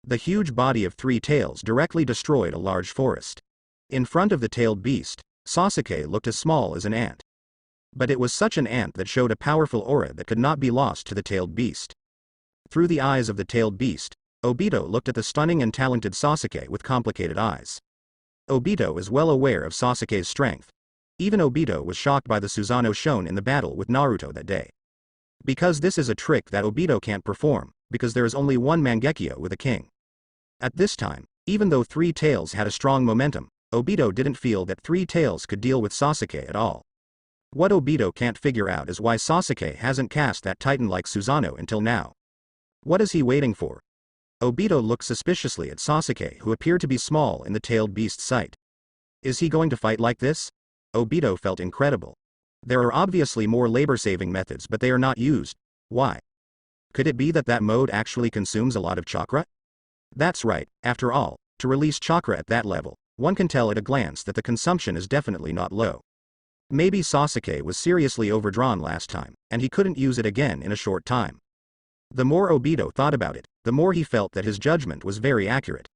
The huge body of three tails directly destroyed a large forest. In front of the tailed beast, Sasuke looked as small as an ant. But it was such an ant that showed a powerful aura that could not be lost to the tailed beast. Through the eyes of the tailed beast, Obito looked at the stunning and talented Sasuke with complicated eyes. Obito is well aware of Sasuke's strength. Even Obito was shocked by the Susanoo shown in the battle with Naruto that day. Because this is a trick that Obito can't perform, because there is only one Mangekyo with a king. At this time, even though Three Tails had a strong momentum, Obito didn't feel that Three Tails could deal with Sasuke at all. What Obito can't figure out is why Sasuke hasn't cast that titan like Susanoo until now. What is he waiting for? Obito looked suspiciously at Sasuke, who appeared to be small in the tailed beast's sight. Is he going to fight like this? Obito felt incredible. There are obviously more labor-saving methods, but they are not used. Why? Could it be that that mode actually consumes a lot of chakra? That's right, after all, to release chakra at that level, one can tell at a glance that the consumption is definitely not low. Maybe Sasuke was seriously overdrawn last time, and he couldn't use it again in a short time. The more Obito thought about it, the more he felt that his judgment was very accurate.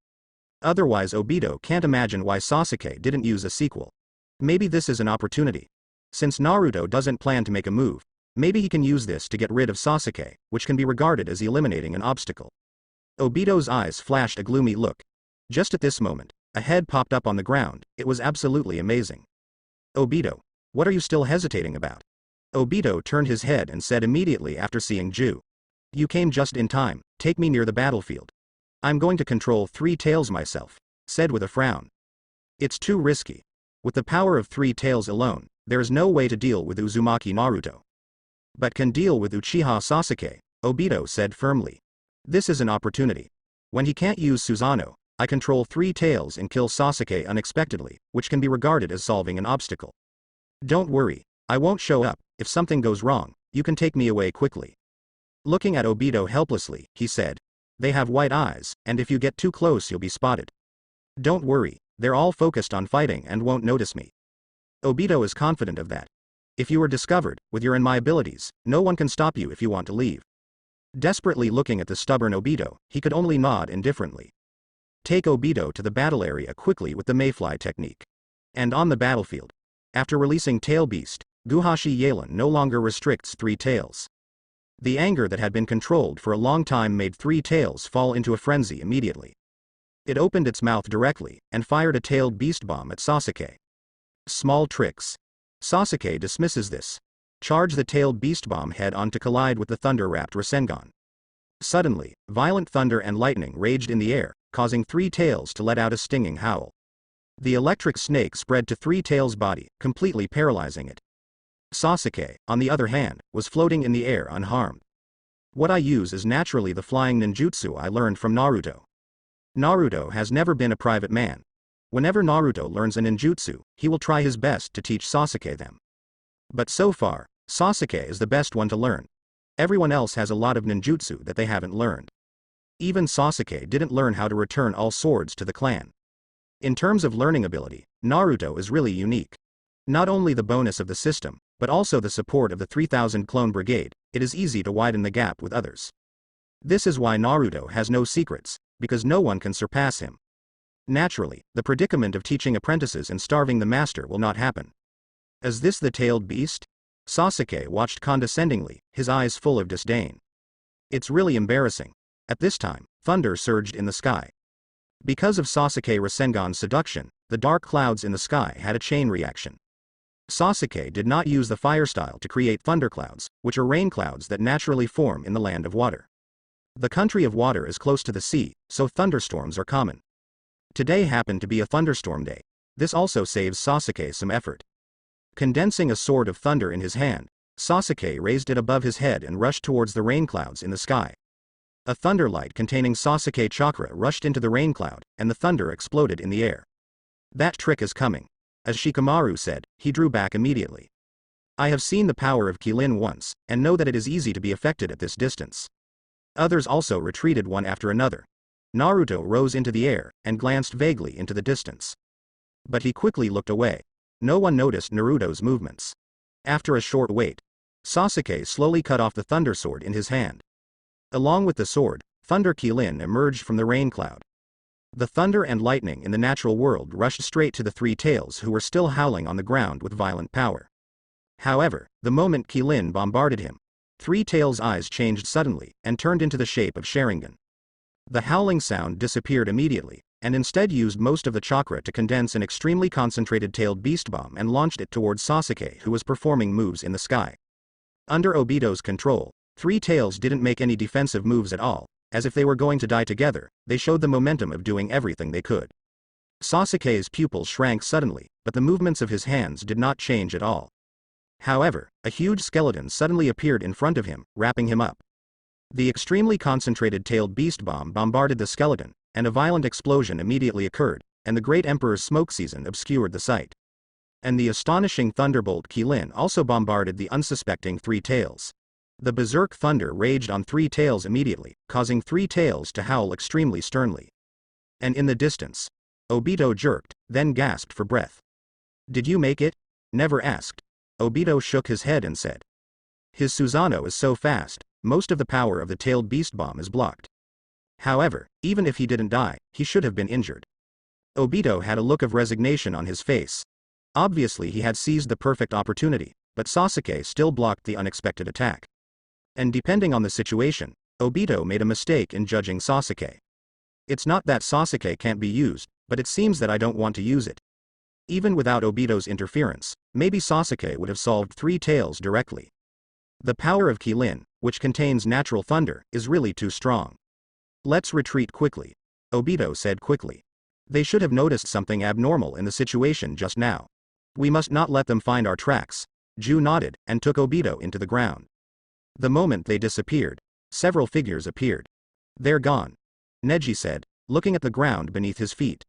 Otherwise Obito can't imagine why Sasuke didn't use a sequel. Maybe this is an opportunity. Since Naruto doesn't plan to make a move, maybe he can use this to get rid of Sasuke, which can be regarded as eliminating an obstacle. Obito's eyes flashed a gloomy look. Just at this moment, a head popped up on the ground. It was absolutely amazing. Obito, what are you still hesitating about? Obito turned his head and said immediately after seeing Ju. You came just in time, take me near the battlefield. I'm going to control Three Tails myself, said with a frown. It's too risky. With the power of Three Tails alone, there is no way to deal with Uzumaki Naruto. But can deal with Uchiha Sasuke, Obito said firmly. This is an opportunity. When he can't use Susanoo, I control Three Tails and kill Sasuke unexpectedly, which can be regarded as solving an obstacle. Don't worry, I won't show up. If something goes wrong, you can take me away quickly. Looking at Obito helplessly, he said. They have white eyes, and if you get too close you'll be spotted. Don't worry, they're all focused on fighting and won't notice me. Obito is confident of that. If you are discovered, with your and my abilities, no one can stop you if you want to leave. Desperately looking at the stubborn Obito, he could only nod indifferently. Take Obito to the battle area quickly with the Mayfly technique. And on the battlefield. After releasing Tail Beast, Guhashi Yelan no longer restricts Three Tails. The anger that had been controlled for a long time made Three Tails fall into a frenzy immediately. It opened its mouth directly, and fired a tailed beast bomb at Sasuke. Small tricks. Sasuke dismisses this. Charge the tailed beast bomb head on to collide with the thunder-wrapped Rasengan. Suddenly, violent thunder and lightning raged in the air, causing Three Tails to let out a stinging howl. The electric snake spread to Three Tails' body, completely paralyzing it. Sasuke, on the other hand, was floating in the air unharmed. What I use is naturally the flying ninjutsu I learned from Naruto. Naruto has never been a private man. Whenever Naruto learns a ninjutsu, he will try his best to teach Sasuke them. But so far, Sasuke is the best one to learn. Everyone else has a lot of ninjutsu that they haven't learned. Even Sasuke didn't learn how to return all swords to the clan. In terms of learning ability, Naruto is really unique. Not only the bonus of the system, but also the support of the 3000 clone brigade, it is easy to widen the gap with others. This is why Naruto has no secrets, because no one can surpass him. Naturally, the predicament of teaching apprentices and starving the master will not happen. Is this the tailed beast? Sasuke watched condescendingly, his eyes full of disdain. It's really embarrassing. At this time, thunder surged in the sky. Because of Sasuke Rasengan's seduction, the dark clouds in the sky had a chain reaction. Sasuke did not use the fire style to create thunderclouds, which are rain clouds that naturally form in the land of water. The country of water is close to the sea, so thunderstorms are common. Today happened to be a thunderstorm day. This also saves Sasuke some effort. Condensing a sword of thunder in his hand, Sasuke raised it above his head and rushed towards the rain clouds in the sky. A thunderlight containing Sasuke chakra rushed into the rain cloud, and the thunder exploded in the air. That trick is coming. As Shikamaru said, he drew back immediately. I have seen the power of Kilin once, and know that it is easy to be affected at this distance. Others also retreated one after another. Naruto rose into the air, and glanced vaguely into the distance. But he quickly looked away. No one noticed Naruto's movements. After a short wait, Sasuke slowly cut off the thunder sword in his hand. Along with the sword, Thunder Kilin emerged from the rain cloud. The thunder and lightning in the natural world rushed straight to the three tails who were still howling on the ground with violent power. However, the moment Kilin bombarded him, Three Tails' eyes changed suddenly, and turned into the shape of Sharingan. The howling sound disappeared immediately, and instead used most of the chakra to condense an extremely concentrated tailed beast bomb and launched it towards Sasuke, who was performing moves in the sky. Under Obito's control, Three Tails didn't make any defensive moves at all, as if they were going to die together. They showed the momentum of doing everything they could. Sasuke's pupils shrank suddenly, but the movements of his hands did not change at all. However, a huge skeleton suddenly appeared in front of him, wrapping him up. The extremely concentrated tailed beast bomb bombarded the skeleton, and a violent explosion immediately occurred, and the Great Emperor's smoke season obscured the sight. And the astonishing thunderbolt Kilin also bombarded the unsuspecting Three Tails. The berserk thunder raged on Three Tails immediately, causing Three Tails to howl extremely sternly. And in the distance, Obito jerked, then gasped for breath. "Did you make it?" Never asked. Obito shook his head and said. His Susanoo is so fast, most of the power of the tailed beast bomb is blocked. However, even if he didn't die, he should have been injured. Obito had a look of resignation on his face. Obviously he had seized the perfect opportunity, but Sasuke still blocked the unexpected attack. And depending on the situation, Obito made a mistake in judging Sasuke. It's not that Sasuke can't be used, but it seems that I don't want to use it. Even without Obito's interference, maybe Sasuke would have solved Three Tails directly. The power of Kilin, which contains natural thunder, is really too strong. Let's retreat quickly, Obito said quickly. They should have noticed something abnormal in the situation just now. We must not let them find our tracks. Ju nodded, and took Obito into the ground. The moment they disappeared, several figures appeared. They're gone, Neji said, looking at the ground beneath his feet.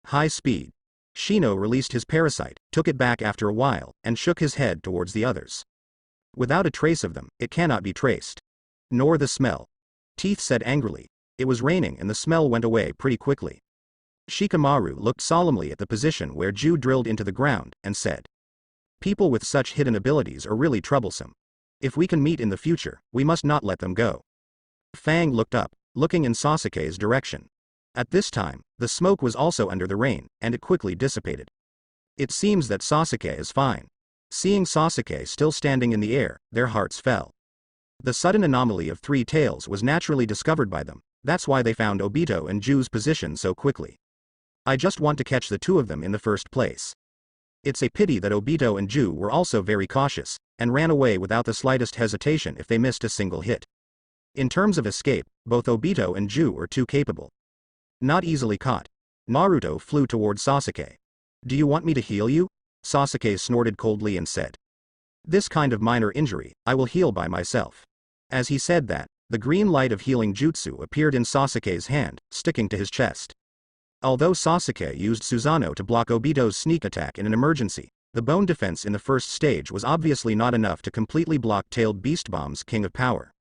High speed. Shino released his parasite, took it back after a while, and shook his head towards the others. Without a trace of them, it cannot be traced. Nor the smell. Teeth said angrily. It was raining and the smell went away pretty quickly. Shikamaru looked solemnly at the position where Ju drilled into the ground, and said. People with such hidden abilities are really troublesome. If we can meet in the future, we must not let them go. Fang looked up, looking in Sasuke's direction. At this time, the smoke was also under the rain, and it quickly dissipated. It seems that Sasuke is fine. Seeing Sasuke still standing in the air, their hearts fell. The sudden anomaly of Three Tails was naturally discovered by them, that's why they found Obito and Ju's position so quickly. I just want to catch the two of them in the first place. It's a pity that Obito and Ju were also very cautious, and ran away without the slightest hesitation if they missed a single hit. In terms of escape, both Obito and Ju are too capable. Not easily caught. Naruto flew toward Sasuke. Do you want me to heal you? Sasuke snorted coldly and said. This kind of minor injury, I will heal by myself. As he said that, the green light of healing jutsu appeared in Sasuke's hand, sticking to his chest. Although Sasuke used Susanoo to block Obito's sneak attack in an emergency, the bone defense in the first stage was obviously not enough to completely block tailed beast bomb's king of power.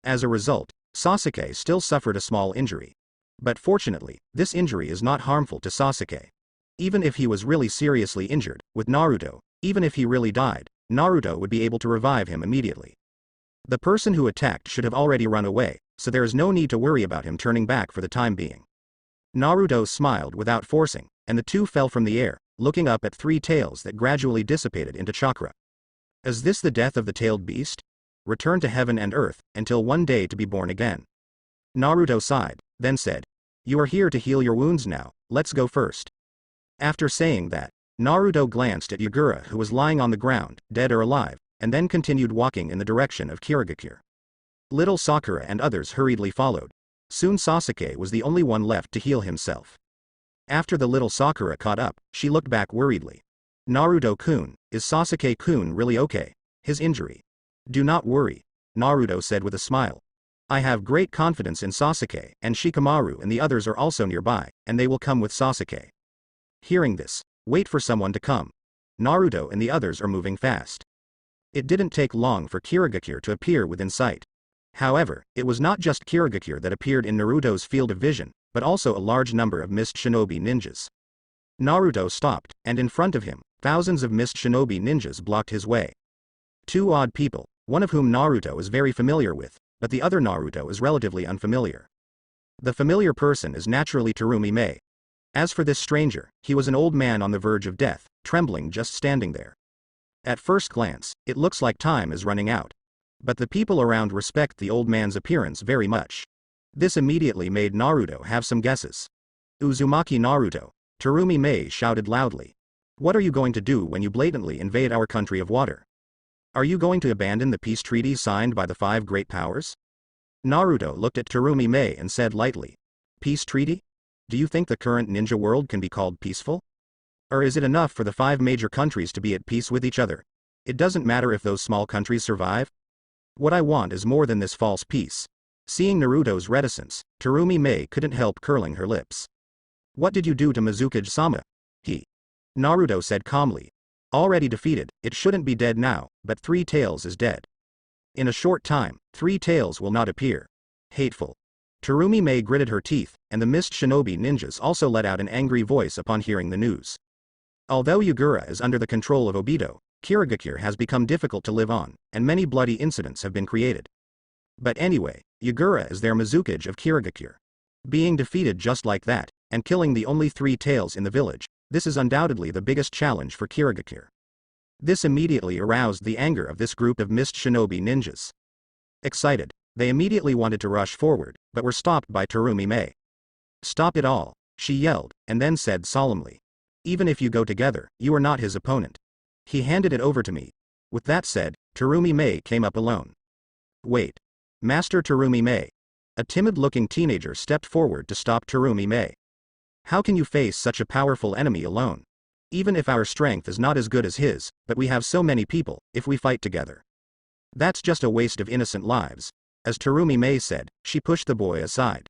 As a result, Sasuke still suffered a small injury. But fortunately, this injury is not harmful to Sasuke. Even if he was really seriously injured, with Naruto, even if he really died, Naruto would be able to revive him immediately. The person who attacked should have already run away, so there is no need to worry about him turning back for the time being. Naruto smiled without forcing, and the two fell from the air, looking up at Three Tails that gradually dissipated into chakra. Is this the death of the tailed beast? Return to heaven and earth, until one day to be born again. Naruto sighed, then said. You are here to heal your wounds now, let's go first. After saying that, Naruto glanced at Yagura who was lying on the ground, dead or alive, and then continued walking in the direction of Kirigakure. Little Sakura and others hurriedly followed. Soon Sasuke was the only one left to heal himself. After the little Sakura caught up, she looked back worriedly. Naruto-kun, is Sasuke-kun really okay? His injury. Do not worry, Naruto said with a smile. I have great confidence in Sasuke, and Shikamaru and the others are also nearby, and they will come with Sasuke. Hearing this, wait for someone to come. Naruto and the others are moving fast. It didn't take long for Kirigakure to appear within sight. However, it was not just Kirigakure that appeared in Naruto's field of vision, but also a large number of mist shinobi ninjas. Naruto stopped, and in front of him, thousands of mist shinobi ninjas blocked his way. Two odd people, one of whom Naruto is very familiar with, but the other Naruto is relatively unfamiliar. The familiar person is naturally Terumi Mei. As for this stranger, he was an old man on the verge of death, trembling just standing there. At first glance, it looks like time is running out. But the people around respect the old man's appearance very much. This immediately made Naruto have some guesses. Uzumaki Naruto, Terumi Mei shouted loudly. What are you going to do when you blatantly invade our country of water? Are you going to abandon the peace treaty signed by the 5 great powers? Naruto looked at Terumi Mei and said lightly. Peace treaty? Do you think the current ninja world can be called peaceful? Or is it enough for the 5 major countries to be at peace with each other? It doesn't matter if those small countries survive? What I want is more than this false peace. Seeing Naruto's reticence, Terumi Mei couldn't help curling her lips. What did you do to Mizukage-sama? Naruto said calmly. Already defeated, it shouldn't be dead now, but 3 Tails is dead. In a short time, 3 Tails will not appear. Hateful. Terumi Mei gritted her teeth, and the mist shinobi ninjas also let out an angry voice upon hearing the news. Although Yagura is under the control of Obito, Kirigakure has become difficult to live on, and many bloody incidents have been created. But anyway, Yagura is their Mizukage of Kirigakure. Being defeated just like that, and killing the only 3 Tails in the village, this is undoubtedly the biggest challenge for Kirigakure. This immediately aroused the anger of this group of mist shinobi ninjas. Excited, they immediately wanted to rush forward, but were stopped by Terumi Mei. Stop it all, she yelled, and then said solemnly. Even if you go together, you are not his opponent. He handed it over to me. With that said, Terumi Mei came up alone. Wait. Master Terumi Mei. A timid-looking teenager stepped forward to stop Terumi Mei. How can you face such a powerful enemy alone? Even if our strength is not as good as his, but we have so many people, if we fight together. That's just a waste of innocent lives. As Terumi Mei said, she pushed the boy aside.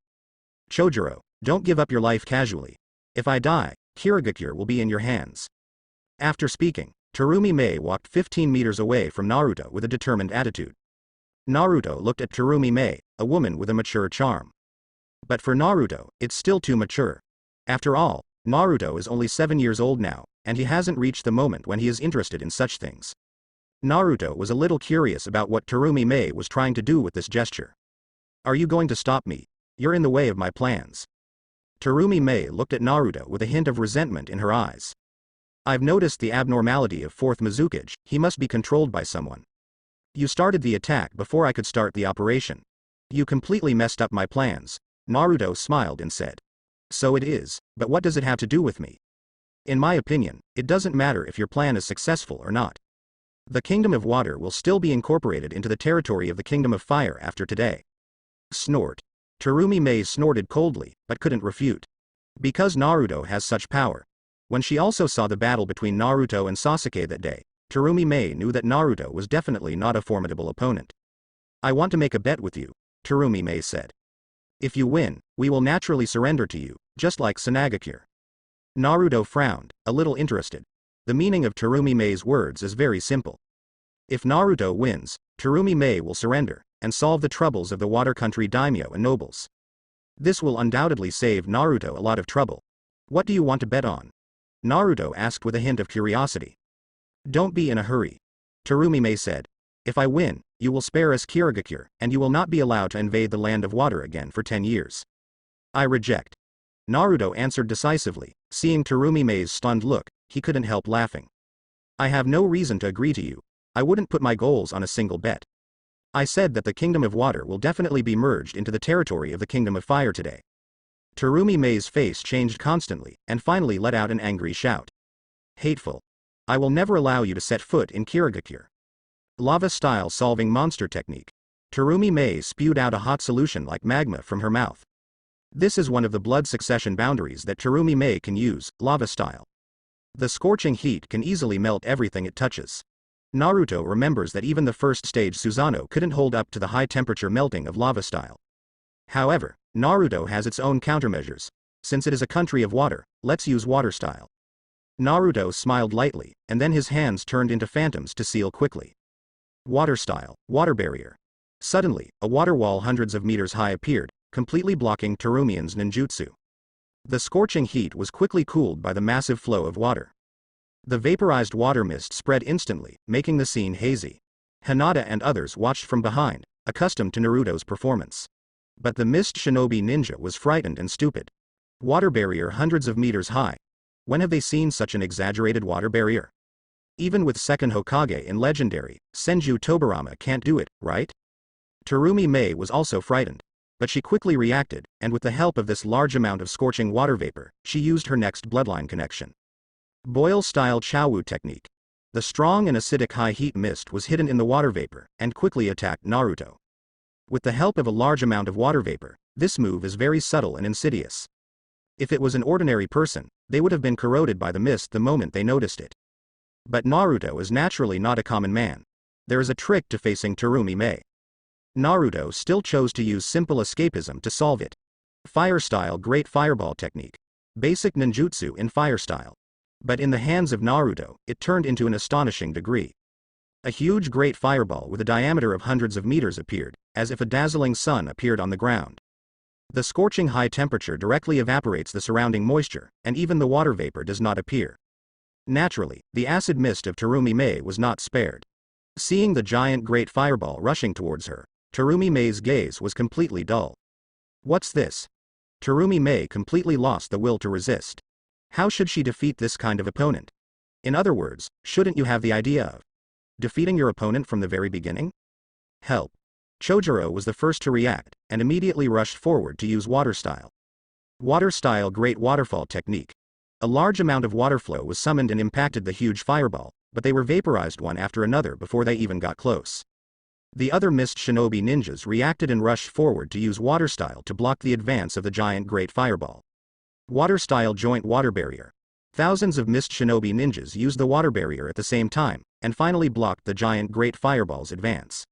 Chojuro, don't give up your life casually. If I die, Kirigakure will be in your hands. After speaking, Terumi Mei walked 15 meters away from Naruto with a determined attitude. Naruto looked at Terumi Mei, a woman with a mature charm. But for Naruto, it's still too mature. After all, Naruto is only 7 years old now, and he hasn't reached the moment when he is interested in such things. Naruto was a little curious about what Terumi Mei was trying to do with this gesture. Are you going to stop me? You're in the way of my plans. Terumi Mei looked at Naruto with a hint of resentment in her eyes. I've noticed the abnormality of 4th Mizukage, he must be controlled by someone. You started the attack before I could start the operation. You completely messed up my plans. Naruto smiled and said. So it is, but what does it have to do with me? In my opinion, it doesn't matter if your plan is successful or not. The Kingdom of Water will still be incorporated into the territory of the Kingdom of Fire after today. Snort. Terumi Mei snorted coldly, but couldn't refute. Because Naruto has such power. When she also saw the battle between Naruto and Sasuke that day, Terumi Mei knew that Naruto was definitely not a formidable opponent. I want to make a bet with you, Terumi Mei said. If you win, we will naturally surrender to you, just like Tsunagakure. Naruto frowned, a little interested. The meaning of Terumi Mei's words is very simple. If Naruto wins, Terumi Mei will surrender, and solve the troubles of the water country daimyo and nobles. This will undoubtedly save Naruto a lot of trouble. What do you want to bet on? Naruto asked with a hint of curiosity. Don't be in a hurry. Terumi Mei said. If I win, you will spare us Kirigakure, and you will not be allowed to invade the land of water again for 10 years. I reject. Naruto answered decisively. Seeing Terumi Mei's stunned look, he couldn't help laughing. I have no reason to agree to you. I wouldn't put my goals on a single bet. I said that the Kingdom of Water will definitely be merged into the territory of the Kingdom of Fire today. Terumi Mei's face changed constantly, and finally let out an angry shout. Hateful. I will never allow you to set foot in Kirigakure. Lava-style solving monster technique. Terumi Mei spewed out a hot solution like magma from her mouth. This is one of the blood succession boundaries that Terumi Mei can use, lava-style. The scorching heat can easily melt everything it touches. Naruto remembers that even the first stage Susanoo couldn't hold up to the high temperature melting of lava-style. However, Naruto has its own countermeasures. Since it is a country of water, let's use water-style. Naruto smiled lightly, and then his hands turned into phantoms to seal quickly. Water-style, water barrier. Suddenly, a water wall hundreds of meters high appeared, completely blocking Terumian's ninjutsu. The scorching heat was quickly cooled by the massive flow of water. The vaporized water mist spread instantly, making the scene hazy. Hinata and others watched from behind, accustomed to Naruto's performance. But the mist shinobi ninja was frightened and stupid. Water barrier hundreds of meters high. When have they seen such an exaggerated water barrier? Even with second Hokage in Legendary, Senju Tobirama can't do it, right? Terumi Mei was also frightened. But she quickly reacted, and with the help of this large amount of scorching water vapor, she used her next bloodline connection. Boil-style Chaowu technique. The strong and acidic high-heat mist was hidden in the water vapor, and quickly attacked Naruto. With the help of a large amount of water vapor, this move is very subtle and insidious. If it was an ordinary person, they would have been corroded by the mist the moment they noticed it. But Naruto is naturally not a common man. There is a trick to facing Terumi Mei. Naruto still chose to use simple escapism to solve it. Fire-style Great Fireball technique. Basic ninjutsu in fire style. But in the hands of Naruto, it turned into an astonishing degree. A huge great fireball with a diameter of hundreds of meters appeared, as if a dazzling sun appeared on the ground. The scorching high temperature directly evaporates the surrounding moisture, and even the water vapor does not appear. Naturally, the acid mist of Terumi Mei was not spared. Seeing the giant great fireball rushing towards her, Terumi Mei's gaze was completely dull. What's this? Terumi Mei completely lost the will to resist. How should she defeat this kind of opponent? In other words, shouldn't you have the idea of defeating your opponent from the very beginning? Help. Chojuro was the first to react, and immediately rushed forward to use water-style. Water-style Great Waterfall technique. A large amount of water flow was summoned and impacted the huge fireball, but they were vaporized one after another before they even got close. The other mist shinobi ninjas reacted and rushed forward to use water-style to block the advance of the giant great fireball. Water-style Joint Water Barrier. Thousands of mist shinobi ninjas used the water barrier at the same time, and finally blocked the giant great fireball's advance.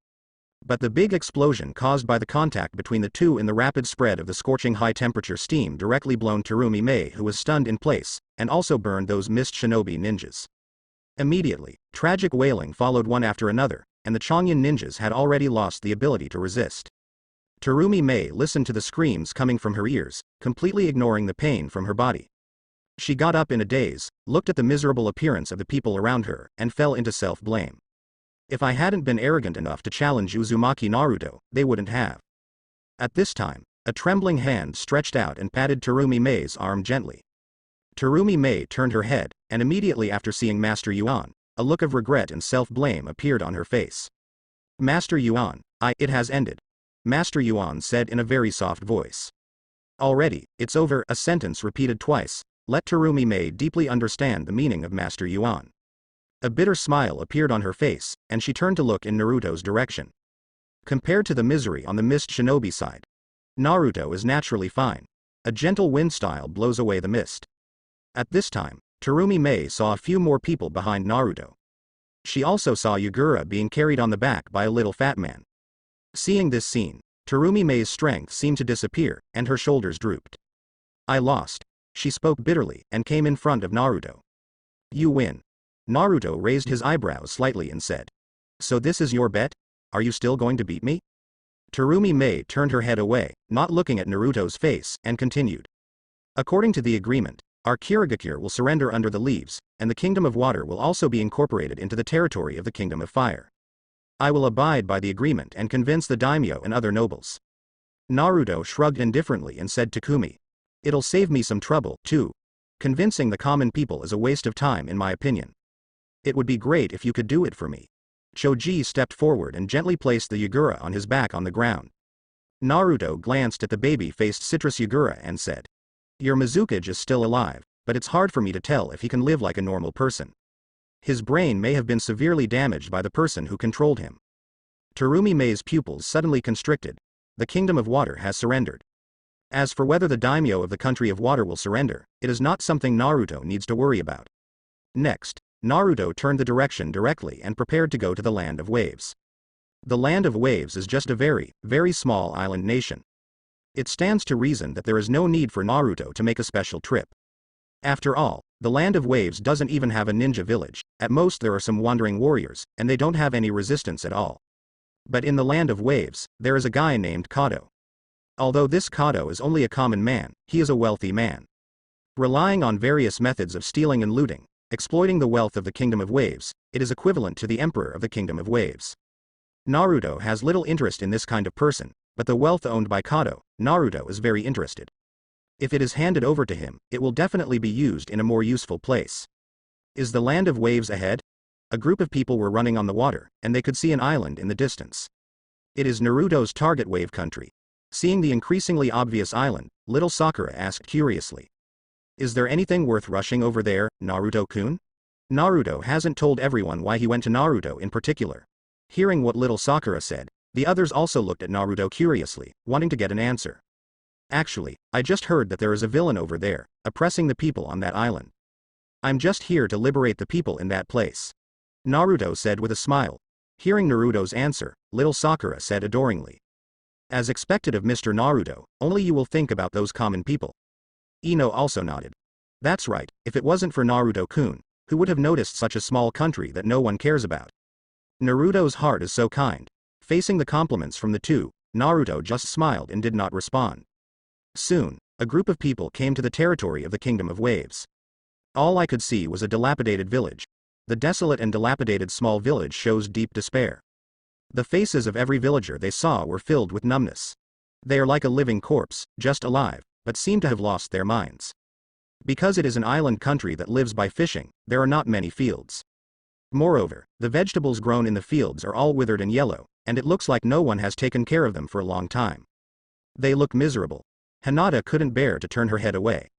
But the big explosion caused by the contact between the two in the rapid spread of the scorching high-temperature steam directly blown Terumi Mei, who was stunned in place, and also burned those mist shinobi ninjas. Immediately, tragic wailing followed one after another, and the Chongyun ninjas had already lost the ability to resist. Terumi Mei listened to the screams coming from her ears, completely ignoring the pain from her body. She got up in a daze, looked at the miserable appearance of the people around her, and fell into self-blame. If I hadn't been arrogant enough to challenge Uzumaki Naruto, they wouldn't have. At this time, a trembling hand stretched out and patted Terumi Mei's arm gently. Terumi Mei turned her head, and immediately after seeing Master Yuan, a look of regret and self-blame appeared on her face. Master Yuan, it has ended. Master Yuan said in a very soft voice. Already, it's over, a sentence repeated twice, let Terumi Mei deeply understand the meaning of Master Yuan. A bitter smile appeared on her face, and she turned to look in Naruto's direction. Compared to the misery on the mist shinobi side, Naruto is naturally fine. A gentle wind style blows away the mist. At this time, Terumi Mei saw a few more people behind Naruto. She also saw Yagura being carried on the back by a little fat man. Seeing this scene, Terumi Mei's strength seemed to disappear, and her shoulders drooped. I lost. She spoke bitterly, and came in front of Naruto. You win. Naruto raised his eyebrows slightly and said. So this is your bet? Are you still going to beat me? Terumi Mei turned her head away, not looking at Naruto's face, and continued. According to the agreement, our Kirigakure will surrender under the leaves, and the Kingdom of Water will also be incorporated into the territory of the Kingdom of Fire. I will abide by the agreement and convince the daimyo and other nobles. Naruto shrugged indifferently and said to Kumi. It'll save me some trouble, too. Convincing the common people is a waste of time in my opinion. It would be great if you could do it for me. Choji stepped forward and gently placed the Yagura on his back on the ground. Naruto glanced at the baby-faced citrus Yagura and said. Your Mizukage is still alive, but it's hard for me to tell if he can live like a normal person. His brain may have been severely damaged by the person who controlled him. Terumi Mei's pupils suddenly constricted. The Kingdom of Water has surrendered. As for whether the daimyo of the Country of Water will surrender, it is not something Naruto needs to worry about. Next, Naruto turned the direction directly and prepared to go to the Land of Waves. The Land of Waves is just a very, very small island nation. It stands to reason that there is no need for Naruto to make a special trip. After all, the Land of Waves doesn't even have a ninja village, at most there are some wandering warriors, and they don't have any resistance at all. But in the Land of Waves, there is a guy named Kado. Although this Kado is only a common man, he is a wealthy man. Relying on various methods of stealing and looting, exploiting the wealth of the Kingdom of Waves, it is equivalent to the Emperor of the Kingdom of Waves. Naruto has little interest in this kind of person, but the wealth owned by Kado, Naruto is very interested. If it is handed over to him, it will definitely be used in a more useful place. Is the land of waves ahead? A group of people were running on the water, and they could see an island in the distance. It is Naruto's target wave country. Seeing the increasingly obvious island, little Sakura asked curiously. Is there anything worth rushing over there, Naruto-kun? Naruto hasn't told everyone why he went to Naruto in particular. Hearing what little Sakura said, the others also looked at Naruto curiously, wanting to get an answer. Actually, I just heard that there is a villain over there, oppressing the people on that island. I'm just here to liberate the people in that place. Naruto said with a smile. Hearing Naruto's answer, little Sakura said adoringly. As expected of Mr. Naruto, only you will think about those common people. Ino also nodded. That's right, if it wasn't for Naruto-kun, who would have noticed such a small country that no one cares about? Naruto's heart is so kind. Facing the compliments from the two, Naruto just smiled and did not respond. Soon, a group of people came to the territory of the Kingdom of Waves. All I could see was a dilapidated village. The desolate and dilapidated small village shows deep despair. The faces of every villager they saw were filled with numbness. They are like a living corpse, just alive, but seem to have lost their minds. Because it is an island country that lives by fishing, there are not many fields. Moreover, the vegetables grown in the fields are all withered and yellow, and it looks like no one has taken care of them for a long time. They look miserable. Hinata couldn't bear to turn her head away.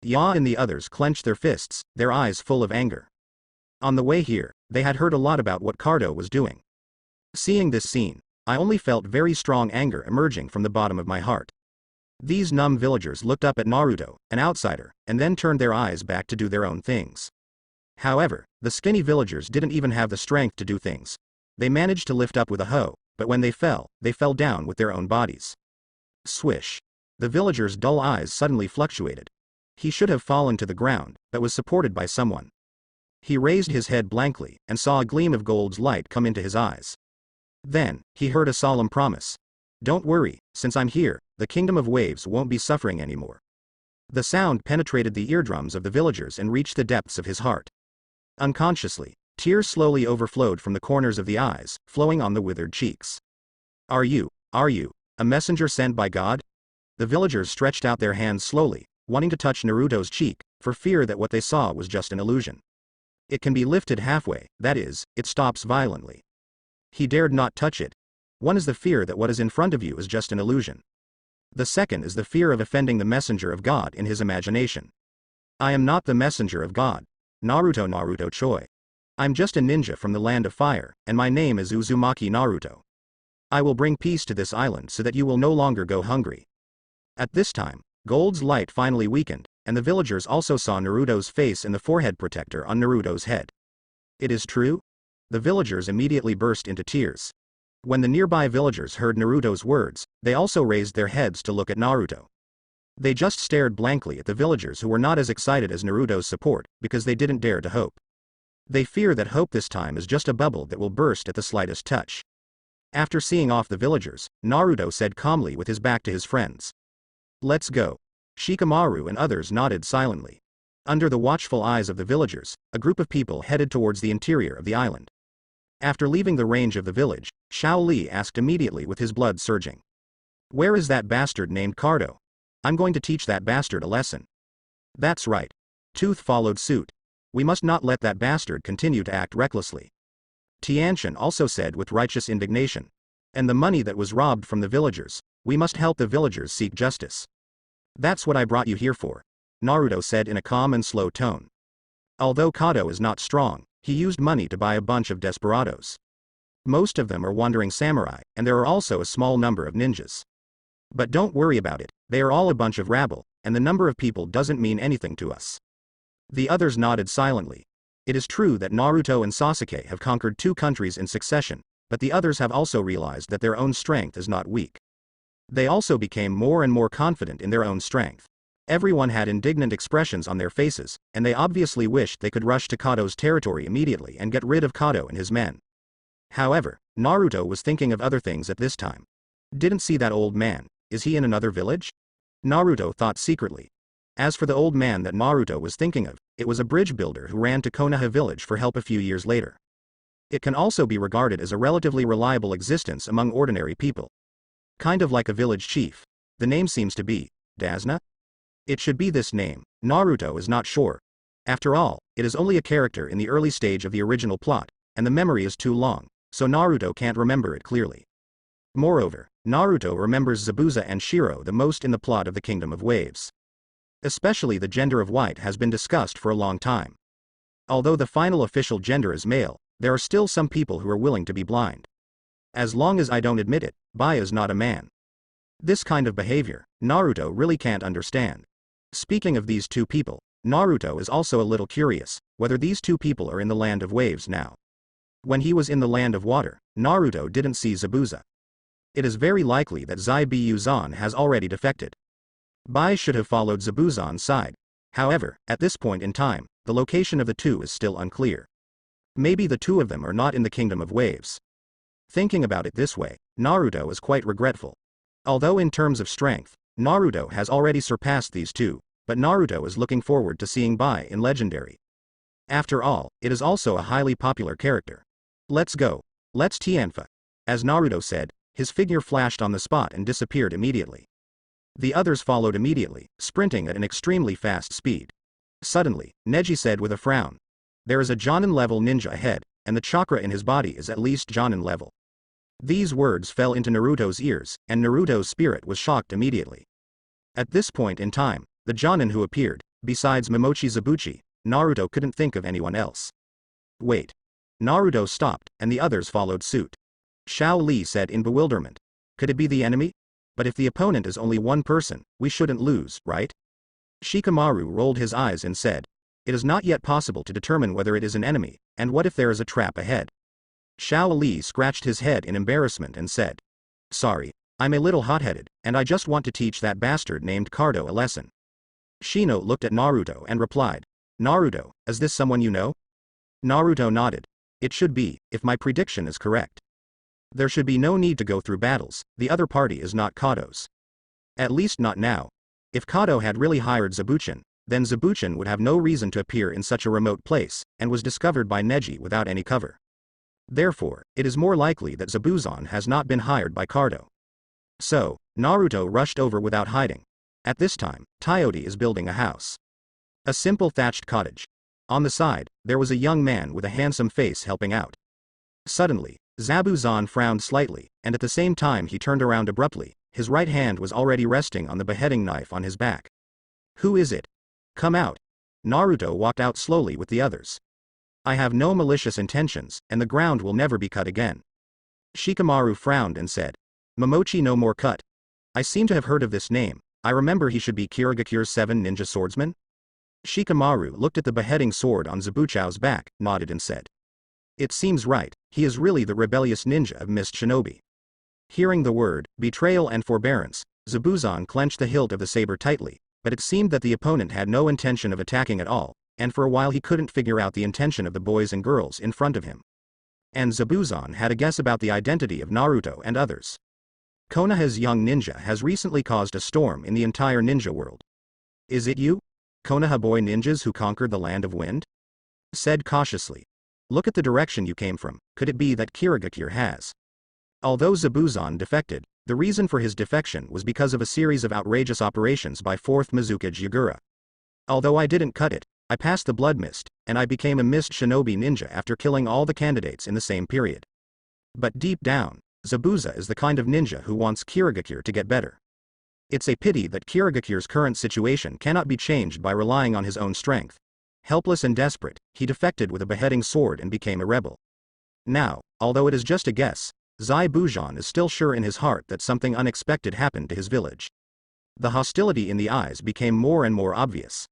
Ya and the others clenched their fists, their eyes full of anger. On the way here, they had heard a lot about what Kado was doing. Seeing this scene, I only felt very strong anger emerging from the bottom of my heart. These numb villagers looked up at Naruto, an outsider, and then turned their eyes back to do their own things. However, the skinny villagers didn't even have the strength to do things. They managed to lift up with a hoe, but when they fell down with their own bodies. Swish. The villager's dull eyes suddenly fluctuated. He should have fallen to the ground, but was supported by someone. He raised his head blankly, and saw a gleam of gold's light come into his eyes. Then, he heard a solemn promise. Don't worry, since I'm here, the Kingdom of Waves won't be suffering anymore. The sound penetrated the eardrums of the villagers and reached the depths of his heart. Unconsciously, tears slowly overflowed from the corners of the eyes, flowing on the withered cheeks. Are you, a messenger sent by God? The villagers stretched out their hands slowly, wanting to touch Naruto's cheek, for fear that what they saw was just an illusion. It can be lifted halfway, that is, it stops violently. He dared not touch it. One is the fear that what is in front of you is just an illusion. The second is the fear of offending the messenger of God in his imagination. I am not the messenger of God. Naruto Choi. I'm just a ninja from the land of fire, and my name is Uzumaki Naruto. I will bring peace to this island so that you will no longer go hungry. At this time, Gold's light finally weakened, and the villagers also saw Naruto's face and the forehead protector on Naruto's head. It is true? The villagers immediately burst into tears. When the nearby villagers heard Naruto's words, they also raised their heads to look at Naruto. They just stared blankly at the villagers who were not as excited as Naruto's support, because they didn't dare to hope. They fear that hope this time is just a bubble that will burst at the slightest touch. After seeing off the villagers, Naruto said calmly with his back to his friends. Let's go. Shikamaru and others nodded silently. Under the watchful eyes of the villagers, a group of people headed towards the interior of the island. After leaving the range of the village, Xiao Li asked immediately with his blood surging. Where is that bastard named Kado? I'm going to teach that bastard a lesson. That's right. Tooth followed suit. We must not let that bastard continue to act recklessly. Tianxian also said with righteous indignation. And the money that was robbed from the villagers, we must help the villagers seek justice. That's what I brought you here for, Naruto said in a calm and slow tone. Although Kado is not strong, he used money to buy a bunch of desperados. Most of them are wandering samurai, and there are also a small number of ninjas. But don't worry about it, they are all a bunch of rabble, and the number of people doesn't mean anything to us. The others nodded silently. It is true that Naruto and Sasuke have conquered 2 countries in succession, but the others have also realized that their own strength is not weak. They also became more and more confident in their own strength. Everyone had indignant expressions on their faces, and they obviously wished they could rush to Kado's territory immediately and get rid of Kado and his men. However, Naruto was thinking of other things at this time. Didn't see that old man, is he in another village? Naruto thought secretly. As for the old man that Naruto was thinking of, it was a bridge builder who ran to Konoha village for help a few years later. It can also be regarded as a relatively reliable existence among ordinary people. Kind of like a village chief. The name seems to be Dasna? It should be this name. Naruto is not sure. After all, it is only a character in the early stage of the original plot, and the memory is too long, so Naruto can't remember it clearly. Moreover, Naruto remembers Zabuza and Shiro the most in the plot of the Kingdom of Waves. Especially the gender of white has been discussed for a long time. Although the final official gender is male, there are still some people who are willing to be blind. As long as I don't admit it, Bai is not a man. This kind of behavior, Naruto really can't understand. Speaking of these two people, Naruto is also a little curious, whether these two people are in the land of waves now. When he was in the land of water, Naruto didn't see Zabuza. It is very likely that Zaibuzan has already defected. Bai should have followed Zabuzan's side. However, at this point in time, the location of the two is still unclear. Maybe the two of them are not in the Kingdom of Waves. Thinking about it this way, Naruto is quite regretful. Although in terms of strength, Naruto has already surpassed these two, but Naruto is looking forward to seeing Bai in Legendary. After all, it is also a highly popular character. Let's go. Let's Tianfa. As Naruto said, his figure flashed on the spot and disappeared immediately. The others followed immediately, sprinting at an extremely fast speed. Suddenly, Neji said with a frown. There is a Jonin-level ninja ahead, and the chakra in his body is at least Jonin level. These words fell into Naruto's ears, and Naruto's spirit was shocked immediately. At this point in time, the Jonin who appeared, besides Momochi Zabuchi, Naruto couldn't think of anyone else. Wait. Naruto stopped, and the others followed suit. Xiao Li said in bewilderment. Could it be the enemy? But if the opponent is only one person, we shouldn't lose, right? Shikamaru rolled his eyes and said. It is not yet possible to determine whether it is an enemy, and what if there is a trap ahead? Xiao Li scratched his head in embarrassment and said. Sorry, I'm a little hot-headed, and I just want to teach that bastard named Cardo a lesson. Shino looked at Naruto and replied. Naruto, is this someone you know? Naruto nodded. It should be, if my prediction is correct. There should be no need to go through battles, the other party is not Kado's. At least not now. If Kado had really hired Zabuchin, then Zabuchin would have no reason to appear in such a remote place, and was discovered by Neji without any cover. Therefore, it is more likely that Zabuzan has not been hired by Cardo. So, Naruto rushed over without hiding. At this time, Tayoti is building a house. A simple thatched cottage. On the side, there was a young man with a handsome face helping out. Suddenly, Zabuzan frowned slightly, and at the same time he turned around abruptly, his right hand was already resting on the beheading knife on his back. Who is it? Come out. Naruto walked out slowly with the others. I have no malicious intentions, and the ground will never be cut again. Shikamaru frowned and said. Momochi no more cut. I seem to have heard of this name, I remember he should be Kirigakure's 7 ninja swordsman? Shikamaru looked at the beheading sword on Zabuchou's back, nodded and said. It seems right, he is really the rebellious ninja of Mist Shinobi. Hearing the word, betrayal and forbearance, Zabuzan clenched the hilt of the saber tightly, but it seemed that the opponent had no intention of attacking at all, and for a while he couldn't figure out the intention of the boys and girls in front of him. And Zabuzan had a guess about the identity of Naruto and others. Konoha's young ninja has recently caused a storm in the entire ninja world. Is it you? Konoha boy ninjas who conquered the land of wind? Said cautiously. Look at the direction you came from, could it be that Kirigakure has? Although Zabuzan defected, the reason for his defection was because of a series of outrageous operations by 4th Mizukage Yagura. Although I didn't cut it, I passed the blood mist, and I became a mist shinobi ninja after killing all the candidates in the same period. But deep down, Zabuza is the kind of ninja who wants Kirigakure to get better. It's a pity that Kirigakure's current situation cannot be changed by relying on his own strength. Helpless and desperate, he defected with a beheading sword and became a rebel. Now, although it is just a guess, Zaibujan is still sure in his heart that something unexpected happened to his village. The hostility in the eyes became more and more obvious.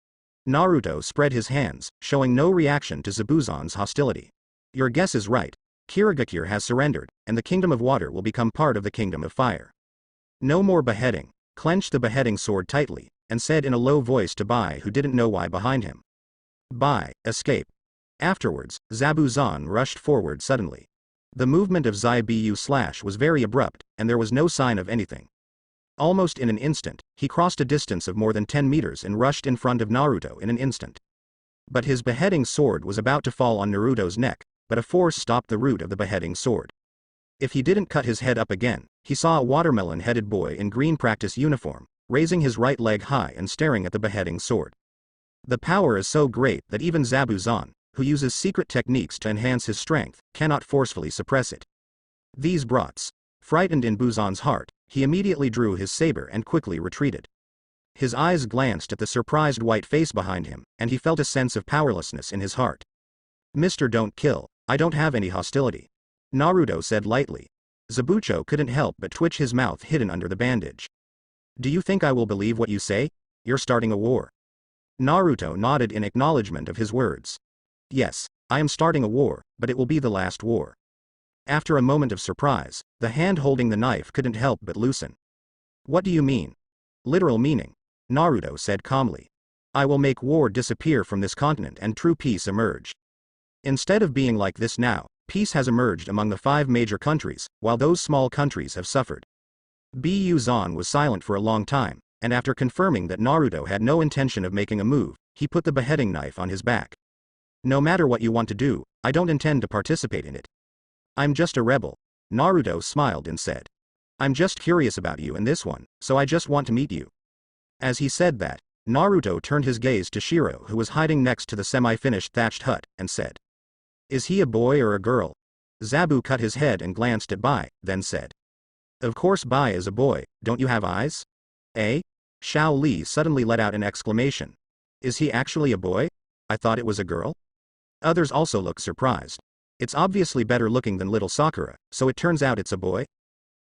Naruto spread his hands, showing no reaction to Zabuzan's hostility. Your guess is right. Kirigakure has surrendered, and the Kingdom of Water will become part of the Kingdom of Fire. No more beheading. Clenched the beheading sword tightly, and said in a low voice to Bai who didn't know why behind him. Bai, escape. Afterwards, Zabuzan rushed forward suddenly. The movement of Zaibu/ was very abrupt, and there was no sign of anything. Almost in an instant, he crossed a distance of more than 10 meters and rushed in front of Naruto in an instant. But his beheading sword was about to fall on Naruto's neck, but a force stopped the root of the beheading sword. If he didn't cut his head up again, he saw a watermelon-headed boy in green practice uniform, raising his right leg high and staring at the beheading sword. The power is so great that even Zabuzon, who uses secret techniques to enhance his strength, cannot forcefully suppress it. These brats. Frightened in Buzon's heart, he immediately drew his saber and quickly retreated. His eyes glanced at the surprised white face behind him, and he felt a sense of powerlessness in his heart. "Mr. Don't Kill, I don't have any hostility," Naruto said lightly. Zabucho couldn't help but twitch his mouth hidden under the bandage. "Do you think I will believe what you say? You're starting a war." Naruto nodded in acknowledgement of his words. "Yes, I am starting a war, but it will be the last war." After a moment of surprise, the hand holding the knife couldn't help but loosen. "What do you mean?" "Literal meaning," Naruto said calmly. "I will make war disappear from this continent and true peace emerge. Instead of being like this now, peace has emerged among the 5 major countries, while those small countries have suffered." Buzon was silent for a long time, and after confirming that Naruto had no intention of making a move, he put the beheading knife on his back. "No matter what you want to do, I don't intend to participate in it. I'm just a rebel," Naruto smiled and said. "I'm just curious about you and this one, so I just want to meet you." As he said that, Naruto turned his gaze to Shiro, who was hiding next to the semi-finished thatched hut, and said, "Is he a boy or a girl?" Zabu cut his head and glanced at Bai, then said, "Of course Bai is a boy, don't you have eyes?" "Eh?" Xiao Li suddenly let out an exclamation. "Is he actually a boy? I thought it was a girl?" Others also looked surprised. "It's obviously better looking than little Sakura, so it turns out it's a boy?"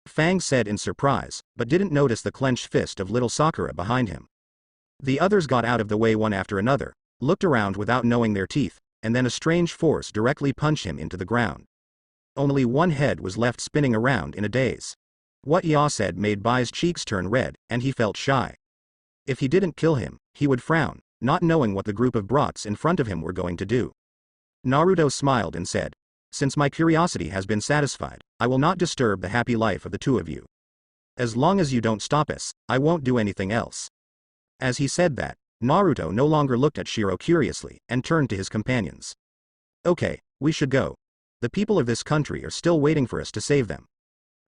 Fang said in surprise, but didn't notice the clenched fist of little Sakura behind him. The others got out of the way one after another, looked around without knowing their teeth, and then a strange force directly punched him into the ground. Only one head was left spinning around in a daze. What Ya said made Bai's cheeks turn red, and he felt shy. If he didn't kill him, he would frown, not knowing what the group of brats in front of him were going to do. Naruto smiled and said, "Since my curiosity has been satisfied, I will not disturb the happy life of the two of you. As long as you don't stop us, I won't do anything else." As he said that, Naruto no longer looked at Shiro curiously, and turned to his companions. "Okay, we should go. The people of this country are still waiting for us to save them."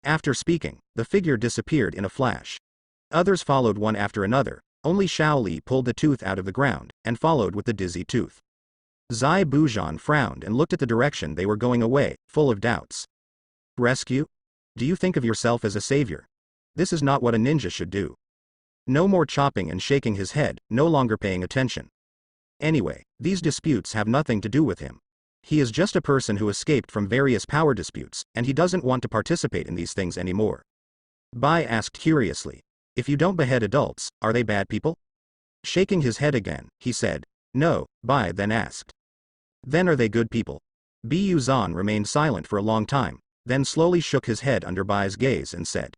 After speaking, the figure disappeared in a flash. Others followed one after another, only Xiao Li pulled the tooth out of the ground, and followed with the dizzy tooth. Zai Bujan frowned and looked at the direction they were going away, full of doubts. "Rescue? Do you think of yourself as a savior? This is not what a ninja should do." No more chopping and shaking his head, no longer paying attention. "Anyway, these disputes have nothing to do with him. He is just a person who escaped from various power disputes, and he doesn't want to participate in these things anymore." Bai asked curiously, "If you don't behead adults, are they bad people?" Shaking his head again, he said, "No." Bai then asked, "Then are they good people?" Buzan remained silent for a long time, then slowly shook his head under Bai's gaze and said,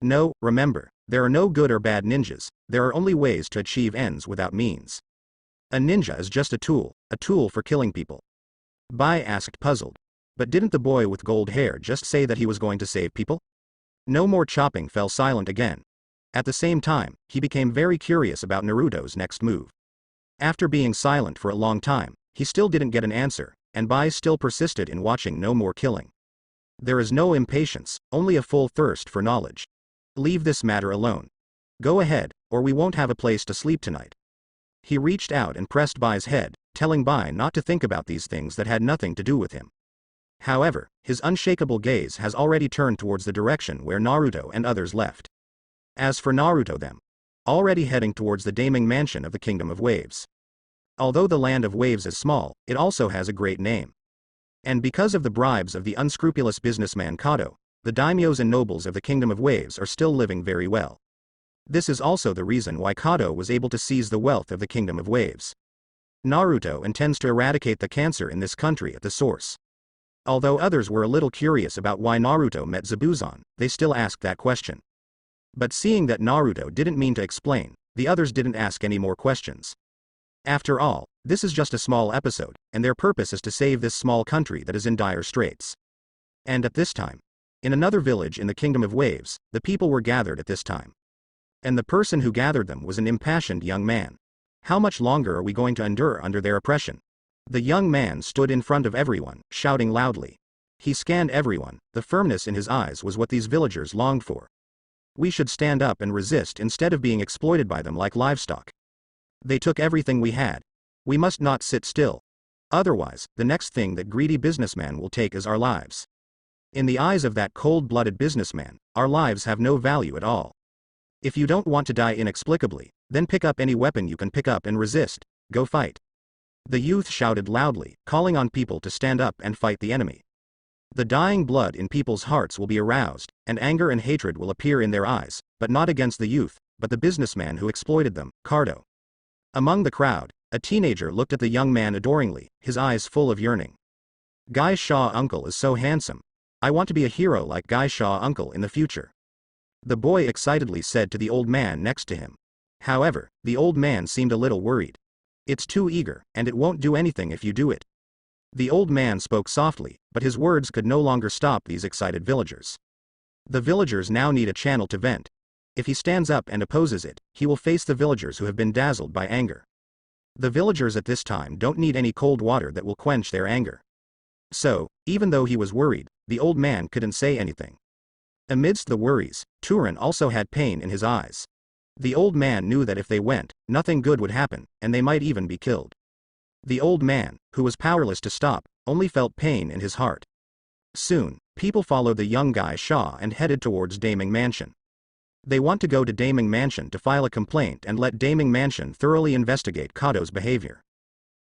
"No, remember, there are no good or bad ninjas, there are only ways to achieve ends without means. A ninja is just a tool for killing people." Bai asked puzzled, "But didn't the boy with gold hair just say that he was going to save people?" No more chopping fell silent again. At the same time, he became very curious about Naruto's next move. After being silent for a long time, he still didn't get an answer, and Bai still persisted in watching no more killing. There is no impatience, only a full thirst for knowledge. Leave this matter alone. Go ahead, or we won't have a place to sleep tonight. He reached out and pressed Bai's head, telling Bai not to think about these things that had nothing to do with him. However, his unshakable gaze has already turned towards the direction where Naruto and others left. As for Naruto them, already heading towards the Daming Mansion of the Kingdom of Waves. Although the Land of Waves is small, it also has a great name. And because of the bribes of the unscrupulous businessman Kato, the daimyos and nobles of the Kingdom of Waves are still living very well. This is also the reason why Kato was able to seize the wealth of the Kingdom of Waves. Naruto intends to eradicate the cancer in this country at the source. Although others were a little curious about why Naruto met Zabuzon, they still asked that question. But seeing that Naruto didn't mean to explain, the others didn't ask any more questions. After all, this is just a small episode, and their purpose is to save this small country that is in dire straits. And at this time, in another village in the Kingdom of Waves, the people were gathered at this time. And the person who gathered them was an impassioned young man. How much longer are we going to endure under their oppression? The young man stood in front of everyone, shouting loudly. He scanned everyone, the firmness in his eyes was what these villagers longed for. We should stand up and resist instead of being exploited by them like livestock. They took everything we had. We must not sit still. Otherwise, the next thing that greedy businessman will take is our lives. In the eyes of that cold-blooded businessman, our lives have no value at all. If you don't want to die inexplicably, then pick up any weapon you can pick up and resist. Go fight. The youth shouted loudly, calling on people to stand up and fight the enemy. The dying blood in people's hearts will be aroused, and anger and hatred will appear in their eyes, but not against the youth, but the businessman who exploited them, Cardo. Among the crowd, a teenager looked at the young man adoringly, his eyes full of yearning. Guy Shaw uncle is so handsome. I want to be a hero like Guy Shaw uncle in the future. The boy excitedly said to the old man next to him. However, the old man seemed a little worried. It's too eager, and it won't do anything if you do it. The old man spoke softly, but his words could no longer stop these excited villagers. The villagers now need a channel to vent. If he stands up and opposes it, he will face the villagers who have been dazzled by anger. The villagers at this time don't need any cold water that will quench their anger. So, even though he was worried, the old man couldn't say anything. Amidst the worries, Turin also had pain in his eyes. The old man knew that if they went, nothing good would happen, and they might even be killed. The old man, who was powerless to stop, only felt pain in his heart. Soon, people followed the young Guy Shaw and headed towards Daming Mansion. They want to go to Daming Mansion to file a complaint and let Daming Mansion thoroughly investigate Kado's behavior.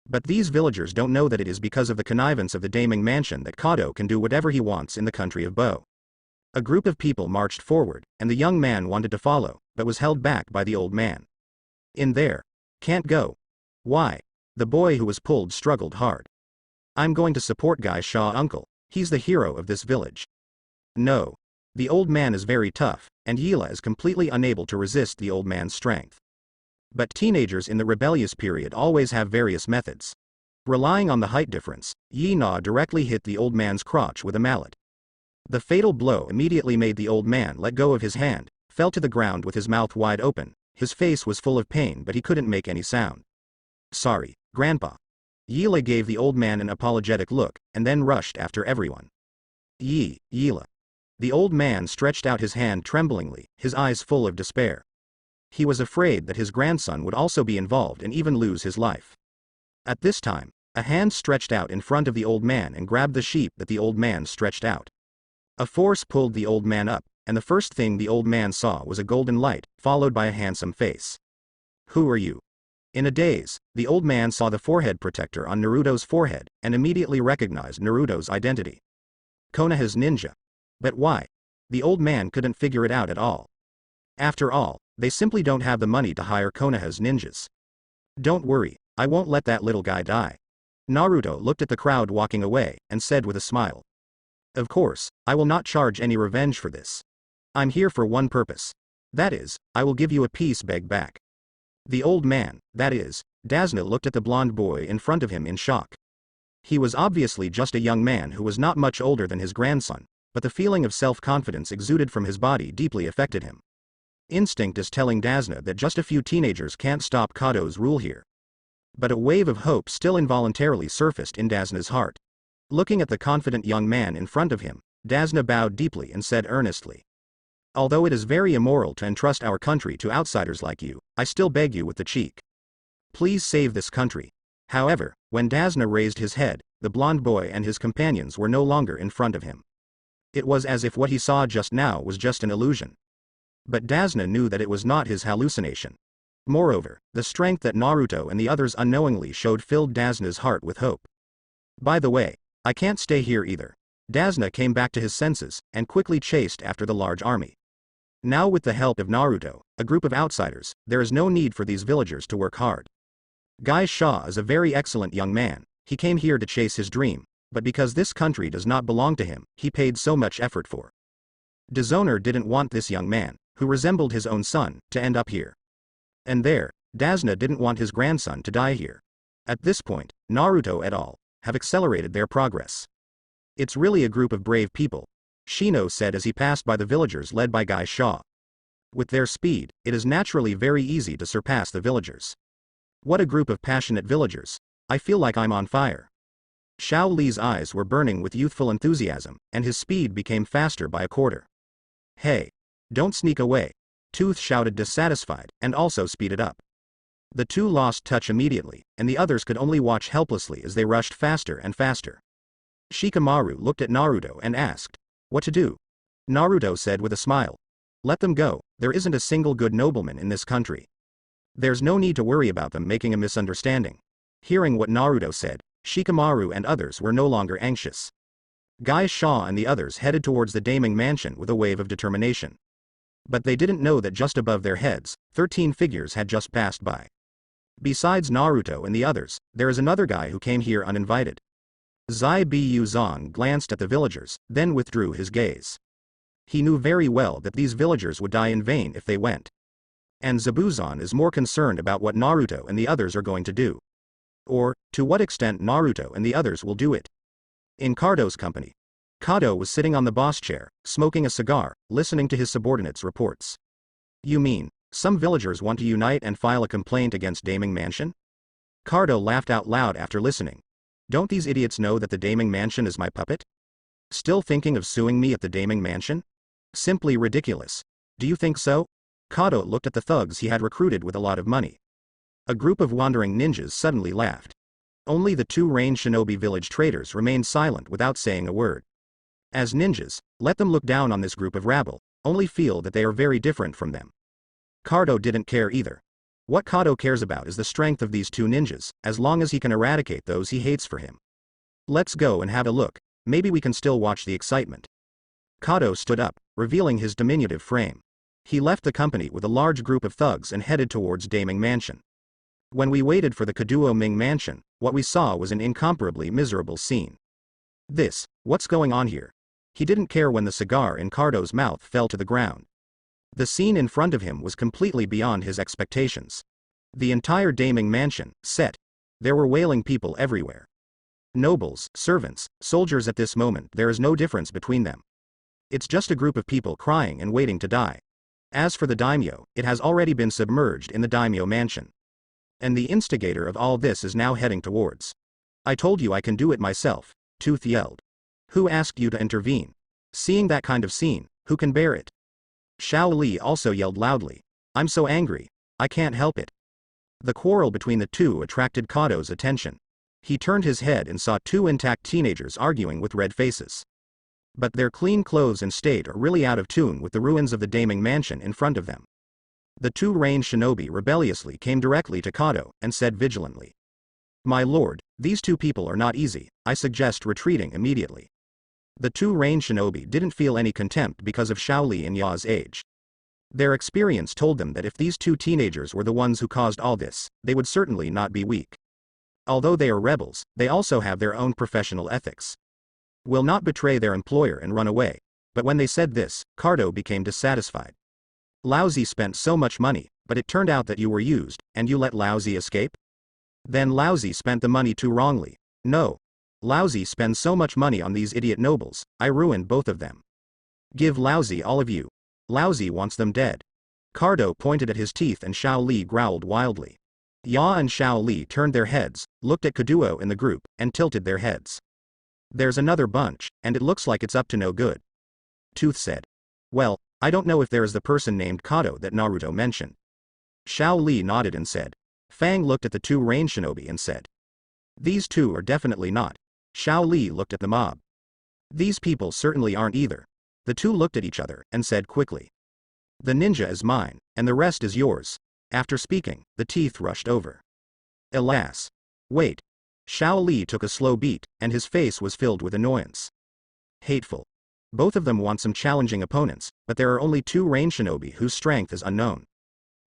But these villagers don't know that it is because of the connivance of the Daming Mansion that Kado can do whatever he wants in the country of Bo. A group of people marched forward, and the young man wanted to follow, but was held back by the old man. In there. Can't go. Why? The boy who was pulled struggled hard. I'm going to support Guy Shaw uncle, he's the hero of this village. No. The old man is very tough, and Yila is completely unable to resist the old man's strength. But teenagers in the rebellious period always have various methods. Relying on the height difference, Yi Na directly hit the old man's crotch with a mallet. The fatal blow immediately made the old man let go of his hand, fell to the ground with his mouth wide open, his face was full of pain but he couldn't make any sound. Sorry, Grandpa. Yila gave the old man an apologetic look, and then rushed after everyone. Yila. The old man stretched out his hand tremblingly, his eyes full of despair. He was afraid that his grandson would also be involved and even lose his life. At this time, a hand stretched out in front of the old man and grabbed the sheep that the old man stretched out. A force pulled the old man up, and the first thing the old man saw was a golden light, followed by a handsome face. Who are you? In a daze, the old man saw the forehead protector on Naruto's forehead, and immediately recognized Naruto's identity. Konoha's ninja. But why? The old man couldn't figure it out at all. After all, they simply don't have the money to hire Konoha's ninjas. Don't worry, I won't let that little guy die. Naruto looked at the crowd walking away, and said with a smile. Of course, I will not charge any revenge for this. I'm here for one purpose. That is, I will give you a piece bag back. The old man, that is, Dasna looked at the blonde boy in front of him in shock. He was obviously just a young man who was not much older than his grandson, but the feeling of self-confidence exuded from his body deeply affected him. Instinct is telling Dasna that just a few teenagers can't stop Kado's rule here. But a wave of hope still involuntarily surfaced in Dasna's heart. Looking at the confident young man in front of him, Dasna bowed deeply and said earnestly. Although it is very immoral to entrust our country to outsiders like you, I still beg you with the cheek. Please save this country. However, when Dasna raised his head, the blonde boy and his companions were no longer in front of him. It was as if what he saw just now was just an illusion. But Dasna knew that it was not his hallucination. Moreover, the strength that Naruto and the others unknowingly showed filled Dasna's heart with hope. By the way, I can't stay here either. Dasna came back to his senses, and quickly chased after the large army. Now with the help of Naruto, a group of outsiders, there is no need for these villagers to work hard. Guy Shaw is a very excellent young man, he came here to chase his dream, but because this country does not belong to him, he paid so much effort for. Dishonor didn't want this young man, who resembled his own son, to end up here. And there, Dasna didn't want his grandson to die here. At this point, Naruto et al. Have accelerated their progress. It's really a group of brave people, Shino said as he passed by the villagers led by Guy Shaw. With their speed, it is naturally very easy to surpass the villagers. What a group of passionate villagers. I feel like I'm on fire. Xiao Li's eyes were burning with youthful enthusiasm, and his speed became faster by a quarter. Hey! Don't sneak away! Tooth shouted dissatisfied, and also speeded up. The two lost touch immediately, and the others could only watch helplessly as they rushed faster and faster. Shikamaru looked at Naruto and asked, "What to do?" Naruto said with a smile. "Let them go, there isn't a single good nobleman in this country. There's no need to worry about them making a misunderstanding." Hearing what Naruto said, Shikamaru and others were no longer anxious. Guy Shaw and the others headed towards the Daming Mansion with a wave of determination. But they didn't know that just above their heads, 13 figures had just passed by. Besides Naruto and the others, there is another guy who came here uninvited. Zai Bu Zong glanced at the villagers, then withdrew his gaze. He knew very well that these villagers would die in vain if they went. And Zabuzon is more concerned about what Naruto and the others are going to do. Or, to what extent Naruto and the others will do it. In Cardo's company, Kado was sitting on the boss chair, smoking a cigar, listening to his subordinates' reports. "You mean, some villagers want to unite and file a complaint against Daming Mansion?" Cardo laughed out loud after listening. "Don't these idiots know that the Daming Mansion is my puppet? Still thinking of suing me at the Daming Mansion? Simply ridiculous. Do you think so?" Kado looked at the thugs he had recruited with a lot of money. A group of wandering ninjas suddenly laughed. Only the two Rain Shinobi village traders remained silent without saying a word. As ninjas, let them look down on this group of rabble, only feel that they are very different from them. Cardo didn't care either. What Kado cares about is the strength of these two ninjas, as long as he can eradicate those he hates for him. "Let's go and have a look, maybe we can still watch the excitement." Kado stood up, revealing his diminutive frame. He left the company with a large group of thugs and headed towards Daming Mansion. When we waited for the Kaduo Ming Mansion, what we saw was an incomparably miserable scene. What's going on here? He didn't care when the cigar in Cardo's mouth fell to the ground. The scene in front of him was completely beyond his expectations. The entire Daming Mansion, set. There were wailing people everywhere. Nobles, servants, soldiers at this moment there is no difference between them. It's just a group of people crying and waiting to die. As for the daimyo, it has already been submerged in the daimyo mansion. And the instigator of all this is now heading towards. "I told you I can do it myself," Tooth yelled. "Who asked you to intervene? Seeing that kind of scene, who can bear it?" Xiao Li also yelled loudly. "I'm so angry, I can't help it." The quarrel between the two attracted Kado's attention. He turned his head and saw two intact teenagers arguing with red faces. But their clean clothes and state are really out of tune with the ruins of the Daming Mansion in front of them. The two Rain Shinobi rebelliously came directly to Kado, and said vigilantly, "My lord, these two people are not easy, I suggest retreating immediately." The two Rain Shinobi didn't feel any contempt because of Xiao Li and Ya's age. Their experience told them that if these two teenagers were the ones who caused all this, they would certainly not be weak. Although they are rebels, they also have their own professional ethics. Will not betray their employer and run away. But when they said this, Cardo became dissatisfied. "Laozi spent so much money, but it turned out that you were used, and you let Laozi escape? Then Laozi spent the money too wrongly." "No. Laozi spends so much money on these idiot nobles, I ruined both of them. Give Laozi all of you. Laozi wants them dead." Cardo pointed at his teeth and Xiao Li growled wildly. Ya and Xiao Li turned their heads, looked at Kaduo in the group, and tilted their heads. "There's another bunch, and it looks like it's up to no good." Tooth said. "Well, I don't know if there is the person named Kado that Naruto mentioned." Xiao Li nodded and said. Fang looked at the two Rain Shinobi and said. "These two are definitely not." Xiao Li looked at the mob. "These people certainly aren't either." The two looked at each other, and said quickly. "The ninja is mine, and the rest is yours." After speaking, the teeth rushed over. "Alas. Wait." Xiao Li took a slow beat, and his face was filled with annoyance. "Hateful. Both of them want some challenging opponents, but there are only two Rain Shinobi whose strength is unknown.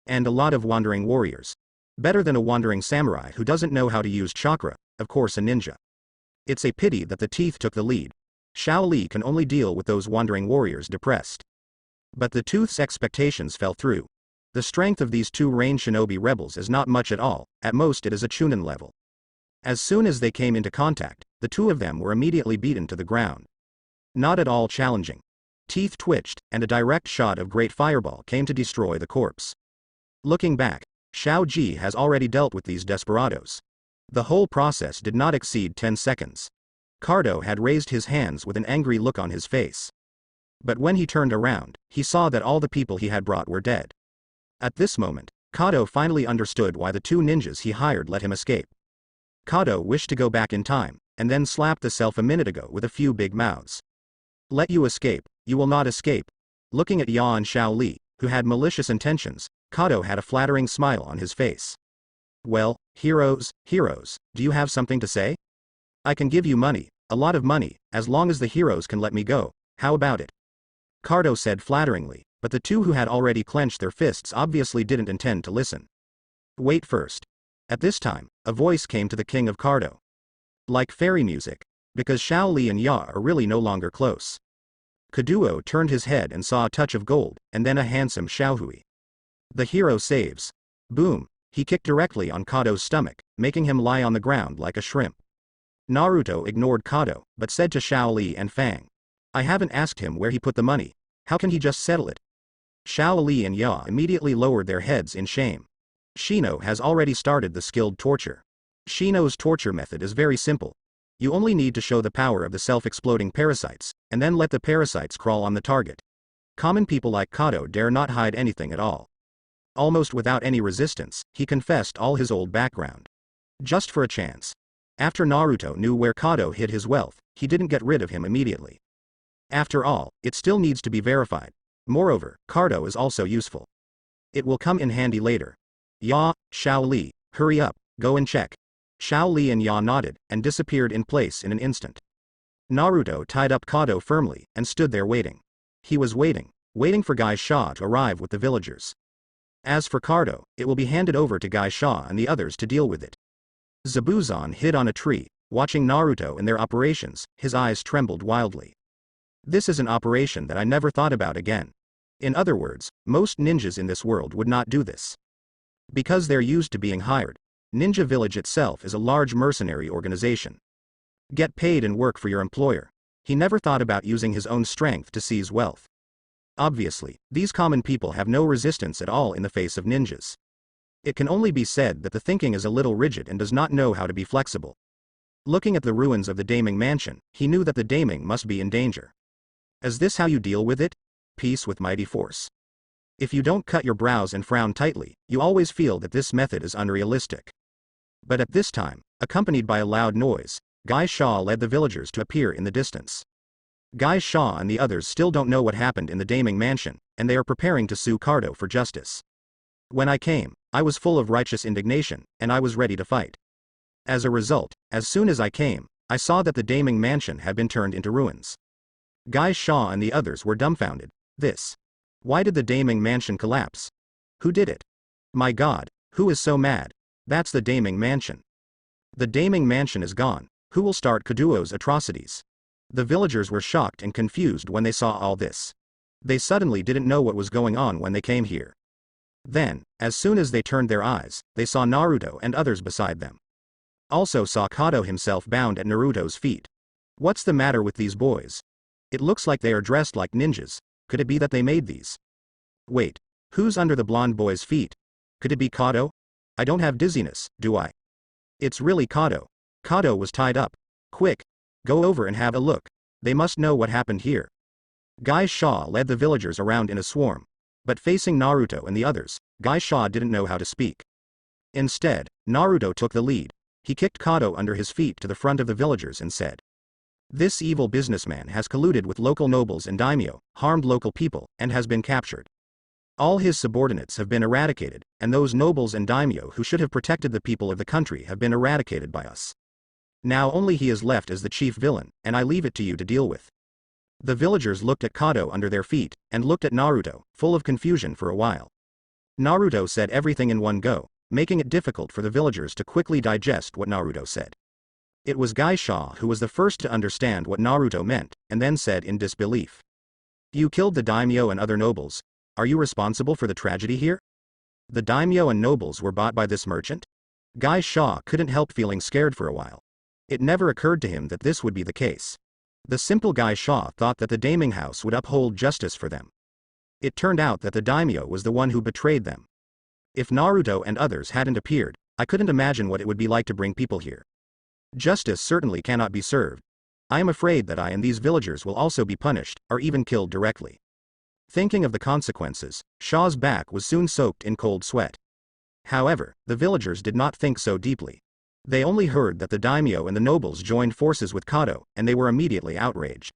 And a lot of wandering warriors. Better than a wandering samurai who doesn't know how to use chakra, of course a ninja. It's a pity that the teeth took the lead. Xiao Li can only deal with those wandering warriors depressed." But the tooth's expectations fell through. The strength of these two Rain Shinobi rebels is not much at all, at most it is a Chunin level. As soon as they came into contact, the two of them were immediately beaten to the ground. Not at all challenging. Teeth twitched, and a direct shot of Great Fireball came to destroy the corpse. Looking back, Xiao Ji has already dealt with these desperados. The whole process did not exceed 10 seconds. Cardo had raised his hands with an angry look on his face. But when he turned around, he saw that all the people he had brought were dead. At this moment, Cardo finally understood why the 2 ninjas he hired let him escape. Cardo wished to go back in time, and then slapped the self a minute ago with a few big mouths. Let you escape, you will not escape. Looking at Ya and Xiao Li, who had malicious intentions, Cardo had a flattering smile on his face. Well, heroes, do you have something to say? I can give you money, a lot of money, as long as the heroes can let me go. How about it? Cardo said flatteringly, but the 2 who had already clenched their fists obviously didn't intend to listen. Wait first. At this time, a voice came to the king of Cardo. Like fairy music, because Xiao Li and Ya are really no longer close. Kaduo turned his head and saw a touch of gold, and then a handsome Xiaohui. The hero saves. Boom, he kicked directly on Cardo's stomach, making him lie on the ground like a shrimp. Naruto ignored Cardo, but said to Xiao Li and Fang. I haven't asked him where he put the money. How can he just settle it? Xiao Li and Ya immediately lowered their heads in shame. Shino has already started the skilled torture. Shino's torture method is very simple. You only need to show the power of the self-exploding parasites, and then let the parasites crawl on the target. Common people like Cardo dare not hide anything at all. Almost without any resistance, he confessed all his old background. Just for a chance. After Naruto knew where Cardo hid his wealth, he didn't get rid of him immediately. After all, it still needs to be verified. Moreover, Cardo is also useful. It will come in handy later. Ya, Xiao Li, hurry up, go and check. Xiao Li and Ya nodded, and disappeared in place in an instant. Naruto tied up Cardo firmly, and stood there waiting. He was waiting for Gai Sha to arrive with the villagers. As for Cardo, it will be handed over to Gai Sha and the others to deal with it. Zabuzon hid on a tree, watching Naruto and their operations, his eyes trembled wildly. This is an operation that I never thought about again. In other words, most ninjas in this world would not do this. Because they're used to being hired. Ninja Village itself is a large mercenary organization. Get paid and work for your employer. He never thought about using his own strength to seize wealth. Obviously, these common people have no resistance at all in the face of ninjas. It can only be said that the thinking is a little rigid and does not know how to be flexible. Looking at the ruins of the Daming mansion, he knew that the Daming must be in danger. Is this how you deal with it? Peace with mighty force. If you don't cut your brows and frown tightly, you always feel that this method is unrealistic. But at this time, accompanied by a loud noise, Gai Sha led the villagers to appear in the distance. Gai Sha and the others still don't know what happened in the Daming mansion, and they are preparing to sue Cardo for justice. When I came, I was full of righteous indignation, and I was ready to fight. As a result, as soon as I came, I saw that the Daming mansion had been turned into ruins. Gai Sha and the others were dumbfounded. Why did the Daming mansion collapse? Who did it? My god, who is so mad? That's the Daming mansion. The Daming mansion is gone. Who will start Kaduo's atrocities? The villagers were shocked and confused when they saw all this. They suddenly didn't know what was going on when they came here. Then, as soon as they turned their eyes, they saw Naruto and others beside them. Also saw Cardo himself bound at Naruto's feet. What's the matter with these boys? It looks like they are dressed like ninjas. Could it be that they made these? Wait, who's under the blonde boy's feet? Could it be Cardo? I don't have dizziness, do I? It's really Cardo. Cardo was tied up. Quick, go over and have a look. They must know what happened here. Gai Sha led the villagers around in a swarm. But facing Naruto and the others, Gai Sha didn't know how to speak. Instead, Naruto took the lead. He kicked Cardo under his feet to the front of the villagers and said, this evil businessman has colluded with local nobles and daimyo, harmed local people, and has been captured. All his subordinates have been eradicated, and those nobles and daimyo who should have protected the people of the country have been eradicated by us. Now only he is left as the chief villain, and I leave it to you to deal with. The villagers looked at Cardo under their feet, and looked at Naruto, full of confusion for a while. Naruto said everything in one go, making it difficult for the villagers to quickly digest what Naruto said. It was Gai Sha who was the first to understand what Naruto meant, and then said in disbelief. You killed the daimyo and other nobles. Are you responsible for the tragedy here? The daimyo and nobles were bought by this merchant? Gai Sha couldn't help feeling scared for a while. It never occurred to him that this would be the case. The simple Gai Sha thought that the Daming house would uphold justice for them. It turned out that the daimyo was the one who betrayed them. If Naruto and others hadn't appeared, I couldn't imagine what it would be like to bring people here. Justice certainly cannot be served. I am afraid that I and these villagers will also be punished, or even killed directly. Thinking of the consequences, Shaw's back was soon soaked in cold sweat. However, the villagers did not think so deeply. They only heard that the daimyo and the nobles joined forces with Kato, and they were immediately outraged.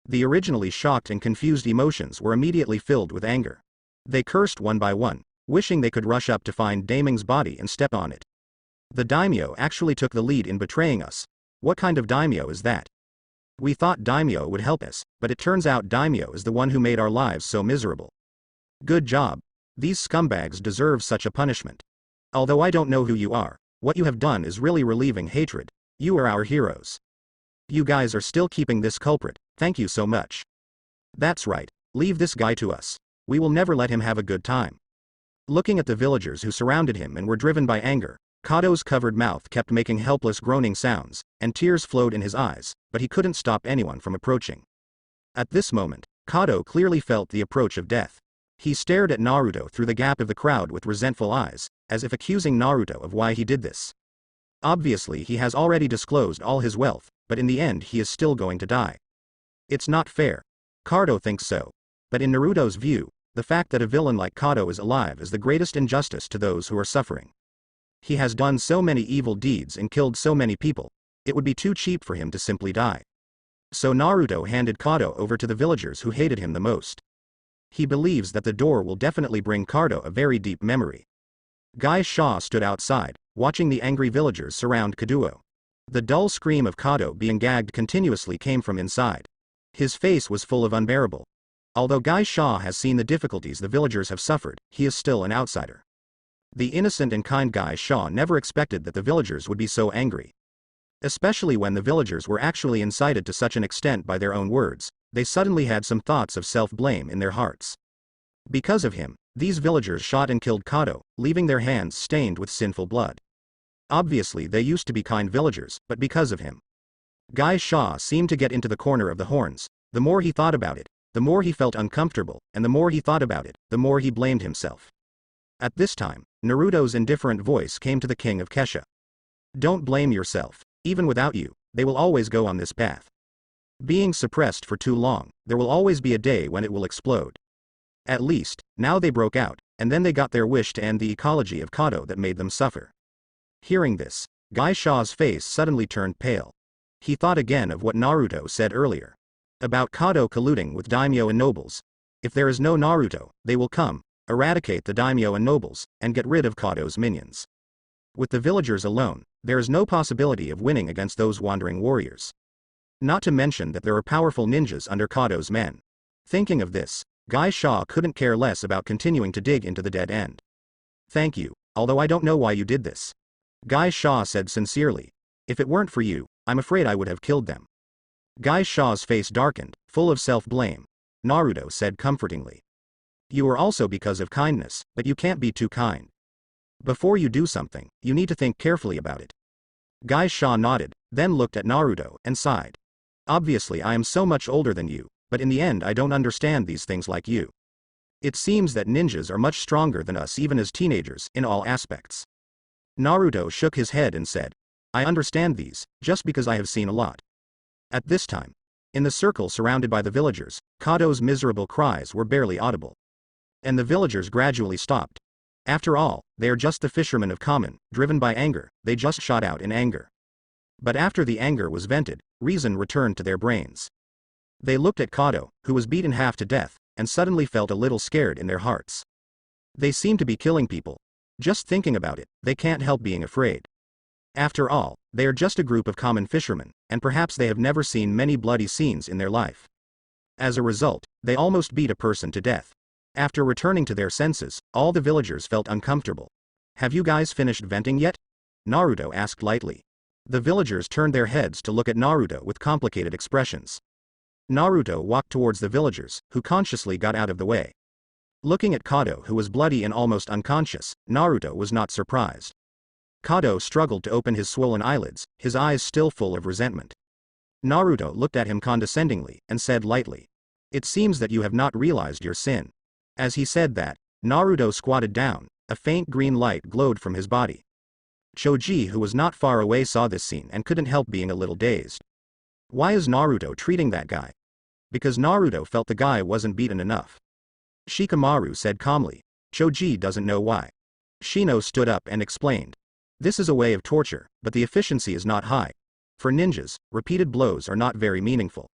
The originally shocked and confused emotions were immediately filled with anger. They cursed one by one, wishing they could rush up to find Daming's body and step on it. The daimyo actually took the lead in betraying us. What kind of daimyo is that? We thought daimyo would help us, but it turns out daimyo is the one who made our lives so miserable. Good job. These scumbags deserve such a punishment. Although I don't know who you are, what you have done is really relieving hatred. You are our heroes. You guys are still keeping this culprit, thank you so much. That's right, leave this guy to us. We will never let him have a good time. Looking at the villagers who surrounded him and were driven by anger, Kato's covered mouth kept making helpless groaning sounds, and tears flowed in his eyes, but he couldn't stop anyone from approaching. At this moment, Kato clearly felt the approach of death. He stared at Naruto through the gap of the crowd with resentful eyes, as if accusing Naruto of why he did this. Obviously he has already disclosed all his wealth, but in the end he is still going to die. It's not fair. Kato thinks so. But in Naruto's view, the fact that a villain like Kato is alive is the greatest injustice to those who are suffering. He has done so many evil deeds and killed so many people, it would be too cheap for him to simply die. So Naruto handed Kato over to the villagers who hated him the most. He believes that the door will definitely bring Kato a very deep memory. Guy Shaw stood outside, watching the angry villagers surround Kaduo. The dull scream of Kato being gagged continuously came from inside. His face was full of unbearable. Although Guy Shaw has seen the difficulties the villagers have suffered, he is still an outsider. The innocent and kind Guy Shaw never expected that the villagers would be so angry. Especially when the villagers were actually incited to such an extent by their own words, they suddenly had some thoughts of self-blame in their hearts. Because of him, these villagers shot and killed Kato, leaving their hands stained with sinful blood. Obviously they used to be kind villagers, but because of him. Guy Shaw seemed to get into the corner of the horns. The more he thought about it, the more he felt uncomfortable, and the more he thought about it, the more he blamed himself. At this time, Naruto's indifferent voice came to the king of Kesha. Don't blame yourself. Even without you, they will always go on this path. Being suppressed for too long, there will always be a day when it will explode. At least, now they broke out, and then they got their wish to end the ecology of Kato that made them suffer. Hearing this, Guy Shaw's face suddenly turned pale. He thought again of what Naruto said earlier. About Kato colluding with daimyo and nobles. If there is no Naruto, they will come, eradicate the daimyo and nobles, and get rid of Kato's minions. With the villagers alone, there is no possibility of winning against those wandering warriors. Not to mention that there are powerful ninjas under Kato's men. Thinking of this, Guy Shaw couldn't care less about continuing to dig into the dead end. Thank you, although I don't know why you did this. Guy Shaw said sincerely. If it weren't for you, I'm afraid I would have killed them. Guy Shaw's face darkened, full of self-blame. Naruto said comfortingly. You are also because of kindness, but you can't be too kind. Before you do something, you need to think carefully about it. Guy Shaw nodded, then looked at Naruto and sighed. Obviously I am so much older than you, but in the end I don't understand these things like you. It seems that ninjas are much stronger than us even as teenagers, in all aspects. Naruto shook his head and said, I understand these, just because I have seen a lot. At this time, in the circle surrounded by the villagers, Kato's miserable cries were barely audible. And the villagers gradually stopped. After all, they are just the fishermen of common, driven by anger, they just shot out in anger. But after the anger was vented, reason returned to their brains. They looked at Kato, who was beaten half to death, and suddenly felt a little scared in their hearts. They seem to be killing people. Just thinking about it, they can't help being afraid. After all, they are just a group of common fishermen, and perhaps they have never seen many bloody scenes in their life. As a result, they almost beat a person to death. After returning to their senses, all the villagers felt uncomfortable. Have you guys finished venting yet? Naruto asked lightly. The villagers turned their heads to look at Naruto with complicated expressions. Naruto walked towards the villagers, who consciously got out of the way. Looking at Kato, who was bloody and almost unconscious, Naruto was not surprised. Kato struggled to open his swollen eyelids, his eyes still full of resentment. Naruto looked at him condescendingly, and said lightly, It seems that you have not realized your sin. As he said that, Naruto squatted down, a faint green light glowed from his body. Choji, who was not far away, saw this scene and couldn't help being a little dazed. Why is Naruto treating that guy? Because Naruto felt the guy wasn't beaten enough. Shikamaru said calmly. Choji doesn't know why. Shino stood up and explained. This is a way of torture, but the efficiency is not high. For ninjas, repeated blows are not very meaningful.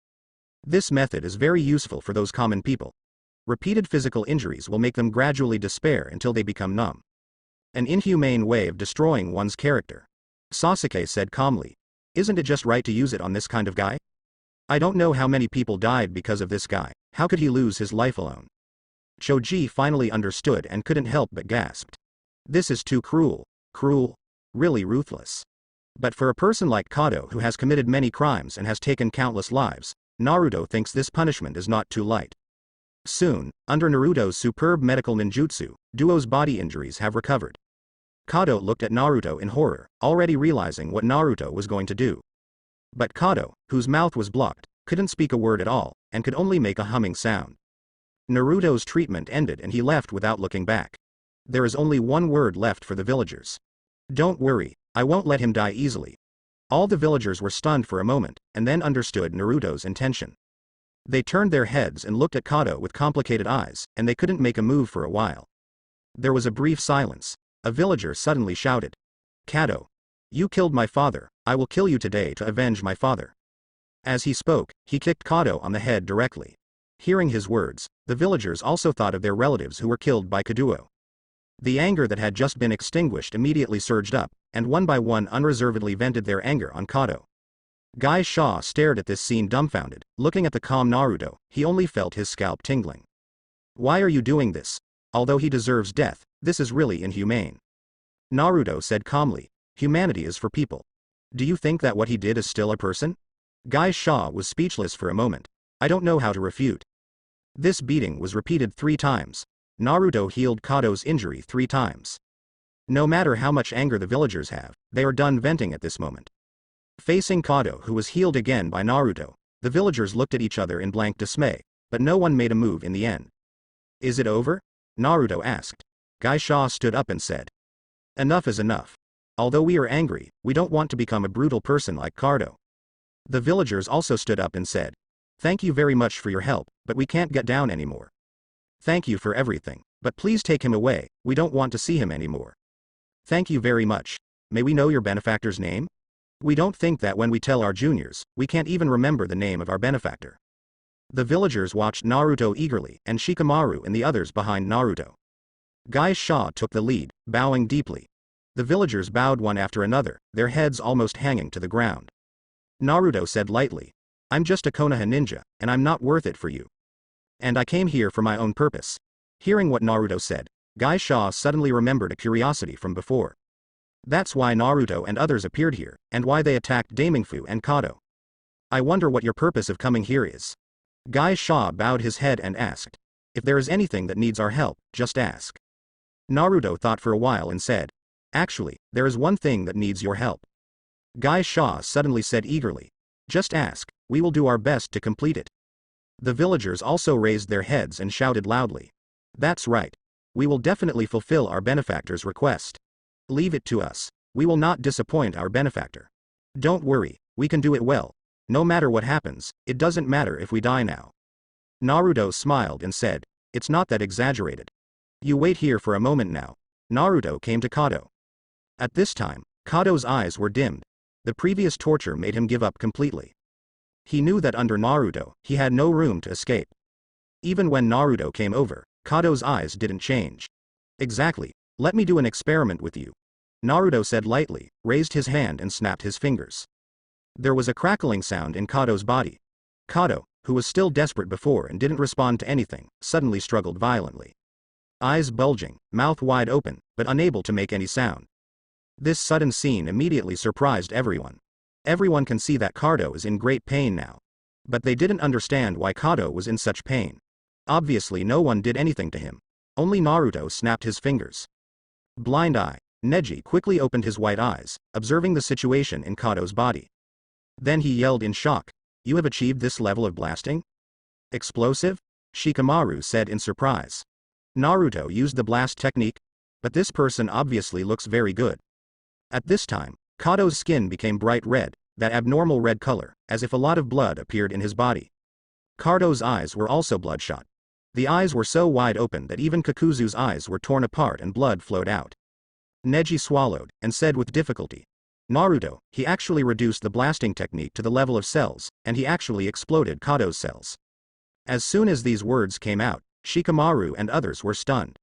This method is very useful for those common people. Repeated physical injuries will make them gradually despair until they become numb. An inhumane way of destroying one's character. Sasuke said calmly. Isn't it just right to use it on this kind of guy? I don't know how many people died because of this guy. How could he lose his life alone? Choji finally understood and couldn't help but gasped. This is too cruel. Cruel? Really ruthless. But for a person like Kato who has committed many crimes and has taken countless lives, Naruto thinks this punishment is not too light. Soon, under Naruto's superb medical ninjutsu, Duo's body injuries have recovered. Kato looked at Naruto in horror, already realizing what Naruto was going to do. But Kato, whose mouth was blocked, couldn't speak a word at all, and could only make a humming sound. Naruto's treatment ended and he left without looking back. There is only one word left for the villagers. Don't worry, I won't let him die easily. All the villagers were stunned for a moment, and then understood Naruto's intention. They turned their heads and looked at Kato with complicated eyes, and they couldn't make a move for a while. There was a brief silence. A villager suddenly shouted. Kato. You killed my father, I will kill you today to avenge my father. As he spoke, he kicked Kato on the head directly. Hearing his words, the villagers also thought of their relatives who were killed by Kaduo. The anger that had just been extinguished immediately surged up, and one by one unreservedly vented their anger on Kato. Guy Shaw stared at this scene dumbfounded. Looking at the calm Naruto, he only felt his scalp tingling. Why are you doing this? Although he deserves death, this is really inhumane. Naruto said calmly. Humanity is for people. Do you think that what he did is still a person? Guy Shaw was speechless for a moment. I don't know how to refute. This beating was repeated 3 times. Naruto healed Kato's injury 3 times. No matter how much anger the villagers have, they are done venting at this moment. Facing Kato, who was healed again by Naruto, the villagers looked at each other in blank dismay, but no one made a move in the end. Is it over? Naruto asked. Guy Shaw stood up and said. Enough is enough. Although we are angry, we don't want to become a brutal person like Kato. The villagers also stood up and said. Thank you very much for your help, but we can't get down anymore. Thank you for everything, but please take him away, we don't want to see him anymore. Thank you very much. May we know your benefactor's name? We don't think that when we tell our juniors, we can't even remember the name of our benefactor. The villagers watched Naruto eagerly and Shikamaru and the others behind Naruto. Guy Shaw took the lead, bowing deeply. The villagers bowed one after another, their heads almost hanging to the ground. Naruto said lightly. I'm just a Konoha ninja, and I'm not worth it for you. And I came here for my own purpose. Hearing what Naruto said, Guy Shaw suddenly remembered a curiosity from before. That's why Naruto and others appeared here, and why they attacked Damingfu and Kato. I wonder what your purpose of coming here is. Guy Shaw bowed his head and asked. If there is anything that needs our help, just ask. Naruto thought for a while and said. Actually, there is one thing that needs your help. Guy Shaw suddenly said eagerly. Just ask, we will do our best to complete it. The villagers also raised their heads and shouted loudly. That's right. We will definitely fulfill our benefactor's request. Leave it to us. We will not disappoint our benefactor. Don't worry, we can do it well. No matter what happens, it doesn't matter if we die now. Naruto smiled and said, it's not that exaggerated. You wait here for a moment now. Naruto came to Kato. At this time, Kato's eyes were dimmed. The previous torture made him give up completely. He knew that under Naruto, he had no room to escape. Even when Naruto came over, Kato's eyes didn't change. Exactly, let me do an experiment with you. Naruto said lightly, raised his hand and snapped his fingers. There was a crackling sound in Kato's body. Kato, who was still desperate before and didn't respond to anything, suddenly struggled violently. Eyes bulging, mouth wide open, but unable to make any sound. This sudden scene immediately surprised everyone. Everyone can see that Kato is in great pain now. But they didn't understand why Kato was in such pain. Obviously no one did anything to him. Only Naruto snapped his fingers. Blind eye, Neji quickly opened his white eyes, observing the situation in Kato's body. Then he yelled in shock. You have achieved this level of blasting? Explosive? Shikamaru said in surprise. Naruto used the blast technique? But this person obviously looks very good. At this time, Kato's skin became bright red, that abnormal red color, as if a lot of blood appeared in his body. Kado's eyes were also bloodshot. The eyes were so wide open that even Kakuzu's eyes were torn apart and blood flowed out. Neji swallowed, and said with difficulty, "Naruto, he actually reduced the blasting technique to the level of cells, and he actually exploded Kado's cells." As soon as these words came out, Shikamaru and others were stunned.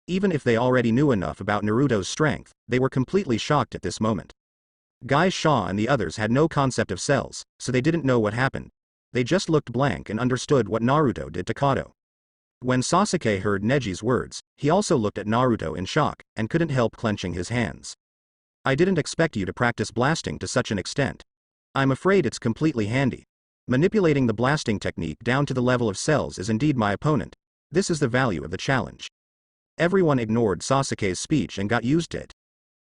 Even if they already knew enough about Naruto's strength, they were completely shocked at this moment. Guy Shaw and the others had no concept of cells, so they didn't know what happened. They just looked blank and understood what Naruto did to Kado. When Sasuke heard Neji's words, he also looked at Naruto in shock, and couldn't help clenching his hands. "I didn't expect you to practice blasting to such an extent. I'm afraid it's completely handy. Manipulating the blasting technique down to the level of cells is indeed my opponent. This is the value of the challenge." Everyone ignored Sasuke's speech and got used to it.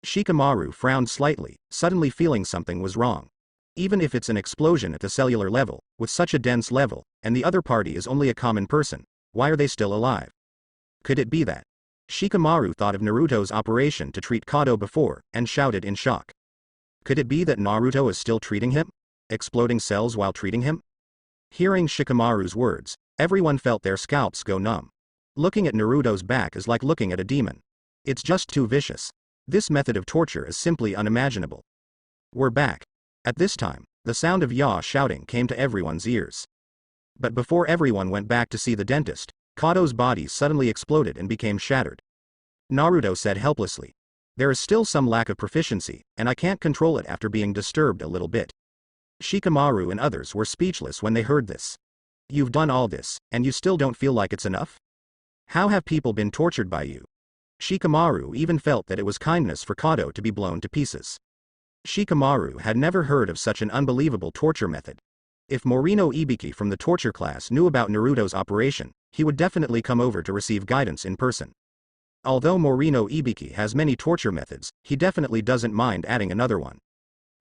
Shikamaru frowned slightly, suddenly feeling something was wrong. Even if it's an explosion at the cellular level, with such a dense level, and the other party is only a common person, why are they still alive? Could it be that? Shikamaru thought of Naruto's operation to treat Kado before, and shouted in shock. Could it be that Naruto is still treating him? Exploding cells while treating him? Hearing Shikamaru's words, everyone felt their scalps go numb. Looking at Naruto's back is like looking at a demon. It's just too vicious. This method of torture is simply unimaginable. We're back. At this time, the sound of Ya shouting came to everyone's ears. But before everyone went back to see the dentist, Kado's body suddenly exploded and became shattered. Naruto said helplessly, "There is still some lack of proficiency, and I can't control it after being disturbed a little bit." Shikamaru and others were speechless when they heard this. "You've done all this, and you still don't feel like it's enough? How have people been tortured by you?" Shikamaru even felt that it was kindness for Kado to be blown to pieces. Shikamaru had never heard of such an unbelievable torture method. If Morino Ibiki from the torture class knew about Naruto's operation, he would definitely come over to receive guidance in person. Although Morino Ibiki has many torture methods, he definitely doesn't mind adding another one.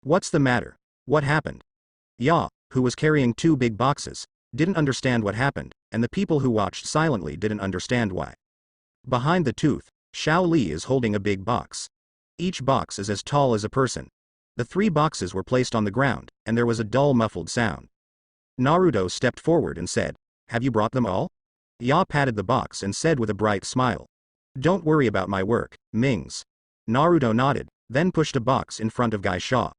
"What's the matter? What happened?" Ya, who was carrying 2 big boxes, didn't understand what happened, and the people who watched silently didn't understand why. Behind the tooth, Xiao Li is holding a big box. Each box is as tall as a person. The 3 boxes were placed on the ground, and there was a dull muffled sound. Naruto stepped forward and said, "Have you brought them all?" Ya patted the box and said with a bright smile, "Don't worry about my work, Mings." Naruto nodded, then pushed a box in front of Guy Shaw.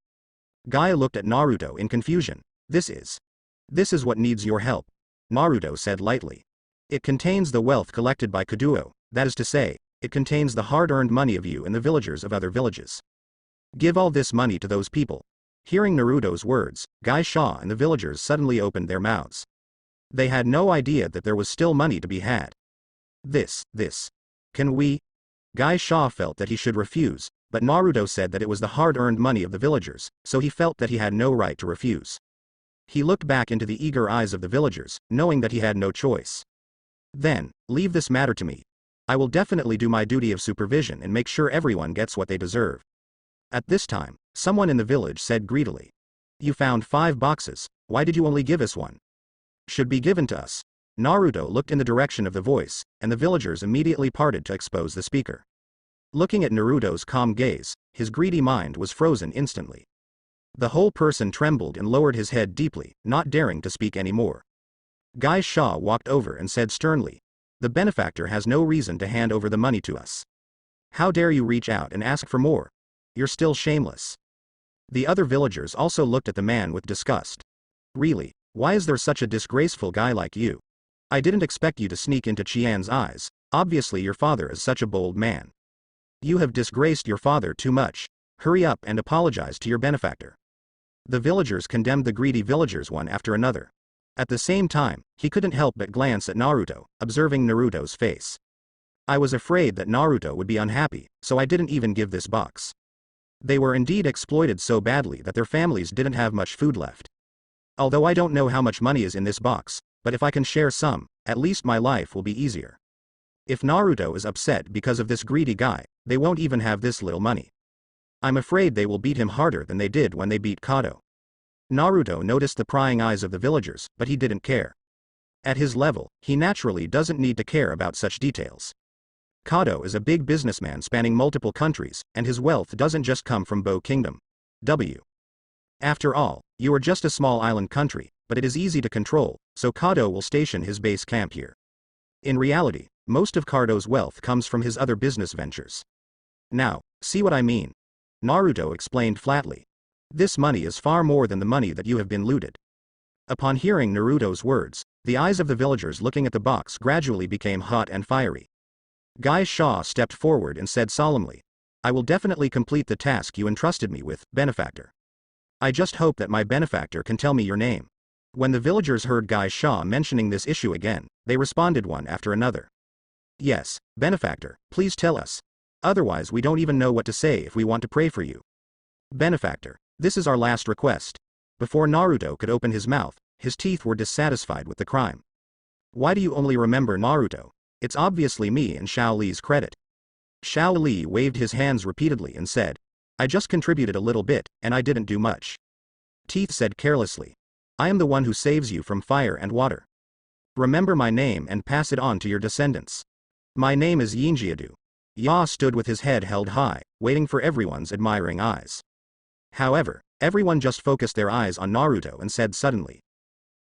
Guy looked at Naruto in confusion. This is what needs your help," Naruto said lightly. "It contains the wealth collected by Kaduo, that is to say, it contains the hard-earned money of you and the villagers of other villages. Give all this money to those people." Hearing Naruto's words, Guy Shaw and the villagers suddenly opened their mouths. They had no idea that there was still money to be had. This. Can we? Guy Shaw felt that he should refuse, but Naruto said that it was the hard-earned money of the villagers, so he felt that he had no right to refuse. He looked back into the eager eyes of the villagers, knowing that he had no choice. "Then, leave this matter to me. I will definitely do my duty of supervision and make sure everyone gets what they deserve." At this time, someone in the village said greedily, "You found 5 boxes, why did you only give us 1? Should be given to us." Naruto looked in the direction of the voice, and the villagers immediately parted to expose the speaker. Looking at Naruto's calm gaze, his greedy mind was frozen instantly. The whole person trembled and lowered his head deeply, not daring to speak anymore. Guy Shaw walked over and said sternly, "The benefactor has no reason to hand over the money to us. How dare you reach out and ask for more? You're still shameless." The other villagers also looked at the man with disgust. "Really, why is there such a disgraceful guy like you? I didn't expect you to sneak into Qian's eyes, obviously your father is such a bold man. You have disgraced your father too much, hurry up and apologize to your benefactor." The villagers condemned the greedy villagers one after another. At the same time, he couldn't help but glance at Naruto, observing Naruto's face. "I was afraid that Naruto would be unhappy, so I didn't even give this box." They were indeed exploited so badly that their families didn't have much food left. "Although I don't know how much money is in this box, but if I can share some, at least my life will be easier." If Naruto is upset because of this greedy guy, they won't even have this little money. "I'm afraid they will beat him harder than they did when they beat Kado." Naruto noticed the prying eyes of the villagers, but he didn't care. At his level, he naturally doesn't need to care about such details. Kado is a big businessman spanning multiple countries, and his wealth doesn't just come from Bo Kingdom. After all, you are just a small island country, but it is easy to control, so Kado will station his base camp here. In reality, most of Kado's wealth comes from his other business ventures. Now, see what I mean? Naruto explained flatly. This money is far more than the money that you have been looted. Upon hearing Naruto's words, the eyes of the villagers looking at the box gradually became hot and fiery. Guy Shaw stepped forward and said solemnly, I will definitely complete the task you entrusted me with, benefactor. I just hope that my benefactor can tell me your name. When the villagers heard Guy Shaw mentioning this issue again, they responded one after another. Yes, benefactor, please tell us. Otherwise we don't even know what to say if we want to pray for you. Benefactor, this is our last request. Before Naruto could open his mouth, his teeth were dissatisfied with the crime. Why do you only remember Naruto? It's obviously me and Xiao Li's credit. Xiao Li waved his hands repeatedly and said, I just contributed a little bit, and I didn't do much. Teeth said carelessly, I am the one who saves you from fire and water. Remember my name and pass it on to your descendants. My name is Yinjiadu. Ya stood with his head held high, waiting for everyone's admiring eyes. However, everyone just focused their eyes on Naruto and said suddenly,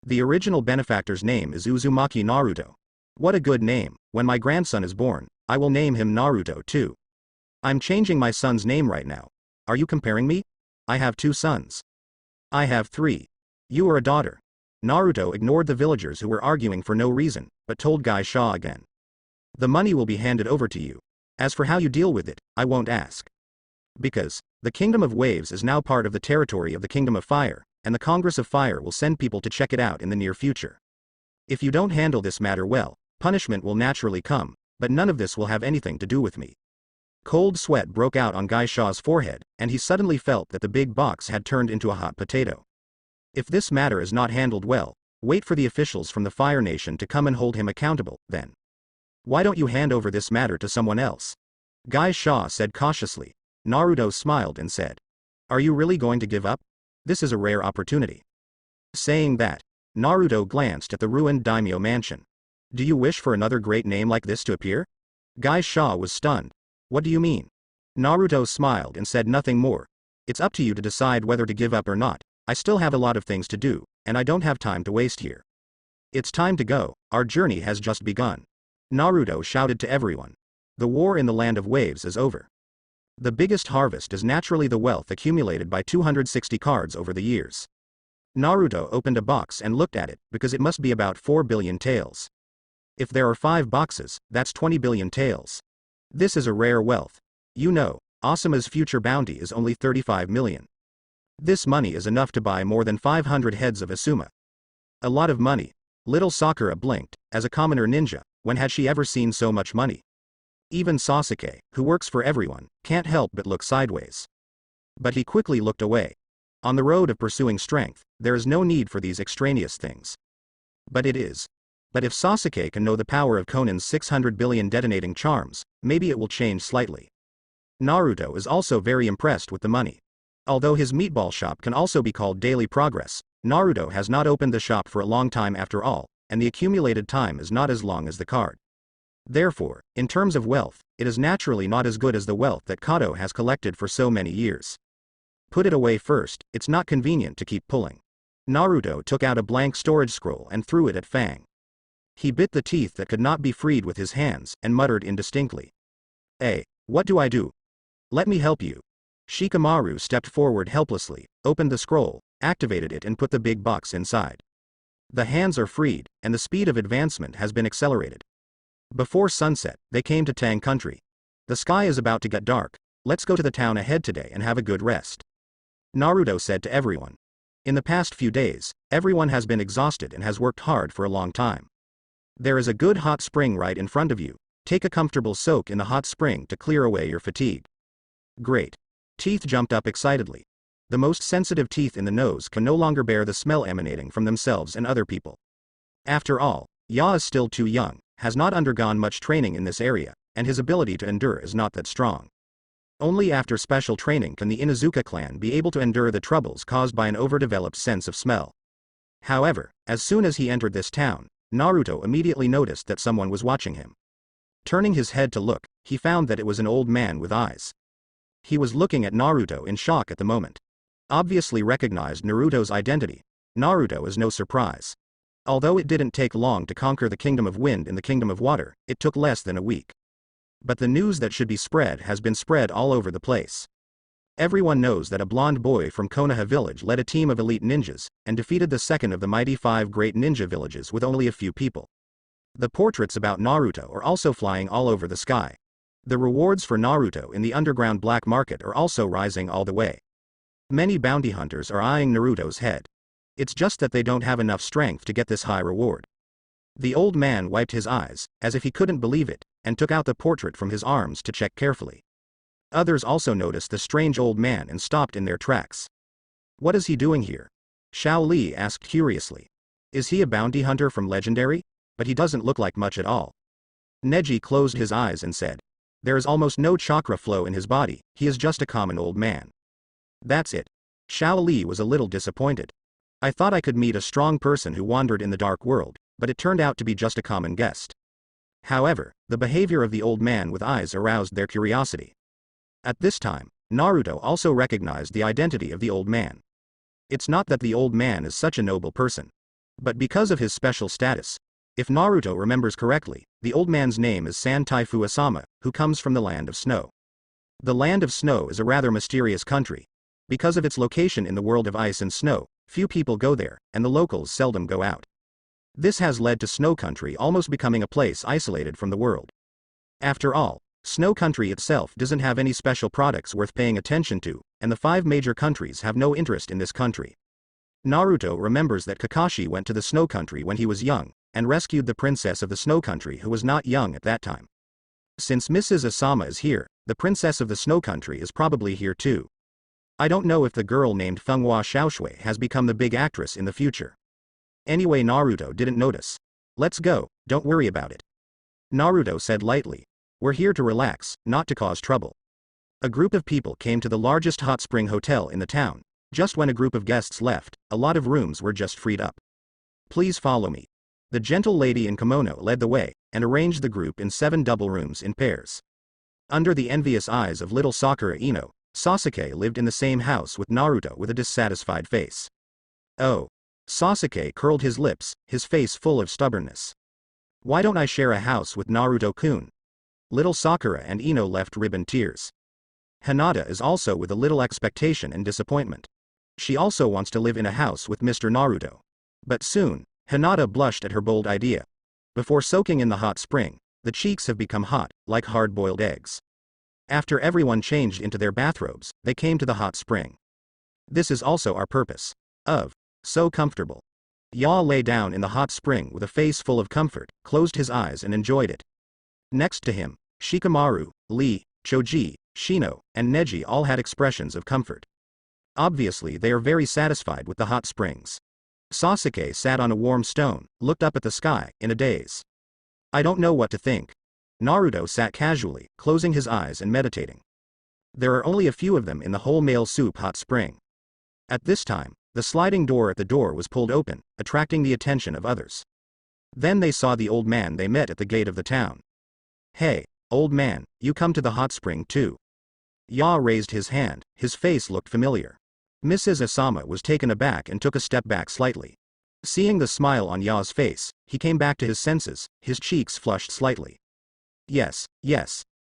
the original benefactor's name is Uzumaki Naruto. What a good name. When my grandson is born, I will name him Naruto too. I'm changing my son's name right now. Are you comparing me? I have 2 sons. I have 3. You are a daughter. Naruto ignored the villagers who were arguing for no reason, but told Guy Shaw again. The money will be handed over to you. As for how you deal with it, I won't ask. Because, the Kingdom of Waves is now part of the territory of the Kingdom of Fire, and the Congress of Fire will send people to check it out in the near future. If you don't handle this matter well, punishment will naturally come, but none of this will have anything to do with me. Cold sweat broke out on Guy Shaw's forehead, and he suddenly felt that the big box had turned into a hot potato. If this matter is not handled well, wait for the officials from the Fire Nation to come and hold him accountable, then. Why don't you hand over this matter to someone else? Guy Shaw said cautiously. Naruto smiled and said, are you really going to give up? This is a rare opportunity. Saying that, Naruto glanced at the ruined daimyo mansion. Do you wish for another great name like this to appear? Guy Shaw was stunned. What do you mean? Naruto smiled and said nothing more. It's up to you to decide whether to give up or not. I still have a lot of things to do, and I don't have time to waste here. It's time to go, our journey has just begun. Naruto shouted to everyone. The war in the Land of Waves is over. The biggest harvest is naturally the wealth accumulated by 260 cards over the years. Naruto opened a box and looked at it, because it must be about 4 billion taels. If there are 5 boxes, that's 20 billion taels. This is a rare wealth. You know, Asuma's future bounty is only 35 million. This money is enough to buy more than 500 heads of Asuma. A lot of money. Little Sakura blinked. As a commoner ninja, when had she ever seen so much money? Even Sasuke, who works for everyone, can't help but look sideways. But he quickly looked away. On the road of pursuing strength, there is no need for these extraneous things. But it is. But if Sasuke can know the power of Konin's 600 billion detonating charms, maybe it will change slightly. Naruto is also very impressed with the money. Although his meatball shop can also be called daily progress, Naruto has not opened the shop for a long time after all, and the accumulated time is not as long as the card. Therefore, in terms of wealth, it is naturally not as good as the wealth that Kado has collected for so many years. Put it away first, it's not convenient to keep pulling. Naruto took out a blank storage scroll and threw it at Fang. He bit the teeth that could not be freed with his hands, and muttered indistinctly. Hey, what do I do? Let me help you. Shikamaru stepped forward helplessly, opened the scroll, activated it and put the big box inside. The hands are freed, and the speed of advancement has been accelerated. Before sunset, they came to Tang Country. The sky is about to get dark, let's go to the town ahead today and have a good rest. Naruto said to everyone. In the past few days, everyone has been exhausted and has worked hard for a long time. There is a good hot spring right in front of you. Take a comfortable soak in the hot spring to clear away your fatigue. Great. Teeth jumped up excitedly. The most sensitive teeth in the nose can no longer bear the smell emanating from themselves and other people. After all, Ya is still too young, has not undergone much training in this area, and his ability to endure is not that strong. Only after special training can the Inuzuka clan be able to endure the troubles caused by an overdeveloped sense of smell. However, as soon as he entered this town, Naruto immediately noticed that someone was watching him. Turning his head to look, he found that it was an old man with eyes. He was looking at Naruto in shock at the moment. obviously recognized Naruto's identity. Naruto is no surprise. Although it didn't take long to conquer the Kingdom of Wind and the Kingdom of Water, it took less than a week. But the news that should be spread has been spread all over the place. Everyone knows that a blonde boy from Konoha village led a team of elite ninjas, and defeated the second of the mighty 5 great ninja villages with only a few people. The portraits about Naruto are also flying all over the sky. The rewards for Naruto in the underground black market are also rising all the way. Many bounty hunters are eyeing Naruto's head. It's just that they don't have enough strength to get this high reward. The old man wiped his eyes, as if he couldn't believe it, and took out the portrait from his arms to check carefully. Others also noticed the strange old man and stopped in their tracks. What is he doing here? Xiao Li asked curiously. Is he a bounty hunter from Legendary? But he doesn't look like much at all. Neji closed his eyes and said. There is almost no chakra flow in his body, he is just a common old man. That's it. Xiao Li was a little disappointed. I thought I could meet a strong person who wandered in the dark world, but it turned out to be just a common guest. However, the behavior of the old man with eyes aroused their curiosity. At this time, Naruto also recognized the identity of the old man. It's not that the old man is such a noble person, but because of his special status. If Naruto remembers correctly, the old man's name is San Taifu Asama, who comes from the Land of Snow. The Land of Snow is a rather mysterious country. Because of its location in the world of ice and snow, few people go there, and the locals seldom go out. This has led to Snow Country almost becoming a place isolated from the world. After all, Snow Country itself doesn't have any special products worth paying attention to, and the 5 major countries have no interest in this country. Naruto remembers that Kakashi went to the Snow Country when he was young, and rescued the princess of the Snow Country who was not young at that time. Since Mrs. Asama is here, the princess of the Snow Country is probably here too. I don't know if the girl named Fenghua Xiaoshui has become the big actress in the future. Anyway, Naruto didn't notice. Let's go, don't worry about it. Naruto said lightly. We're here to relax, not to cause trouble. A group of people came to the largest hot spring hotel in the town. Just when a group of guests left, a lot of rooms were just freed up. Please follow me. The gentle lady in kimono led the way, and arranged the group in 7 double rooms in pairs. Under the envious eyes of little Sakura Ino, Sasuke lived in the same house with Naruto with a dissatisfied face. Oh. Sasuke curled his lips, his face full of stubbornness. Why don't I share a house with Naruto-kun? Little Sakura and Ino left ribbon tears. Hinata is also with a little expectation and disappointment. She also wants to live in a house with Mr. Naruto. But soon, Hinata blushed at her bold idea. Before soaking in the hot spring, the cheeks have become hot, like hard-boiled eggs. After everyone changed into their bathrobes, they came to the hot spring. This is also our purpose. So comfortable. Ya lay down in the hot spring with a face full of comfort, closed his eyes and enjoyed it. Next to him, Shikamaru, Lee, Choji, Shino, and Neji all had expressions of comfort. Obviously they are very satisfied with the hot springs. Sasuke sat on a warm stone, looked up at the sky, in a daze. I don't know what to think. Naruto sat casually, closing his eyes and meditating. There are only a few of them in the whole male soup hot spring. At this time, the sliding door at the door was pulled open, attracting the attention of others. Then they saw the old man they met at the gate of the town. Hey, old man, you come to the hot spring too? Ya raised his hand, his face looked familiar. Mrs. Asama was taken aback and took a step back slightly. Seeing the smile on Ya's face, he came back to his senses, his cheeks flushed slightly. Yes.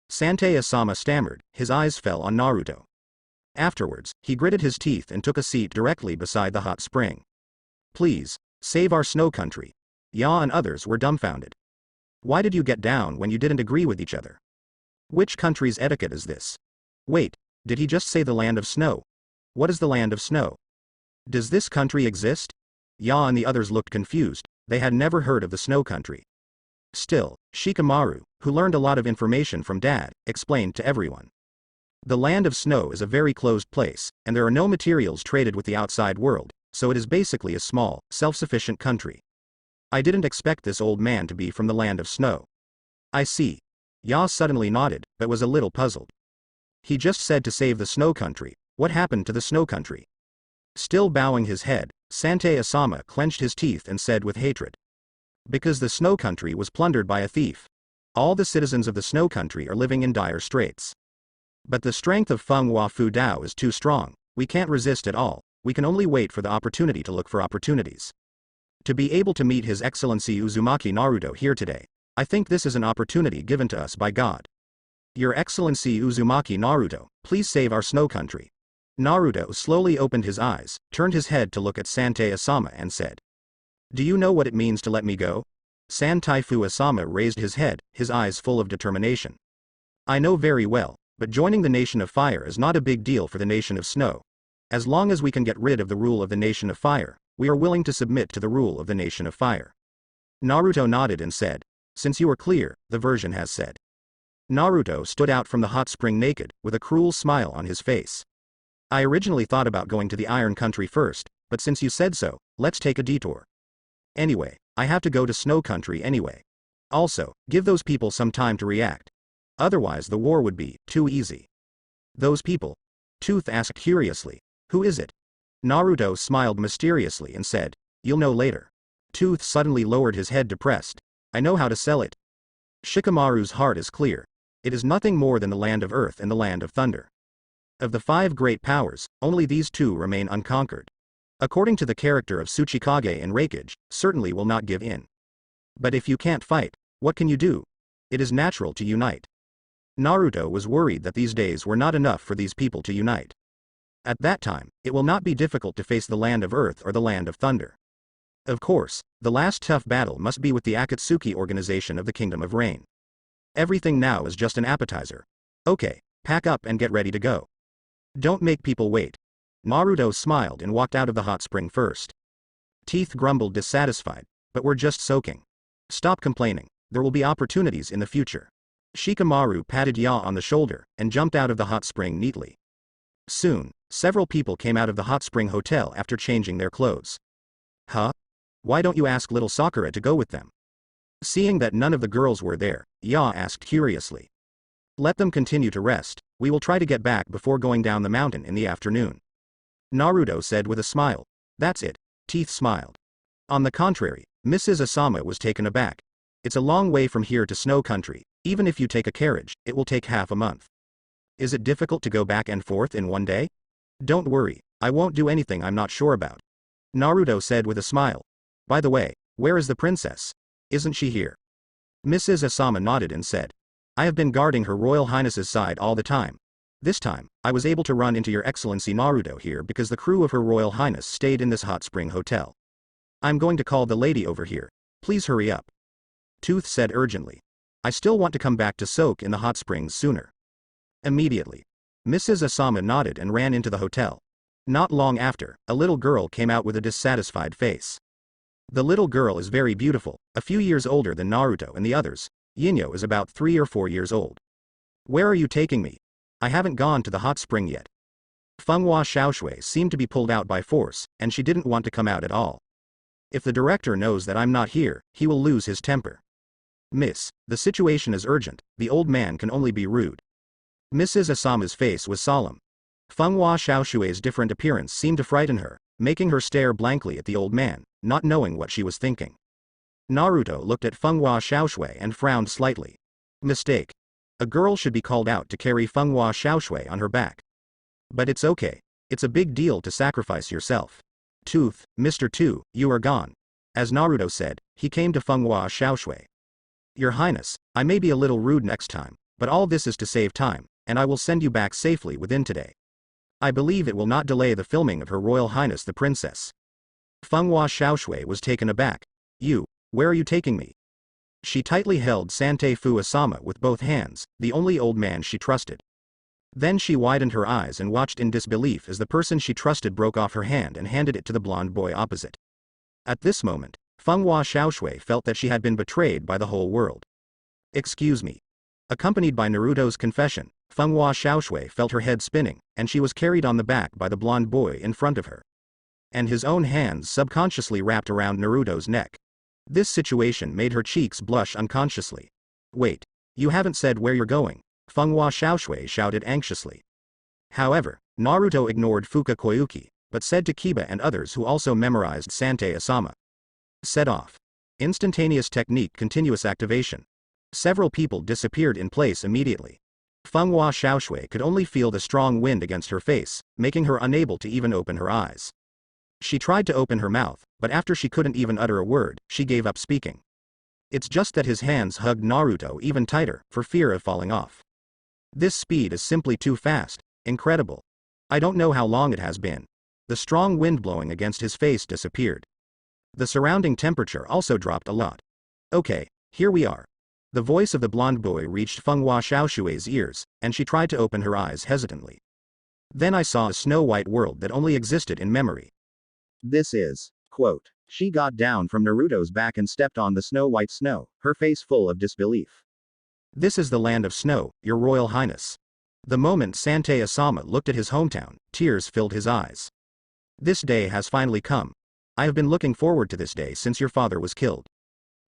Sante Asama stammered, his eyes fell on Naruto. Afterwards, he gritted his teeth and took a seat directly beside the hot spring. Please, save our Snow Country. Ya and others were dumbfounded. Why did you get down when you didn't agree with each other? Which country's etiquette is this? Wait, did he just say the Land of Snow? What is the Land of Snow? Does this country exist? Ya and the others looked confused, they had never heard of the Snow Country. Still, Shikamaru, who learned a lot of information from Dad, explained to everyone. The Land of Snow is a very closed place, and there are no materials traded with the outside world, so it is basically a small, self-sufficient country. I didn't expect this old man to be from the Land of Snow. I see. Ya suddenly nodded, but was a little puzzled. He just said to save the Snow Country. What happened to the Snow Country? Still bowing his head, Sante Asama clenched his teeth and said with hatred. Because the Snow Country was plundered by a thief. All the citizens of the Snow Country are living in dire straits. But the strength of Fenghua Fu Dao is too strong, we can't resist at all, we can only wait for the opportunity to look for opportunities. To be able to meet His Excellency Uzumaki Naruto here today, I think this is an opportunity given to us by God. Your Excellency Uzumaki Naruto, please save our snow country. Naruto slowly opened his eyes, turned his head to look at Santei Asama and said. Do you know what it means to let me go? Santei Asama raised his head, his eyes full of determination. I know very well, but joining the Nation of Fire is not a big deal for the Nation of Snow. As long as we can get rid of the rule of the Nation of Fire, we are willing to submit to the rule of the Nation of Fire. Naruto nodded and said, since you are clear, the version has said. Naruto stood out from the hot spring naked, with a cruel smile on his face. I originally thought about going to the Iron Country first, but since you said so, let's take a detour. Anyway, I have to go to Snow Country anyway. Also, give those people some time to react. Otherwise the war would be too easy. Those people? Tooth asked curiously. Who is it? Naruto smiled mysteriously and said, you'll know later. Tooth suddenly lowered his head depressed. I know how to sell it. Shikamaru's heart is clear. It is nothing more than the land of earth and the land of thunder. Of the 5 great powers, only these 2 remain unconquered. According to the character of Tsuchikage and Reikage, certainly will not give in. But if you can't fight, what can you do? It is natural to unite. Naruto was worried that these days were not enough for these people to unite. At that time, it will not be difficult to face the land of earth or the land of thunder. Of course, the last tough battle must be with the Akatsuki organization of the Kingdom of Rain. Everything now is just an appetizer. Okay, pack up and get ready to go. Don't make people wait. Naruto smiled and walked out of the hot spring first. Teeth grumbled dissatisfied, but we're just soaking. Stop complaining, there will be opportunities in the future. Shikamaru patted Ya on the shoulder, and jumped out of the hot spring neatly. Soon, several people came out of the hot spring hotel after changing their clothes. Huh? Why don't you ask little Sakura to go with them? Seeing that none of the girls were there, Ya asked curiously. Let them continue to rest, we will try to get back before going down the mountain in the afternoon. Naruto said with a smile. That's it. Teeth smiled. On the contrary, Mrs. Asama was taken aback. It's a long way from here to Snow Country, even if you take a carriage, it will take half a month. Is it difficult to go back and forth in one day? Don't worry, I won't do anything I'm not sure about. Naruto said with a smile. By the way, where is the princess? Isn't she here? Mrs. Asama nodded and said. I have been guarding Her Royal Highness's side all the time. This time, I was able to run into Your Excellency Naruto here because the crew of Her Royal Highness stayed in this hot spring hotel. I'm going to call the lady over here. Please hurry up. Tooth said urgently. I still want to come back to soak in the hot springs sooner. Immediately. Mrs. Asama nodded and ran into the hotel. Not long after, a little girl came out with a dissatisfied face. The little girl is very beautiful, a few years older than Naruto and the others. Yinyo is about 3 or 4 years old. Where are you taking me? I haven't gone to the hot spring yet. Fenghua Xiaoshui seemed to be pulled out by force, and she didn't want to come out at all. If the director knows that I'm not here, he will lose his temper. Miss, the situation is urgent, the old man can only be rude. Mrs. Asama's face was solemn. Fenghua Xiaoshui's different appearance seemed to frighten her, making her stare blankly at the old man, not knowing what she was thinking. Naruto looked at Fenghua Xiaoshui and frowned slightly. Mistake. A girl should be called out to carry Fenghua Xiaoshui on her back. But it's okay. It's a big deal to sacrifice yourself. Tooth, Mr. 2, you are gone. As Naruto said, he came to Fenghua Xiaoshui. Your Highness, I may be a little rude next time, but all this is to save time, and I will send you back safely within today. I believe it will not delay the filming of Her Royal Highness the Princess. Fenghua Xiaoshui was taken aback. You, where are you taking me? She tightly held Santei Asama with both hands, the only old man she trusted. Then she widened her eyes and watched in disbelief as the person she trusted broke off her hand and handed it to the blonde boy opposite. At this moment, Fenghua Xiaoshui felt that she had been betrayed by the whole world. Excuse me. Accompanied by Naruto's confession, Fenghua Xiaoshui felt her head spinning, and she was carried on the back by the blonde boy in front of her. And his own hands subconsciously wrapped around Naruto's neck. This situation made her cheeks blush unconsciously. Wait, you haven't said where you're going, Fenghua Xiaoshui shouted anxiously. However, Naruto ignored Fuka Koyuki, but said to Kiba and others who also memorized Santei Asama. Set off. Instantaneous technique continuous activation. Several people disappeared in place immediately. Fenghua Xiaoshui could only feel the strong wind against her face, making her unable to even open her eyes. She tried to open her mouth, but after she couldn't even utter a word, she gave up speaking. It's just that his hands hugged Naruto even tighter, for fear of falling off. This speed is simply too fast, incredible. I don't know how long it has been. The strong wind blowing against his face disappeared. The surrounding temperature also dropped a lot. Okay, here we are. The voice of the blonde boy reached Fenghua Xiaoshui's ears, and she tried to open her eyes hesitantly. Then I saw a snow-white world that only existed in memory. This is, quote, she got down from Naruto's back and stepped on the snow-white snow, her face full of disbelief. This is the land of snow, your royal highness. The moment Sante Asama looked at his hometown, tears filled his eyes. This day has finally come. I have been looking forward to this day since your father was killed.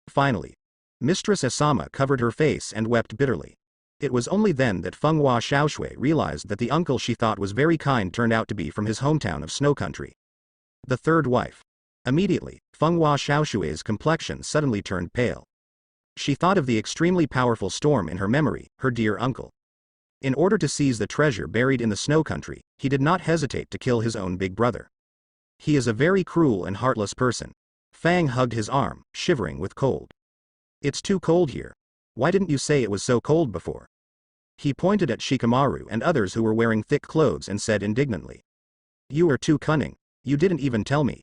Finally. Mistress Asama covered her face and wept bitterly. It was only then that Fenghua Xiaoshui realized that the uncle she thought was very kind turned out to be from his hometown of Snow Country. The third wife. Immediately, Fenghua Xiaoshui's complexion suddenly turned pale. She thought of the extremely powerful Storm in her memory, her dear uncle. In order to seize the treasure buried in the Snow Country, he did not hesitate to kill his own big brother. He is a very cruel and heartless person. Fang hugged his arm, shivering with cold. It's too cold here. Why didn't you say it was so cold before? He pointed at Shikamaru and others who were wearing thick clothes and said indignantly. You are too cunning. You didn't even tell me.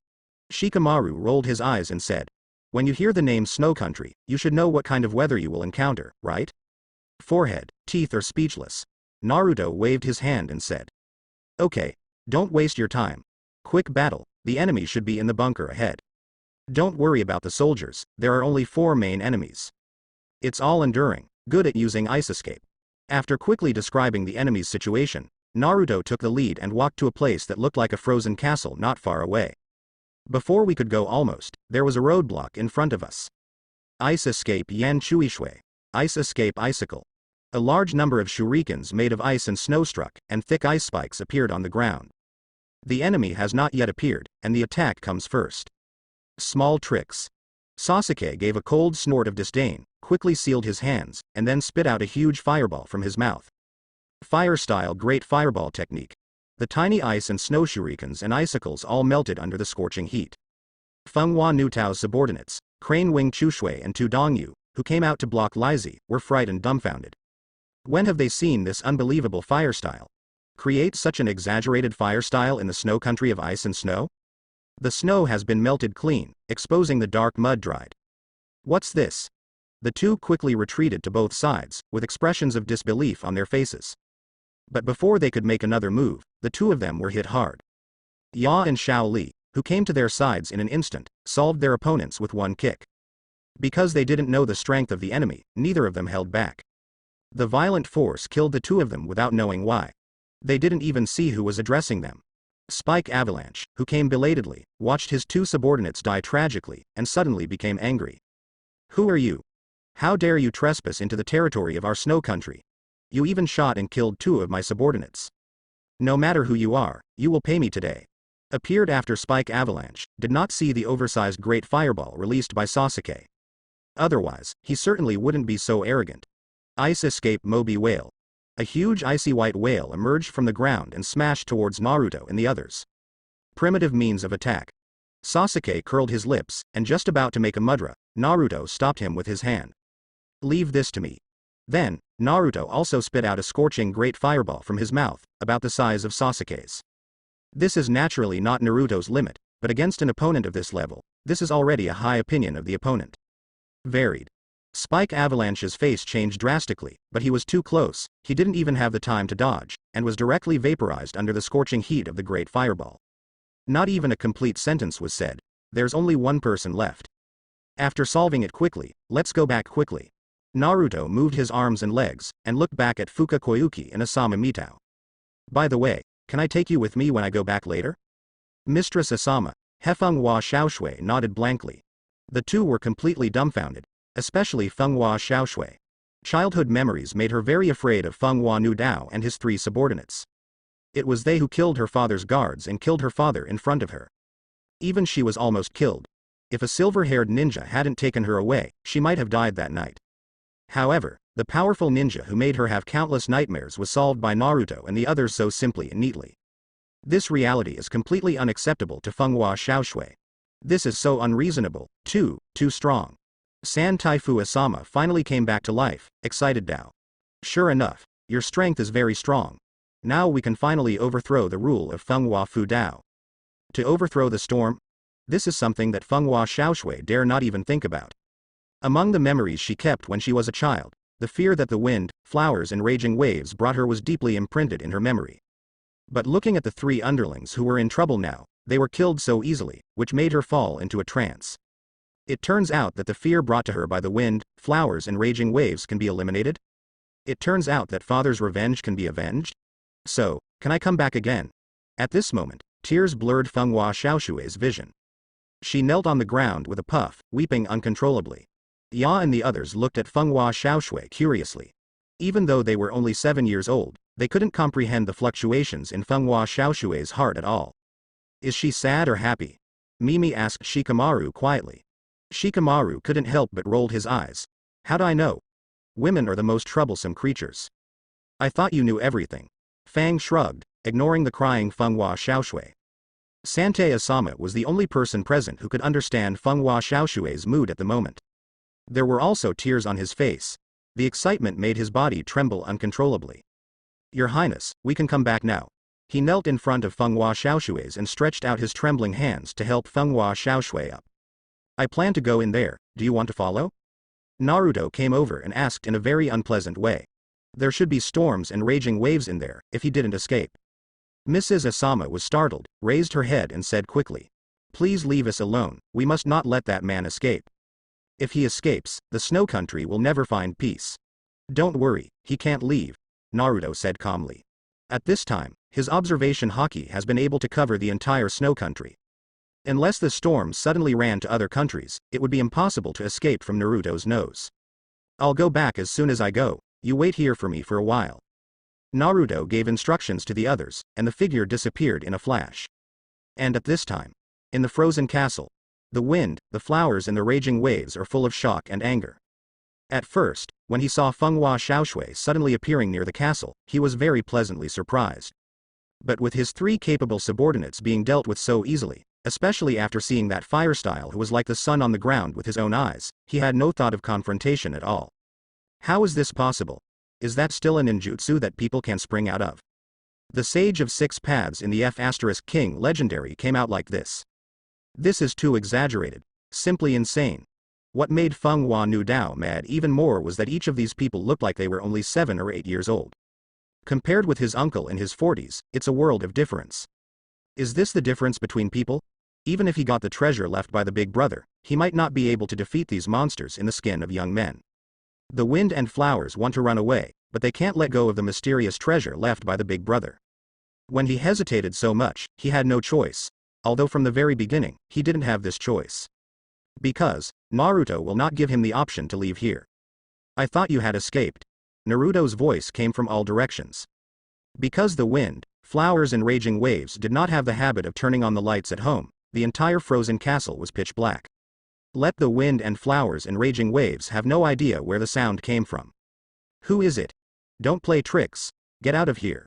Shikamaru rolled his eyes and said. When you hear the name Snow Country, you should know what kind of weather you will encounter, right? Forehead, teeth are speechless. Naruto waved his hand and said. Okay, don't waste your time. Quick battle, the enemy should be in the bunker ahead. Don't worry about the soldiers, there are only 4 main enemies. It's all enduring, good at using ice escape. After quickly describing the enemy's situation, Naruto took the lead and walked to a place that looked like a frozen castle not far away. Before we could go almost, there was a roadblock in front of us. Ice escape Yan Chuishui. Ice escape icicle. A large number of shurikens made of ice and snow struck, and thick ice spikes appeared on the ground. The enemy has not yet appeared, and the attack comes first. Small tricks. Sasuke gave a cold snort of disdain, quickly sealed his hands, and then spit out a huge fireball from his mouth. Fire-style great fireball technique. The tiny ice and snow shurikens and icicles all melted under the scorching heat. Fenghua Nutao's subordinates, Crane Wing Chushui and Tu Dongyu, who came out to block Lizzie, were frightened dumbfounded. When have they seen this unbelievable fire style? Create such an exaggerated fire style in the snow country of ice and snow? The snow has been melted clean, exposing the dark mud dried. What's this? The two quickly retreated to both sides, with expressions of disbelief on their faces. But before they could make another move, the two of them were hit hard. Ya and Xiao Li, who came to their sides in an instant, solved their opponents with one kick. Because they didn't know the strength of the enemy, neither of them held back. The violent force killed the two of them without knowing why. They didn't even see who was addressing them. Spike Avalanche, who came belatedly, watched his two subordinates die tragically, and suddenly became angry. Who are you? How dare you trespass into the territory of our snow country? You even shot and killed 2 of my subordinates. No matter who you are, you will pay me today. Appeared after Spike Avalanche, did not see the oversized great fireball released by Sasuke. Otherwise, he certainly wouldn't be so arrogant. Ice escape Mobi Whale. A huge icy white whale emerged from the ground and smashed towards Naruto and the others. Primitive means of attack. Sasuke curled his lips, and just about to make a mudra, Naruto stopped him with his hand. Leave this to me. Then, Naruto also spit out a scorching great fireball from his mouth, about the size of Sasuke's. This is naturally not Naruto's limit, but against an opponent of this level, this is already a high opinion of the opponent. Varied. Spike Avalanche's face changed drastically, but he was too close, he didn't even have the time to dodge, and was directly vaporized under the scorching heat of the great fireball. Not even a complete sentence was said. There's only one person left. After solving it quickly, let's go back quickly. Naruto moved his arms and legs, and looked back at Fuka Koyuki and Asama Mitao. By the way, can I take you with me when I go back later? Mistress Asama, Fenghua Xiaoshui nodded blankly. The two were completely dumbfounded, especially Fenghua Xiaoshui. Childhood memories made her very afraid of Fenghua Nudao and his 3 subordinates. It was they who killed her father's guards and killed her father in front of her. Even she was almost killed. If a silver-haired ninja hadn't taken her away, she might have died that night. However, The powerful ninja who made her have countless nightmares was solved by Naruto and the others so simply and neatly. This reality is completely unacceptable to Fenghua Xiaoshui. This is so unreasonable, too strong. San Taifu Asama finally came back to life, excited Dao. Sure enough, your strength is very strong. Now we can finally overthrow the rule of Fenghua Fu Dao. To overthrow the storm? This is something that Fenghua Xiaoshui dare not even think about. Among the memories she kept when she was a child, the fear that the wind, flowers and raging waves brought her was deeply imprinted in her memory. But looking at the three underlings who were in trouble now, they were killed so easily, which made her fall into a trance. It turns out that the fear brought to her by the wind, flowers and raging waves can be eliminated? It turns out that father's revenge can be avenged? So, can I come back again? At this moment, tears blurred Fenghua Xiaoshui's vision. She knelt on the ground with a puff, weeping uncontrollably. Ya and the others looked at Fenghua Xiaoshui curiously. Even though they were only 7 years old, they couldn't comprehend the fluctuations in Fenghua Xiaoshui's heart at all. Is she sad or happy? Mimi asked Shikamaru quietly. Shikamaru couldn't help but rolled his eyes. How'd I know? Women are the most troublesome creatures. I thought you knew everything. Fang shrugged, ignoring the crying Fenghua Xiaoshui. Sante Asama was the only person present who could understand Fenghua Xiaoshui's mood at the moment. There were also tears on his face. The excitement made his body tremble uncontrollably. Your Highness, we can come back now. He knelt in front of Fenghua Xiaoshui's and stretched out his trembling hands to help Fenghua Xiaoshui up. I plan to go in there, do you want to follow? Naruto came over and asked in a very unpleasant way. There should be storms and raging waves in there, if he didn't escape. Mrs. Asama was startled, raised her head and said quickly. Please leave us alone, we must not let that man escape. If he escapes, the snow country will never find peace. Don't worry, he can't leave, Naruto said calmly. At this time, his observation haki has been able to cover the entire snow country. Unless the storm suddenly ran to other countries, it would be impossible to escape from Naruto's nose. I'll go back as soon as I go, you wait here for me for a while. Naruto gave instructions to the others, and the figure disappeared in a flash. And at this time, in the frozen castle, the wind, the flowers and the raging waves are full of shock and anger. At first, when he saw Fenghua Xiaoshui suddenly appearing near the castle, he was very pleasantly surprised. But with his 3 capable subordinates being dealt with so easily, especially after seeing that firestyle who was like the sun on the ground with his own eyes, he had no thought of confrontation at all. How is this possible? Is that still a ninjutsu that people can spring out of? The Sage of 6 Paths in the F*King legendary came out like this. This is too exaggerated. Simply insane. What made Fenghua Nu Dao mad even more was that each of these people looked like they were only 7 or 8 years old. Compared with his uncle in his 40s, it's a world of difference. Is this the difference between people? Even if he got the treasure left by the big brother, he might not be able to defeat these monsters in the skin of young men. The wind and flowers want to run away, but they can't let go of the mysterious treasure left by the big brother. When he hesitated so much, he had no choice, although from the very beginning, he didn't have this choice. Because, Naruto will not give him the option to leave here. I thought you had escaped. Naruto's voice came from all directions. Because the wind, flowers and raging waves did not have the habit of turning on the lights at home, the entire frozen castle was pitch black. Let the wind and flowers and raging waves have no idea where the sound came from. Who is it? Don't play tricks. Get out of here.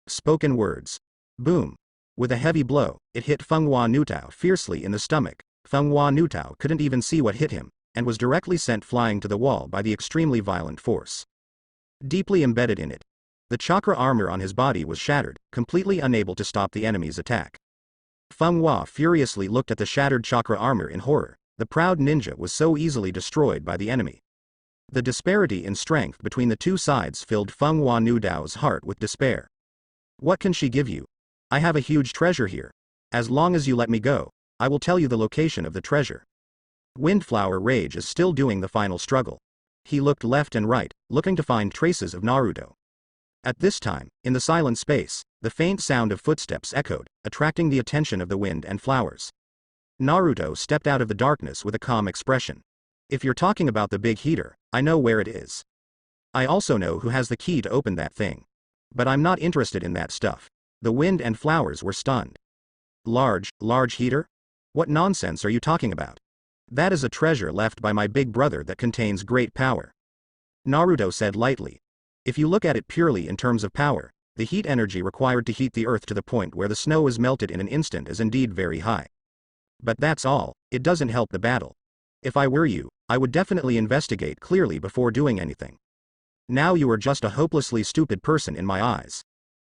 Spoken words. Boom. With a heavy blow, it hit Fenghua Nu Dao fiercely in the stomach. Fenghua Nu Dao couldn't even see what hit him, and was directly sent flying to the wall by the extremely violent force. Deeply embedded in it, the chakra armor on his body was shattered, completely unable to stop the enemy's attack. Fenghua furiously looked at the shattered chakra armor in horror. The proud ninja was so easily destroyed by the enemy. The disparity in strength between the two sides filled Fenghua Nu Dao's heart with despair. What can she give you? I have a huge treasure here. As long as you let me go, I will tell you the location of the treasure. Windflower Rage is still doing the final struggle. He looked left and right, looking to find traces of Naruto. At this time, in the silent space, the faint sound of footsteps echoed, attracting the attention of the wind and flowers. Naruto stepped out of the darkness with a calm expression. If you're talking about the big heater, I know where it is. I also know who has the key to open that thing. But I'm not interested in that stuff. The wind and flowers were stunned. Large heater? What nonsense are you talking about? That is a treasure left by my big brother that contains great power. Naruto said lightly. If you look at it purely in terms of power, the heat energy required to heat the earth to the point where the snow is melted in an instant is indeed very high. But that's all, it doesn't help the battle. If I were you, I would definitely investigate clearly before doing anything. Now you are just a hopelessly stupid person in my eyes.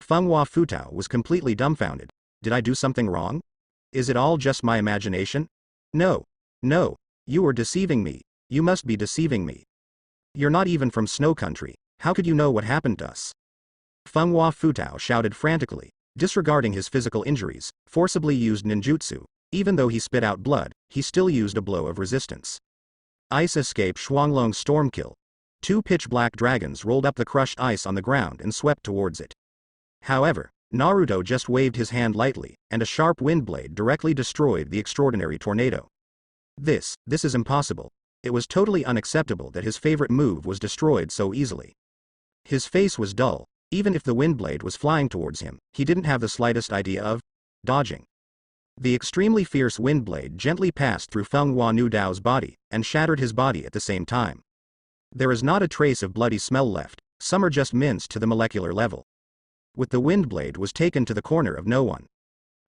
Fenghua Futao was completely dumbfounded. Did I do something wrong? Is it all just my imagination? No. No. You are deceiving me. You must be deceiving me. You're not even from Snow Country. How could you know what happened to us? Fenghua Futao shouted frantically, disregarding his physical injuries, forcibly used ninjutsu. Even though he spit out blood, he still used a blow of resistance. Ice escape Shuanglong Stormkill. Two pitch-black dragons rolled up the crushed ice on the ground and swept towards it. However, Naruto just waved his hand lightly, and a sharp wind blade directly destroyed the extraordinary tornado. This is impossible. It was totally unacceptable that his favorite move was destroyed so easily. His face was dull. Even if the wind blade was flying towards him, he didn't have the slightest idea of dodging. The extremely fierce wind blade gently passed through Fenghua Nudao's body, and shattered his body at the same time. There is not a trace of bloody smell left, some are just minced to the molecular level. With the wind blade was taken to the corner of no one.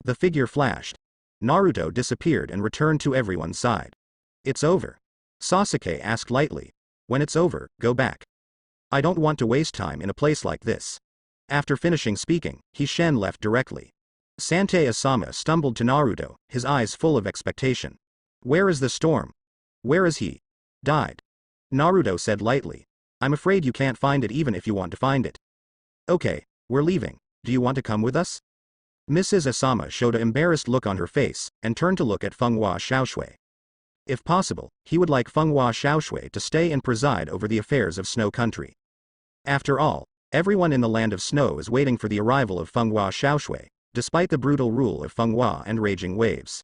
The figure flashed. Naruto disappeared and returned to everyone's side. It's over. Sasuke asked lightly. When it's over, go back. I don't want to waste time in a place like this. After finishing speaking, Hishen left directly. Sante Asama stumbled to Naruto, his eyes full of expectation. Where is the storm? Where is he? Died. Naruto said lightly. I'm afraid you can't find it even if you want to find it. Okay, we're leaving. Do you want to come with us? Mrs. Asama showed an embarrassed look on her face, and turned to look at Fenghua Xiaoshui. If possible, he would like Fenghua Xiaoshui to stay and preside over the affairs of Snow Country. After all, everyone in the Land of Snow is waiting for the arrival of Fenghua Xiaoshui, despite the brutal rule of Fenghua and raging waves.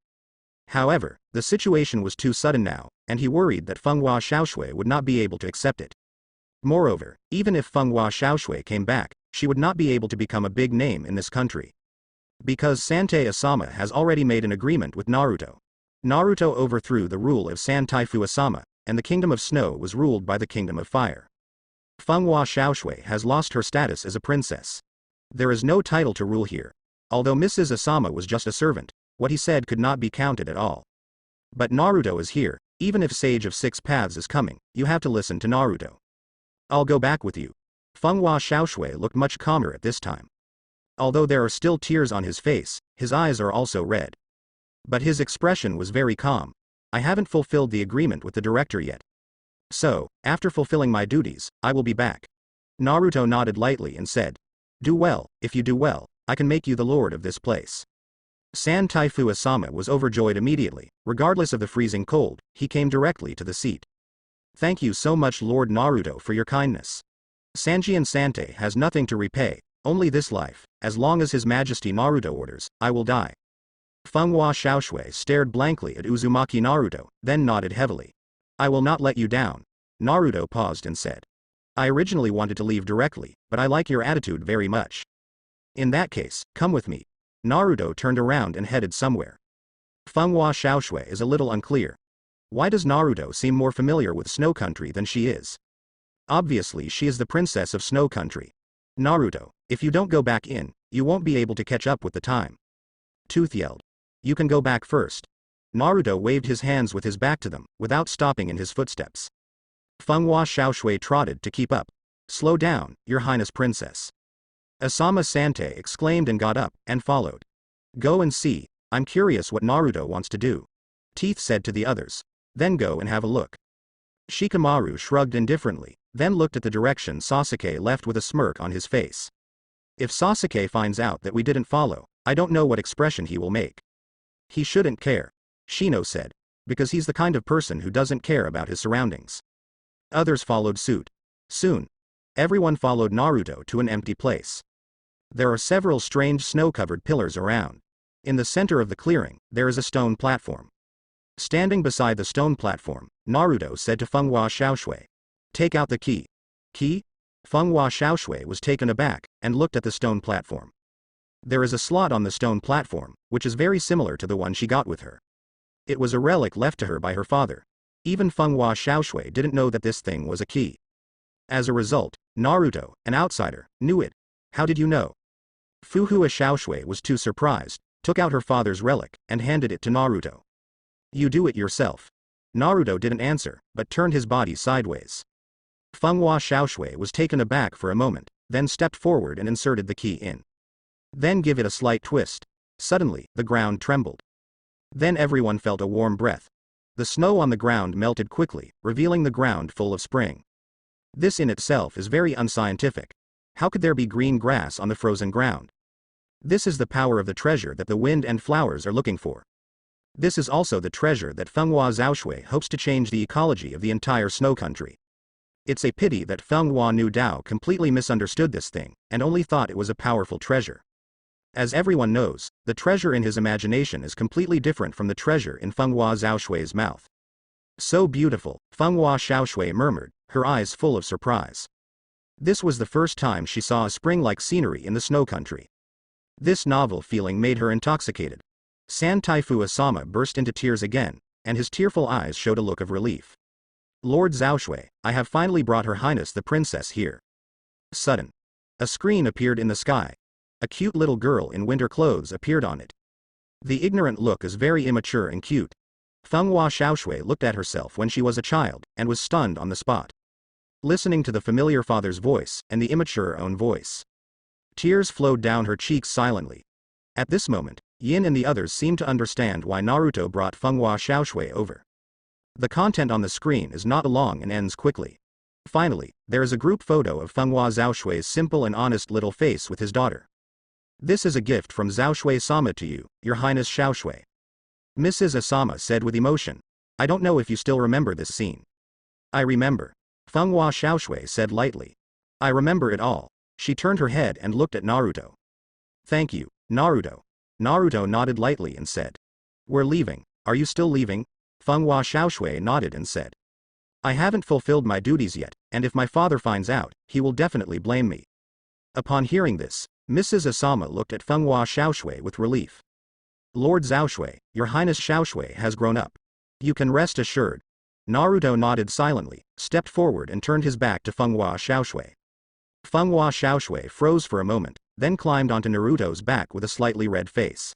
However, the situation was too sudden now, and he worried that Fenghua Xiaoshui would not be able to accept it. Moreover, even if Fenghua Xiaoshui came back, she would not be able to become a big name in this country. Because Sante Asama has already made an agreement with Naruto. Naruto overthrew the rule of Santaifu Asama, and the Kingdom of Snow was ruled by the Kingdom of Fire. Fenghua Xiaoshui has lost her status as a princess. There is no title to rule here. Although Mrs. Asama was just a servant, what he said could not be counted at all. But Naruto is here, even if Sage of Six Paths is coming, you have to listen to Naruto. I'll go back with you. Fenghua Xiaoshui looked much calmer at this time. Although there are still tears on his face, his eyes are also red. But his expression was very calm. I haven't fulfilled the agreement with the director yet. So, after fulfilling my duties, I will be back. Naruto nodded lightly and said. Do well, if you do well, I can make you the lord of this place. Santaifu Asama was overjoyed immediately. Regardless of the freezing cold, he came directly to the seat. Thank you so much Lord Naruto for your kindness. Sanjian Sante has nothing to repay, only this life. As long as His Majesty Naruto orders, I will die. Fenghua Xiaoshui stared blankly at Uzumaki Naruto, then nodded heavily. I will not let you down. Naruto paused and said. I originally wanted to leave directly, but I like your attitude very much. In that case, come with me. Naruto turned around and headed somewhere. Fenghua Xiaoshui is a little unclear. Why does Naruto seem more familiar with Snow Country than she is? Obviously she is the princess of Snow Country. Naruto, if you don't go back in, you won't be able to catch up with the time. Tooth yelled. You can go back first. Naruto waved his hands with his back to them, without stopping in his footsteps. Fenghua Xiaoshui trotted to keep up. Slow down, Your Highness Princess. Asama Sante exclaimed and got up, and followed. Go and see, I'm curious what Naruto wants to do. Teeth said to the others. Then go and have a look. Shikamaru shrugged indifferently, then looked at the direction Sasuke left with a smirk on his face. If Sasuke finds out that we didn't follow, I don't know what expression he will make. He shouldn't care, Shino said, because he's the kind of person who doesn't care about his surroundings. Others followed suit. Soon, everyone followed Naruto to an empty place. There are several strange snow-covered pillars around. In the center of the clearing, there is a stone platform. Standing beside the stone platform, Naruto said to Fenghua Xiaoshui. Take out the key. Key? Fenghua Xiaoshui was taken aback, and looked at the stone platform. There is a slot on the stone platform, which is very similar to the one she got with her. It was a relic left to her by her father. Even Fenghua Xiaoshui didn't know that this thing was a key. As a result, Naruto, an outsider, knew it. How did you know? Fuhua Xiaoshui was too surprised, took out her father's relic, and handed it to Naruto. You do it yourself. Naruto didn't answer, but turned his body sideways. Fenghua Xiaoshui was taken aback for a moment, then stepped forward and inserted the key in. Then give it a slight twist. Suddenly, the ground trembled. Then everyone felt a warm breath. The snow on the ground melted quickly, revealing the ground full of spring. This in itself is very unscientific. How could there be green grass on the frozen ground? This is the power of the treasure that the wind and flowers are looking for. This is also the treasure that Fenghua Xiaoshui hopes to change the ecology of the entire snow country. It's a pity that Fenghua Nu Dao completely misunderstood this thing, and only thought it was a powerful treasure. As everyone knows, the treasure in his imagination is completely different from the treasure in Fenghua Xiaoshui's mouth. So beautiful, Fenghua Xiaoshui murmured, her eyes full of surprise. This was the first time she saw a spring-like scenery in the snow country. This novel feeling made her intoxicated. San Taifu Asama burst into tears again, and his tearful eyes showed a look of relief. Lord Xiaoshui, I have finally brought Her Highness the Princess here. Sudden. A screen appeared in the sky. A cute little girl in winter clothes appeared on it. The ignorant look is very immature and cute. Fenghua Xiaoshui looked at herself when she was a child, and was stunned on the spot. Listening to the familiar father's voice, and the immature own voice. Tears flowed down her cheeks silently. At this moment, Yin and the others seemed to understand why Naruto brought Fenghua Xiaoshui over. The content on the screen is not long and ends quickly. Finally, there is a group photo of Fenghua Xiaoshui's simple and honest little face with his daughter. This is a gift from Xiaoshui-sama to you, Your Highness Xiaoshui. Mrs. Asama said with emotion. I don't know if you still remember this scene. I remember. Fenghua Xiaoshui said lightly. I remember it all. She turned her head and looked at Naruto. Thank you, Naruto. Naruto nodded lightly and said. We're leaving. Are you still leaving? Fenghua Xiaoshui nodded and said. I haven't fulfilled my duties yet, and if my father finds out, he will definitely blame me. Upon hearing this, Mrs. Asama looked at Fenghua Xiaoshui with relief. Lord Xiaoshui, Your Highness Xiaoshui has grown up. You can rest assured. Naruto nodded silently, stepped forward and turned his back to Fenghua Xiaoshui. Fenghua Xiaoshui froze for a moment, then climbed onto Naruto's back with a slightly red face.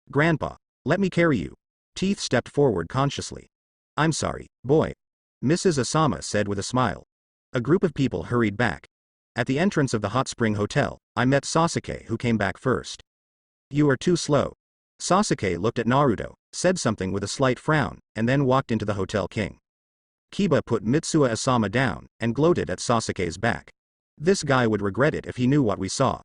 Grandpa, let me carry you. Teeth stepped forward consciously. I'm sorry, boy. Mrs. Asama said with a smile. A group of people hurried back. At the entrance of the hot spring hotel, I met Sasuke who came back first. You are too slow. Sasuke looked at Naruto, said something with a slight frown, and then walked into the Hotel King. Kiba put Mitsuha Asama down, and gloated at Sasuke's back. This guy would regret it if he knew what we saw.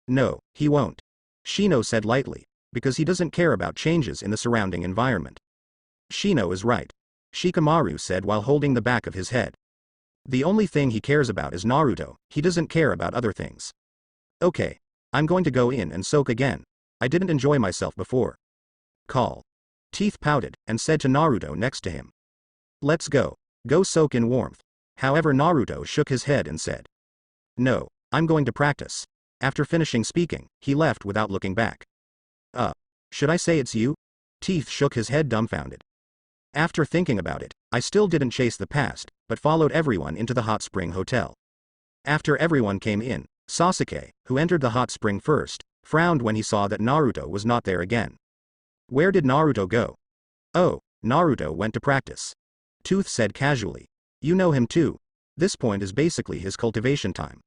No, he won't. Shino said lightly, because he doesn't care about changes in the surrounding environment. Shino is right. Shikamaru said while holding the back of his head. The only thing he cares about is Naruto, he doesn't care about other things. Okay. I'm going to go in and soak again. I didn't enjoy myself before. Call. Teeth pouted, and said to Naruto next to him. Let's go. Go soak in warmth. However, Naruto shook his head and said. No, I'm going to practice. After finishing speaking, he left without looking back. Should I say it's you? Teeth shook his head dumbfounded. After thinking about it, I still didn't chase the past, but followed everyone into the hot spring hotel. After everyone came in, Sasuke, who entered the hot spring first, frowned when he saw that Naruto was not there again. Where did Naruto go? Oh, Naruto went to practice. Tooth said casually. You know him too. This point is basically his cultivation time.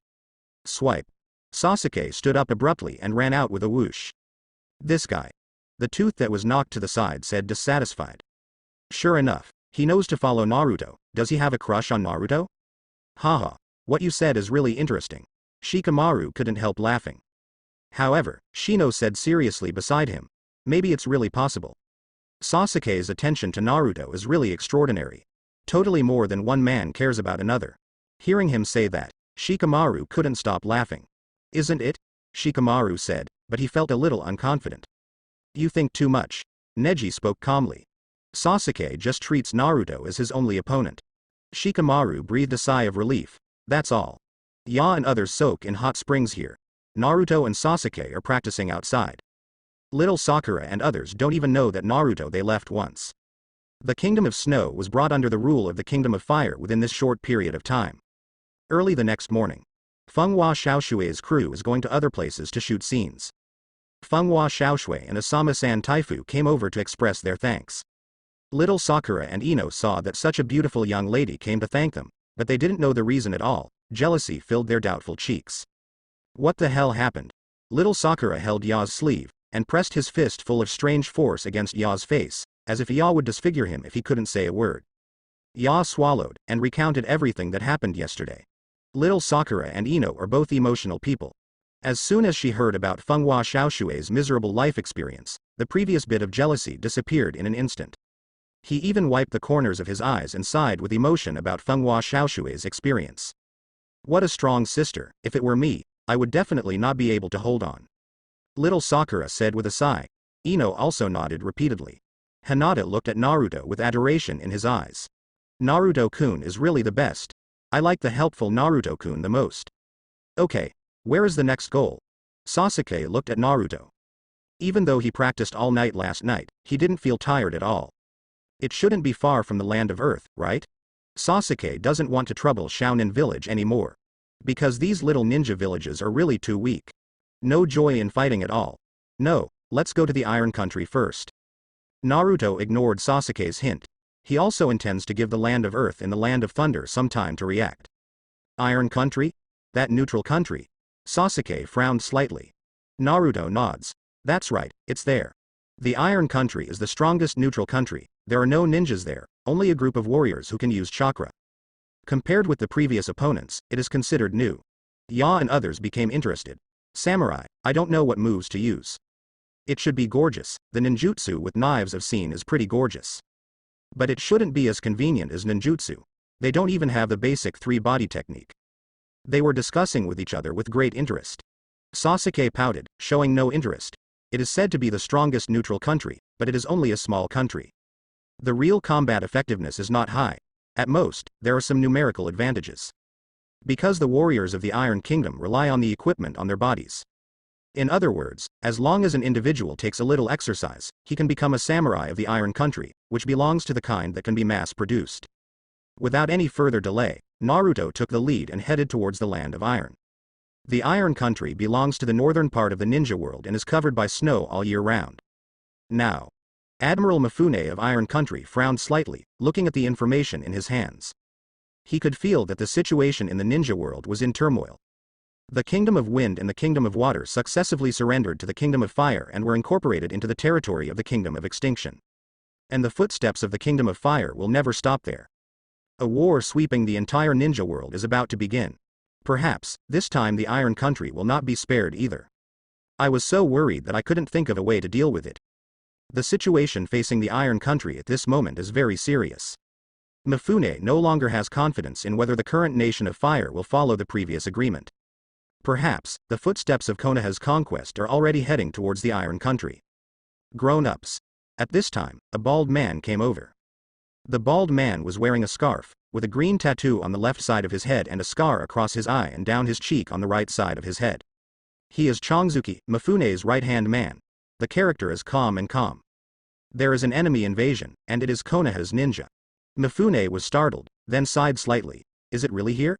Swipe. Sasuke stood up abruptly and ran out with a whoosh. This guy. The tooth that was knocked to the side said dissatisfied. Sure enough, he knows to follow Naruto. Does he have a crush on Naruto? Haha, what you said is really interesting. Shikamaru couldn't help laughing. However, Shino said seriously beside him. Maybe it's really possible. Sasuke's attention to Naruto is really extraordinary. Totally more than one man cares about another. Hearing him say that, Shikamaru couldn't stop laughing. Isn't it? Shikamaru said, but he felt a little unconfident. You think too much. Neji spoke calmly. Sasuke just treats Naruto as his only opponent. Shikamaru breathed a sigh of relief. That's all. Ya and others soak in hot springs here. Naruto and Sasuke are practicing outside. Little Sakura and others don't even know that Naruto they left once. The Kingdom of Snow was brought under the rule of the Kingdom of Fire within this short period of time. Early the next morning. Fenghua Xiaoshui's crew is going to other places to shoot scenes. Fenghua Xiaoshui and Asama-san Taifu came over to express their thanks. Little Sakura and Ino saw that such a beautiful young lady came to thank them, but they didn't know the reason at all. Jealousy filled their doubtful cheeks. What the hell happened? Little Sakura held Ya's sleeve, and pressed his fist full of strange force against Ya's face, as if Ya would disfigure him if he couldn't say a word. Ya swallowed, and recounted everything that happened yesterday. Little Sakura and Ino are both emotional people. As soon as she heard about Fenghua Xiaoshui's miserable life experience, the previous bit of jealousy disappeared in an instant. He even wiped the corners of his eyes and sighed with emotion about Fenghua Xiaoshui's experience. What a strong sister. If it were me, I would definitely not be able to hold on. Little Sakura said with a sigh. Ino also nodded repeatedly. Hinata looked at Naruto with adoration in his eyes. Naruto-kun is really the best. I like the helpful Naruto-kun the most. Okay, where is the next goal? Sasuke looked at Naruto. Even though he practiced all night last night, he didn't feel tired at all. It shouldn't be far from the land of Earth, right? Sasuke doesn't want to trouble Shaonin village anymore. Because these little ninja villages are really too weak. No joy in fighting at all. No, let's go to the Iron Country first. Naruto ignored Sasuke's hint. He also intends to give the land of Earth and the land of Thunder some time to react. Iron Country? That neutral country? Sasuke frowned slightly. Naruto nods. That's right, it's there. The Iron Country is the strongest neutral country. There are no ninjas there, only a group of warriors who can use chakra. Compared with the previous opponents, it is considered new. Ya and others became interested. Samurai, I don't know what moves to use. It should be gorgeous. The ninjutsu with knives I've seen is pretty gorgeous. But it shouldn't be as convenient as ninjutsu. They don't even have the basic 3-body technique. They were discussing with each other with great interest. Sasuke pouted, showing no interest. It is said to be the strongest neutral country, but it is only a small country. The real combat effectiveness is not high. At most, there are some numerical advantages. Because the warriors of the Iron Kingdom rely on the equipment on their bodies. In other words, as long as an individual takes a little exercise, he can become a samurai of the Iron Country, which belongs to the kind that can be mass-produced. Without any further delay, Naruto took the lead and headed towards the land of Iron. The Iron Country belongs to the northern part of the ninja world and is covered by snow all year round. Now, Admiral Mifune of Iron Country frowned slightly, looking at the information in his hands. He could feel that the situation in the ninja world was in turmoil. The Kingdom of Wind and the Kingdom of Water successively surrendered to the Kingdom of Fire and were incorporated into the territory of the Kingdom of Extinction. And the footsteps of the Kingdom of Fire will never stop there. A war sweeping the entire ninja world is about to begin. Perhaps, this time the Iron Country will not be spared either. I was so worried that I couldn't think of a way to deal with it. The situation facing the Iron Country at this moment is very serious. Mifune no longer has confidence in whether the current nation of Fire will follow the previous agreement. Perhaps, the footsteps of Konoha's conquest are already heading towards the Iron Country. Grown-ups. At this time, a bald man came over. The bald man was wearing a scarf, with a green tattoo on the left side of his head and a scar across his eye and down his cheek on the right side of his head. He is Chongzuki, Mifune's right-hand man. The character is calm and calm. There is an enemy invasion, and it is Konoha's ninja. Mifune was startled, then sighed slightly. Is it really here?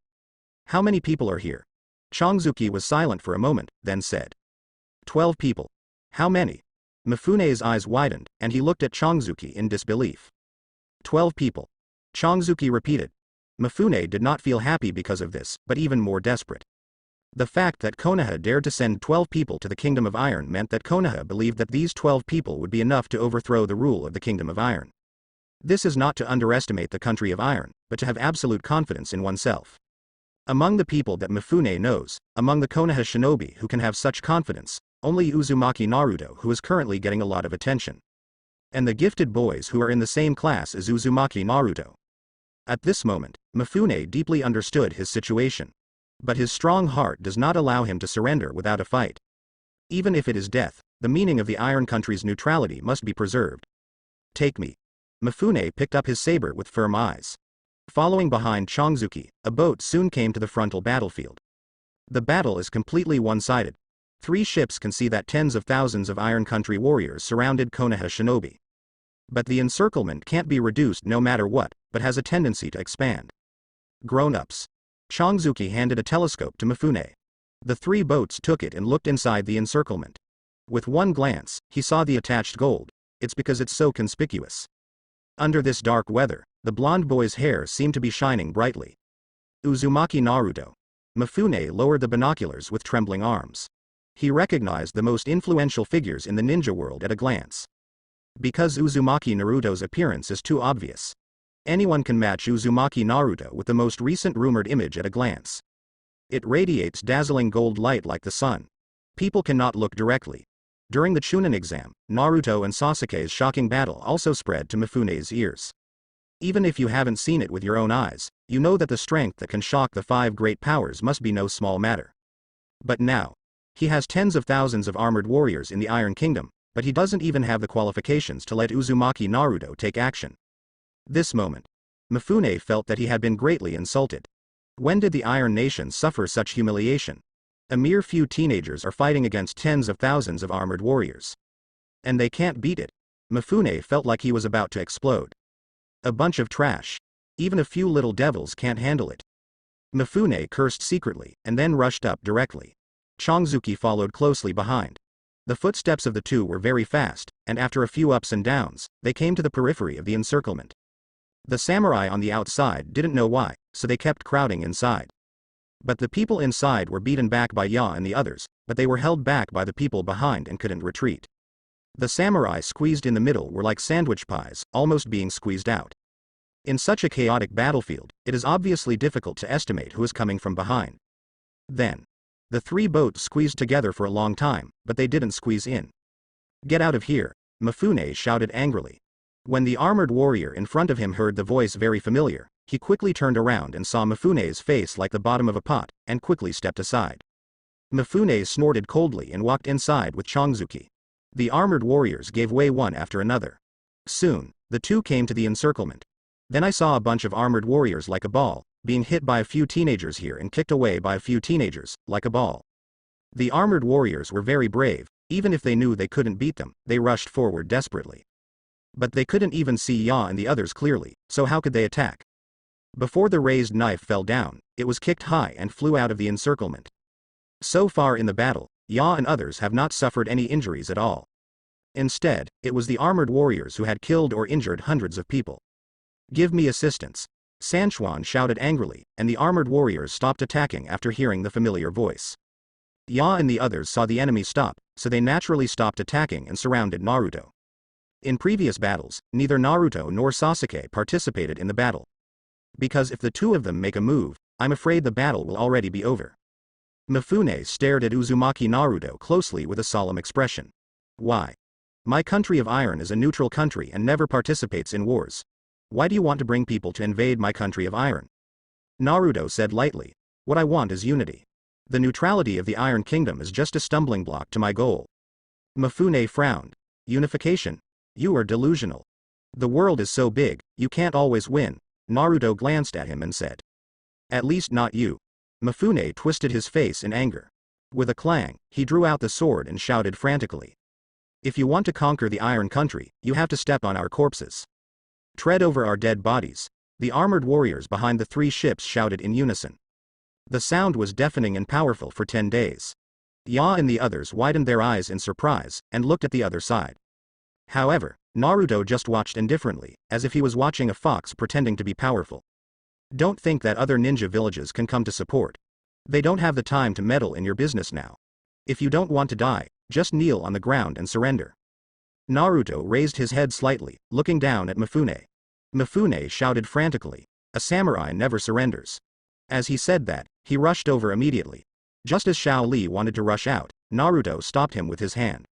How many people are here? Chongzuki was silent for a moment, then said. 12 people. How many? Mifune's eyes widened, and he looked at Chongzuki in disbelief. 12 people. Chongzuki repeated. Mifune did not feel happy because of this, but even more desperate. The fact that Konoha dared to send 12 people to the Kingdom of Iron meant that Konoha believed that these 12 people would be enough to overthrow the rule of the Kingdom of Iron. This is not to underestimate the country of Iron, but to have absolute confidence in oneself. Among the people that Mifune knows, among the Konoha shinobi who can have such confidence, only Uzumaki Naruto who is currently getting a lot of attention. And the gifted boys who are in the same class as Uzumaki Naruto. At this moment, Mifune deeply understood his situation. But his strong heart does not allow him to surrender without a fight. Even if it is death, the meaning of the Iron Country's neutrality must be preserved. Take me. Mifune picked up his saber with firm eyes. Following behind Chongzuki, a boat soon came to the frontal battlefield. The battle is completely one-sided. 3 ships can see that tens of thousands of Iron Country warriors surrounded Konoha shinobi. But the encirclement can't be reduced no matter what, but has a tendency to expand. Grown-ups. Chongzuki handed a telescope to Mifune. The three boats took it and looked inside the encirclement. With one glance, he saw the attached gold. It's because it's so conspicuous. Under this dark weather, the blonde boy's hair seemed to be shining brightly. Uzumaki Naruto. Mifune lowered the binoculars with trembling arms. He recognized the most influential figures in the ninja world at a glance. Because Uzumaki Naruto's appearance is too obvious. Anyone can match Uzumaki Naruto with the most recent rumored image at a glance. It radiates dazzling gold light like the sun. People cannot look directly. During the Chunin exam, Naruto and Sasuke's shocking battle also spread to Mifune's ears. Even if you haven't seen it with your own eyes, you know that the strength that can shock the five great powers must be no small matter. But now, he has tens of thousands of armored warriors in the Iron Kingdom, but he doesn't even have the qualifications to let Uzumaki Naruto take action. This moment, Mifune felt that he had been greatly insulted. When did the Iron Nation suffer such humiliation? A mere few teenagers are fighting against tens of thousands of armored warriors. And they can't beat it. Mifune felt like he was about to explode. A bunch of trash. Even a few little devils can't handle it. Mifune cursed secretly, and then rushed up directly. Chongzuki followed closely behind. The footsteps of the two were very fast, and after a few ups and downs, they came to the periphery of the encirclement. The samurai on the outside didn't know why, so they kept crowding inside. But the people inside were beaten back by Ya and the others, but they were held back by the people behind and couldn't retreat. The samurai squeezed in the middle were like sandwich pies, almost being squeezed out. In such a chaotic battlefield, it is obviously difficult to estimate who is coming from behind. Then, the three boats squeezed together for a long time, but they didn't squeeze in. Get out of here, Mifune shouted angrily. When the armored warrior in front of him heard the voice very familiar, he quickly turned around and saw Mifune's face like the bottom of a pot, and quickly stepped aside. Mifune snorted coldly and walked inside with Chongzuki. The armored warriors gave way one after another. Soon, the two came to the encirclement. Then I saw a bunch of armored warriors like a ball, being hit by a few teenagers here and kicked away by a few teenagers, like a ball. The armored warriors were very brave. Even if they knew they couldn't beat them, they rushed forward desperately. But they couldn't even see Ya and the others clearly, so how could they attack? Before the raised knife fell down, it was kicked high and flew out of the encirclement. So far in the battle, Ya and others have not suffered any injuries at all. Instead, it was the armored warriors who had killed or injured hundreds of people. Give me assistance. Sanchuan shouted angrily, and the armored warriors stopped attacking after hearing the familiar voice. Ya and the others saw the enemy stop, so they naturally stopped attacking and surrounded Naruto. In previous battles, neither Naruto nor Sasuke participated in the battle. Because if the two of them make a move, I'm afraid the battle will already be over. Mifune stared at Uzumaki Naruto closely with a solemn expression. Why? My country of iron is a neutral country and never participates in wars. Why do you want to bring people to invade my country of iron? Naruto said lightly. What I want is unity. The neutrality of the Iron Kingdom is just a stumbling block to my goal. Mifune frowned. Unification? You are delusional. The world is so big, you can't always win. Naruto glanced at him and said. At least not you. Mifune twisted his face in anger. With a clang, he drew out the sword and shouted frantically. If you want to conquer the Iron Country, you have to step on our corpses. Tread over our dead bodies. The armored warriors behind the three ships shouted in unison. The sound was deafening and powerful for 10 days. Ya and the others widened their eyes in surprise, and looked at the other side. However, Naruto just watched indifferently, as if he was watching a fox pretending to be powerful. Don't think that other ninja villages can come to support. They don't have the time to meddle in your business now. If you don't want to die, just kneel on the ground and surrender. Naruto raised his head slightly, looking down at Mifune. Mifune shouted frantically, a samurai never surrenders. As he said that, he rushed over immediately. Just as Shao Li wanted to rush out, Naruto stopped him with his hand.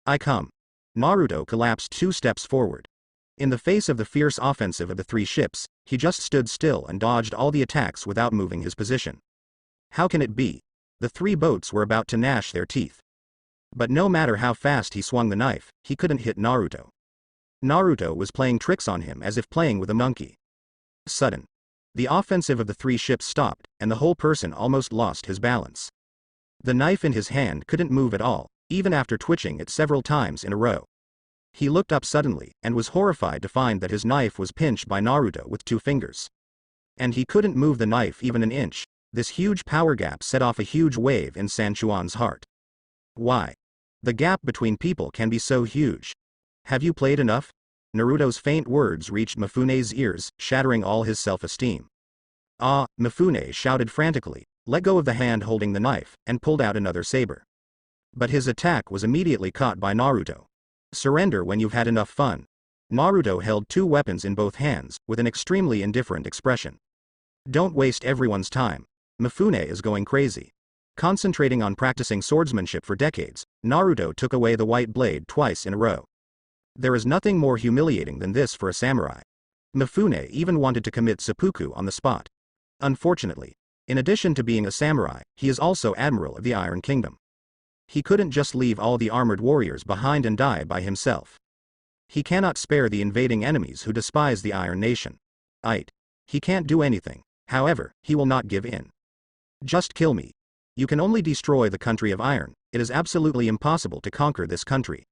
I come. Naruto collapsed 2 steps forward. In the face of the fierce offensive of the 3 ships, he just stood still and dodged all the attacks without moving his position. How can it be? The 3 boats were about to gnash their teeth. But no matter how fast he swung the knife, he couldn't hit Naruto. Naruto was playing tricks on him as if playing with a monkey. Sudden. The offensive of the 3 ships stopped, and the whole person almost lost his balance. The knife in his hand couldn't move at all, even after twitching it several times in a row. He looked up suddenly, and was horrified to find that his knife was pinched by Naruto with 2 fingers. And he couldn't move the knife even an inch. This huge power gap set off a huge wave in Sanchuan's heart. Why? The gap between people can be so huge. Have you played enough? Naruto's faint words reached Mifune's ears, shattering all his self-esteem. Ah, Mifune shouted frantically, let go of the hand holding the knife, and pulled out another saber. But his attack was immediately caught by Naruto. Surrender when you've had enough fun. Naruto held two weapons in both hands, with an extremely indifferent expression. Don't waste everyone's time. Mifune is going crazy. Concentrating on practicing swordsmanship for decades, Naruto took away the white blade twice in a row. There is nothing more humiliating than this for a samurai. Mifune even wanted to commit seppuku on the spot. Unfortunately, in addition to being a samurai, he is also admiral of the Iron Kingdom. He couldn't just leave all the armored warriors behind and die by himself. He cannot spare the invading enemies who despise the Iron Nation. He can't do anything. However, he will not give in. Just kill me. You can only destroy the country of iron. It is absolutely impossible to conquer this country.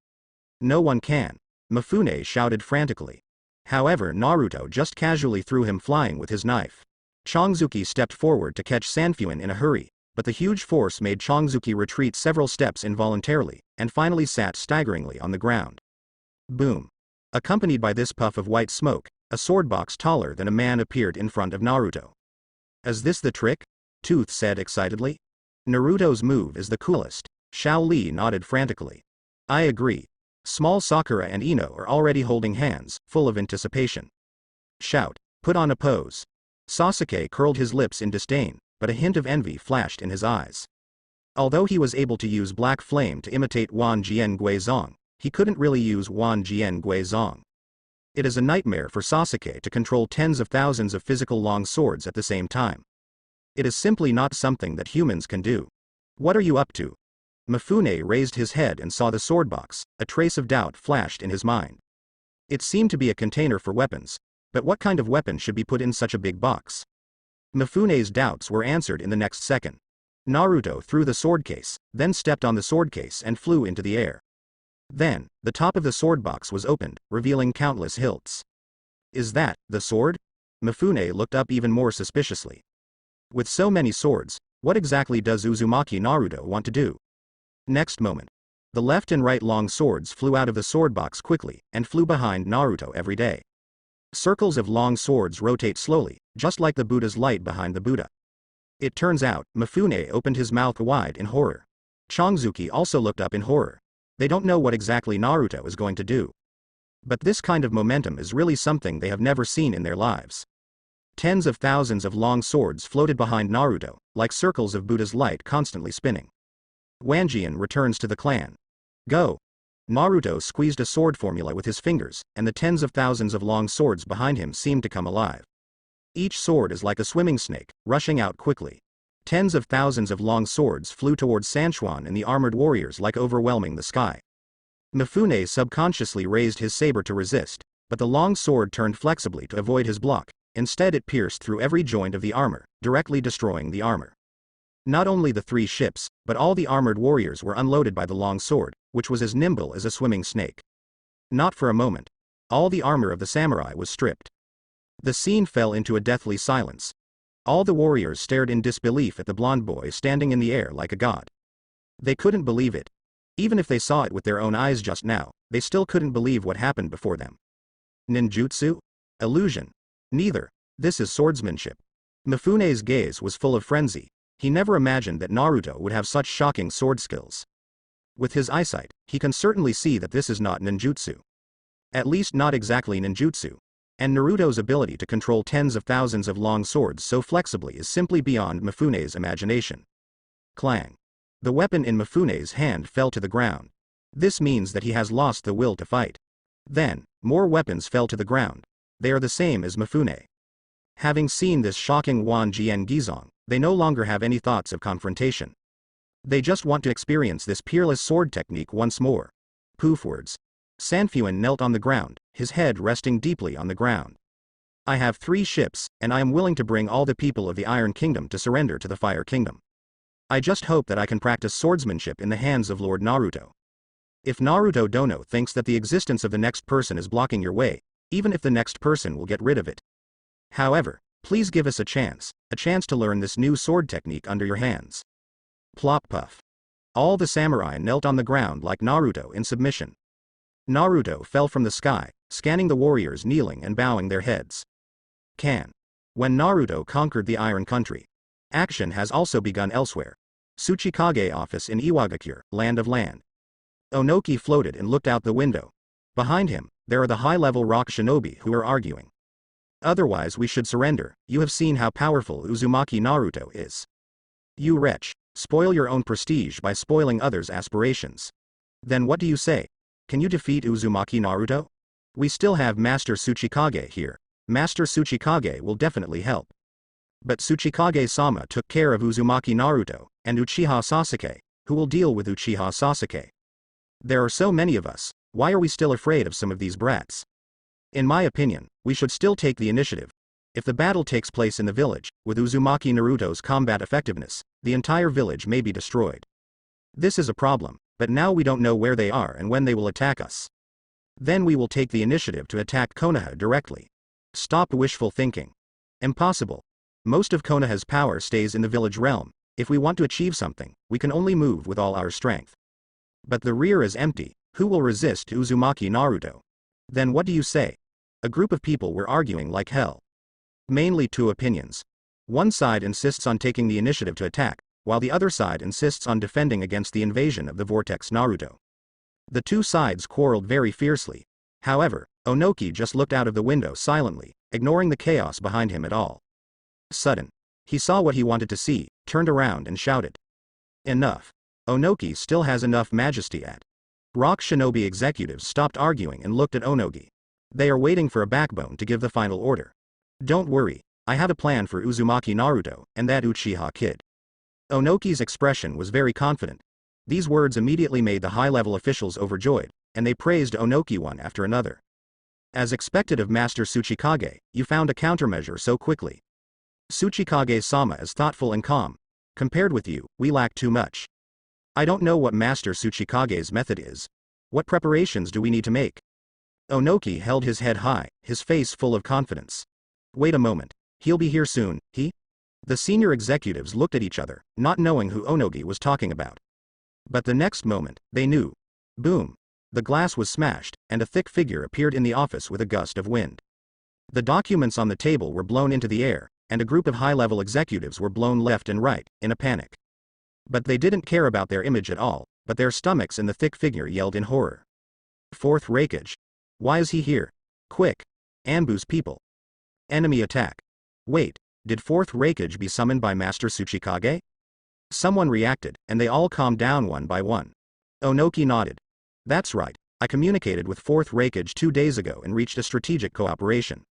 No one can. Mifune shouted frantically. However, Naruto just casually threw him flying with his knife. Chongzuki stepped forward to catch Sanfuin in a hurry, but the huge force made Chongzuki retreat several steps involuntarily, and finally sat staggeringly on the ground. Boom. Accompanied by this puff of white smoke, a sword box taller than a man appeared in front of Naruto. Is this the trick? Tooth said excitedly. Naruto's move is the coolest. Shao Li nodded frantically. I agree. Small Sakura and Ino are already holding hands, full of anticipation. Shout. Put on a pose. Sasuke curled his lips in disdain, but a hint of envy flashed in his eyes. Although he was able to use black flame to imitate Wan Jian Guizong, he couldn't really use Wan Jian Guizong. It is a nightmare for Sasuke to control tens of thousands of physical long swords at the same time. It is simply not something that humans can do. What are you up to? Mifune raised his head and saw the sword box. A trace of doubt flashed in his mind. It seemed to be a container for weapons, but what kind of weapon should be put in such a big box? Mifune's doubts were answered in the next second. Naruto threw the sword case, then stepped on the sword case and flew into the air. Then, the top of the sword box was opened, revealing countless hilts. Is that the sword? Mifune looked up even more suspiciously. With so many swords, what exactly does Uzumaki Naruto want to do? Next moment, the left and right long swords flew out of the sword box quickly, and flew behind Naruto every day. Circles of long swords rotate slowly, just like the Buddha's light behind the Buddha. It turns out, Mifune opened his mouth wide in horror. Chongzuki also looked up in horror. They don't know what exactly Naruto is going to do. But this kind of momentum is really something they have never seen in their lives. Tens of thousands of long swords floated behind Naruto, like circles of Buddha's light constantly spinning. Wanjian returns to the clan. Go! Naruto squeezed a sword formula with his fingers, and the tens of thousands of long swords behind him seemed to come alive. Each sword is like a swimming snake, rushing out quickly. Tens of thousands of long swords flew towards Sanchuan and the armored warriors like overwhelming the sky. Mifune subconsciously raised his saber to resist, but the long sword turned flexibly to avoid his block. Instead it pierced through every joint of the armor, directly destroying the armor. Not only the three ships, but all the armored warriors were unloaded by the long sword, which was as nimble as a swimming snake. Not for a moment. All the armor of the samurai was stripped. The scene fell into a deathly silence. All the warriors stared in disbelief at the blonde boy standing in the air like a god. They couldn't believe it. Even if they saw it with their own eyes just now, they still couldn't believe what happened before them. Ninjutsu? Illusion? Neither. This is swordsmanship. Mifune's gaze was full of frenzy. He never imagined that Naruto would have such shocking sword skills. With his eyesight, he can certainly see that this is not ninjutsu. At least not exactly ninjutsu. And Naruto's ability to control tens of thousands of long swords so flexibly is simply beyond Mifune's imagination. Clang. The weapon in Mifune's hand fell to the ground. This means that he has lost the will to fight. Then, more weapons fell to the ground. They are the same as Mifune. Having seen this shocking Wan Jian Guizong, they no longer have any thoughts of confrontation. They just want to experience this peerless sword technique once more. Poof words. Sanfuin knelt on the ground, his head resting deeply on the ground. I have 3 ships, and I am willing to bring all the people of the Iron Kingdom to surrender to the Fire Kingdom. I just hope that I can practice swordsmanship in the hands of Lord Naruto. If Naruto Dono thinks that the existence of the next person is blocking your way, even if the next person will get rid of it. However, Please give us a chance to learn this new sword technique under your hands. Plop puff. All the samurai knelt on the ground like Naruto in submission. Naruto fell from the sky, scanning the warriors kneeling and bowing their heads. When Naruto conquered the Iron Country. Action has also begun elsewhere. Tsuchikage office in Iwagakure, land of land. Onoki floated and looked out the window. Behind him, there are the high-level rock shinobi who are arguing. Otherwise we should surrender. You have seen how powerful Uzumaki Naruto is. You wretch, spoil your own prestige by spoiling others' aspirations. Then what do you say? Can you defeat Uzumaki Naruto? We still have Master Tsuchikage here. Master Tsuchikage will definitely help. But Tsuchikage-sama took care of Uzumaki Naruto, and Uchiha Sasuke, who will deal with Uchiha Sasuke. There are so many of us, why are we still afraid of some of these brats? In my opinion, we should still take the initiative. If the battle takes place in the village, with Uzumaki Naruto's combat effectiveness, the entire village may be destroyed. This is a problem, but now we don't know where they are and when they will attack us. Then we will take the initiative to attack Konoha directly. Stop wishful thinking. Impossible. Most of Konoha's power stays in the village realm. If we want to achieve something, we can only move with all our strength. But the rear is empty. Who will resist Uzumaki Naruto? Then what do you say? A group of people were arguing like hell. Mainly two opinions. One side insists on taking the initiative to attack, while the other side insists on defending against the invasion of the Vortex Naruto. The two sides quarreled very fiercely. However, Onoki just looked out of the window silently, ignoring the chaos behind him at all. Sudden. He saw what he wanted to see, turned around and shouted. Enough. Onoki still has enough majesty at. Rock Shinobi executives stopped arguing and looked at Onoki. They are waiting for a backbone to give the final order. Don't worry, I have a plan for Uzumaki Naruto, and that Uchiha kid. Onoki's expression was very confident. These words immediately made the high-level officials overjoyed, and they praised Onoki one after another. As expected of Master Tsuchikage, you found a countermeasure so quickly. Tsuchikage-sama is thoughtful and calm. Compared with you, we lack too much. I don't know what Master Tsuchikage's method is. What preparations do we need to make? Onoki held his head high, his face full of confidence. Wait a moment. He'll be here soon, he? The senior executives looked at each other, not knowing who Onoki was talking about. But the next moment, they knew. Boom. The glass was smashed, and a thick figure appeared in the office with a gust of wind. The documents on the table were blown into the air, and a group of high-level executives were blown left and right, in a panic. But they didn't care about their image at all, but their stomachs and the thick figure yelled in horror. Fourth Raikage. Why is he here? Quick. Ambush people. Enemy attack. Wait, did Fourth Raikage be summoned by Master Tsuchikage? Someone reacted, and they all calmed down one by one. Onoki nodded. That's right, I communicated with Fourth Raikage 2 days ago and reached a strategic cooperation.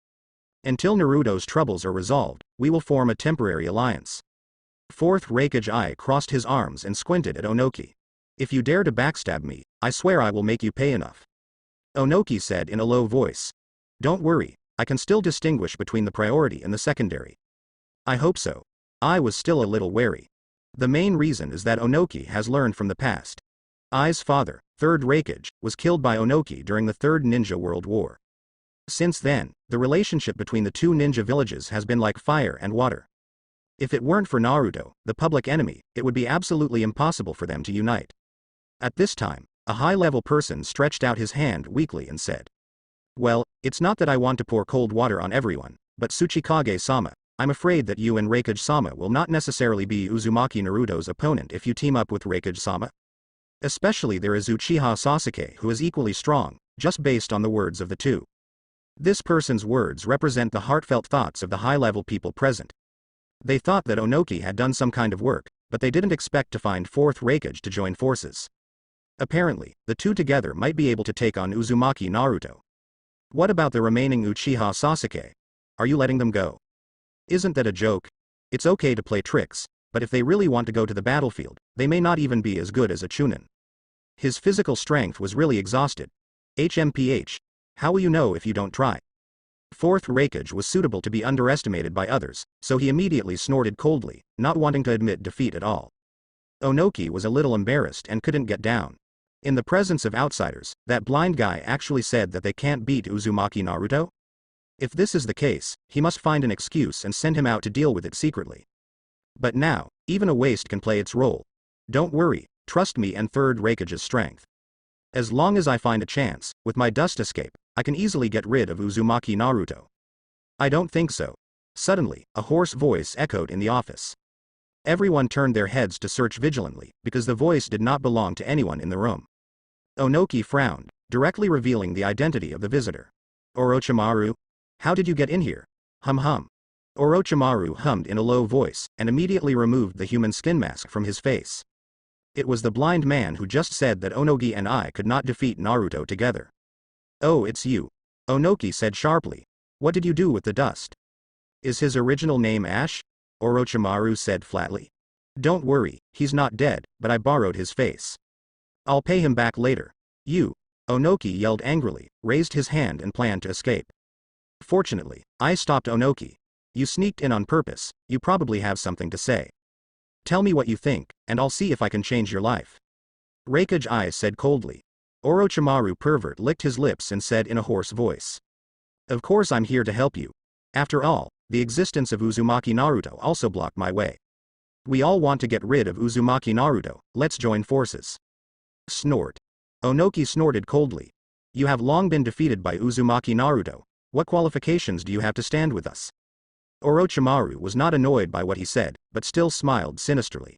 Until Naruto's troubles are resolved, we will form a temporary alliance. Fourth Raikage Eye crossed his arms and squinted at Onoki. If you dare to backstab me, I swear I will make you pay enough. Onoki said in a low voice. Don't worry, I can still distinguish between the priority and the secondary. I hope so. I was still a little wary. The main reason is that Onoki has learned from the past. Ai's father, Third Raikage, was killed by Onoki during the Third Ninja World War. Since then, the relationship between the two ninja villages has been like fire and water. If it weren't for Naruto, the public enemy, it would be absolutely impossible for them to unite. At this time, a high-level person stretched out his hand weakly and said. Well, it's not that I want to pour cold water on everyone, but Tsuchikage-sama, I'm afraid that you and Raikage-sama will not necessarily be Uzumaki Naruto's opponent if you team up with Raikage-sama. Especially there is Uchiha Sasuke who is equally strong, just based on the words of the two. This person's words represent the heartfelt thoughts of the high-level people present. They thought that Onoki had done some kind of work, but they didn't expect to find Fourth Raikage to join forces. Apparently, the two together might be able to take on Uzumaki Naruto. What about the remaining Uchiha Sasuke? Are you letting them go? Isn't that a joke? It's okay to play tricks, but if they really want to go to the battlefield, they may not even be as good as a Chunin. His physical strength was really exhausted. HMPH. How will you know if you don't try? Fourth Raikage was suitable to be underestimated by others, so he immediately snorted coldly, not wanting to admit defeat at all. Onoki was a little embarrassed and couldn't get down. In the presence of outsiders, that blind guy actually said that they can't beat Uzumaki Naruto? If this is the case, he must find an excuse and send him out to deal with it secretly. But now, even a waste can play its role. Don't worry, trust me and third Raikage's strength. As long as I find a chance, with my dust escape, I can easily get rid of Uzumaki Naruto. I don't think so. Suddenly, a hoarse voice echoed in the office. Everyone turned their heads to search vigilantly, because the voice did not belong to anyone in the room. Onoki frowned, directly revealing the identity of the visitor. Orochimaru? How did you get in here? Hum. Orochimaru hummed in a low voice, and immediately removed the human skin mask from his face. It was the blind man who just said that Onogi and I could not defeat Naruto together. Oh, it's you. Onoki said sharply. What did you do with the dust? Is his original name Ash? Orochimaru said flatly. Don't worry, he's not dead, but I borrowed his face. I'll pay him back later. You. Onoki yelled angrily, raised his hand and planned to escape. Fortunately, I stopped Onoki. You sneaked in on purpose, you probably have something to say. Tell me what you think, and I'll see if I can change your life. Raikage eyes said coldly. Orochimaru pervert licked his lips and said in a hoarse voice. Of course I'm here to help you. After all, the existence of Uzumaki Naruto also blocked my way. We all want to get rid of Uzumaki Naruto, let's join forces. Snort. Onoki snorted coldly. You have long been defeated by Uzumaki Naruto. What qualifications do you have to stand with us? Orochimaru was not annoyed by what he said, but still smiled sinisterly.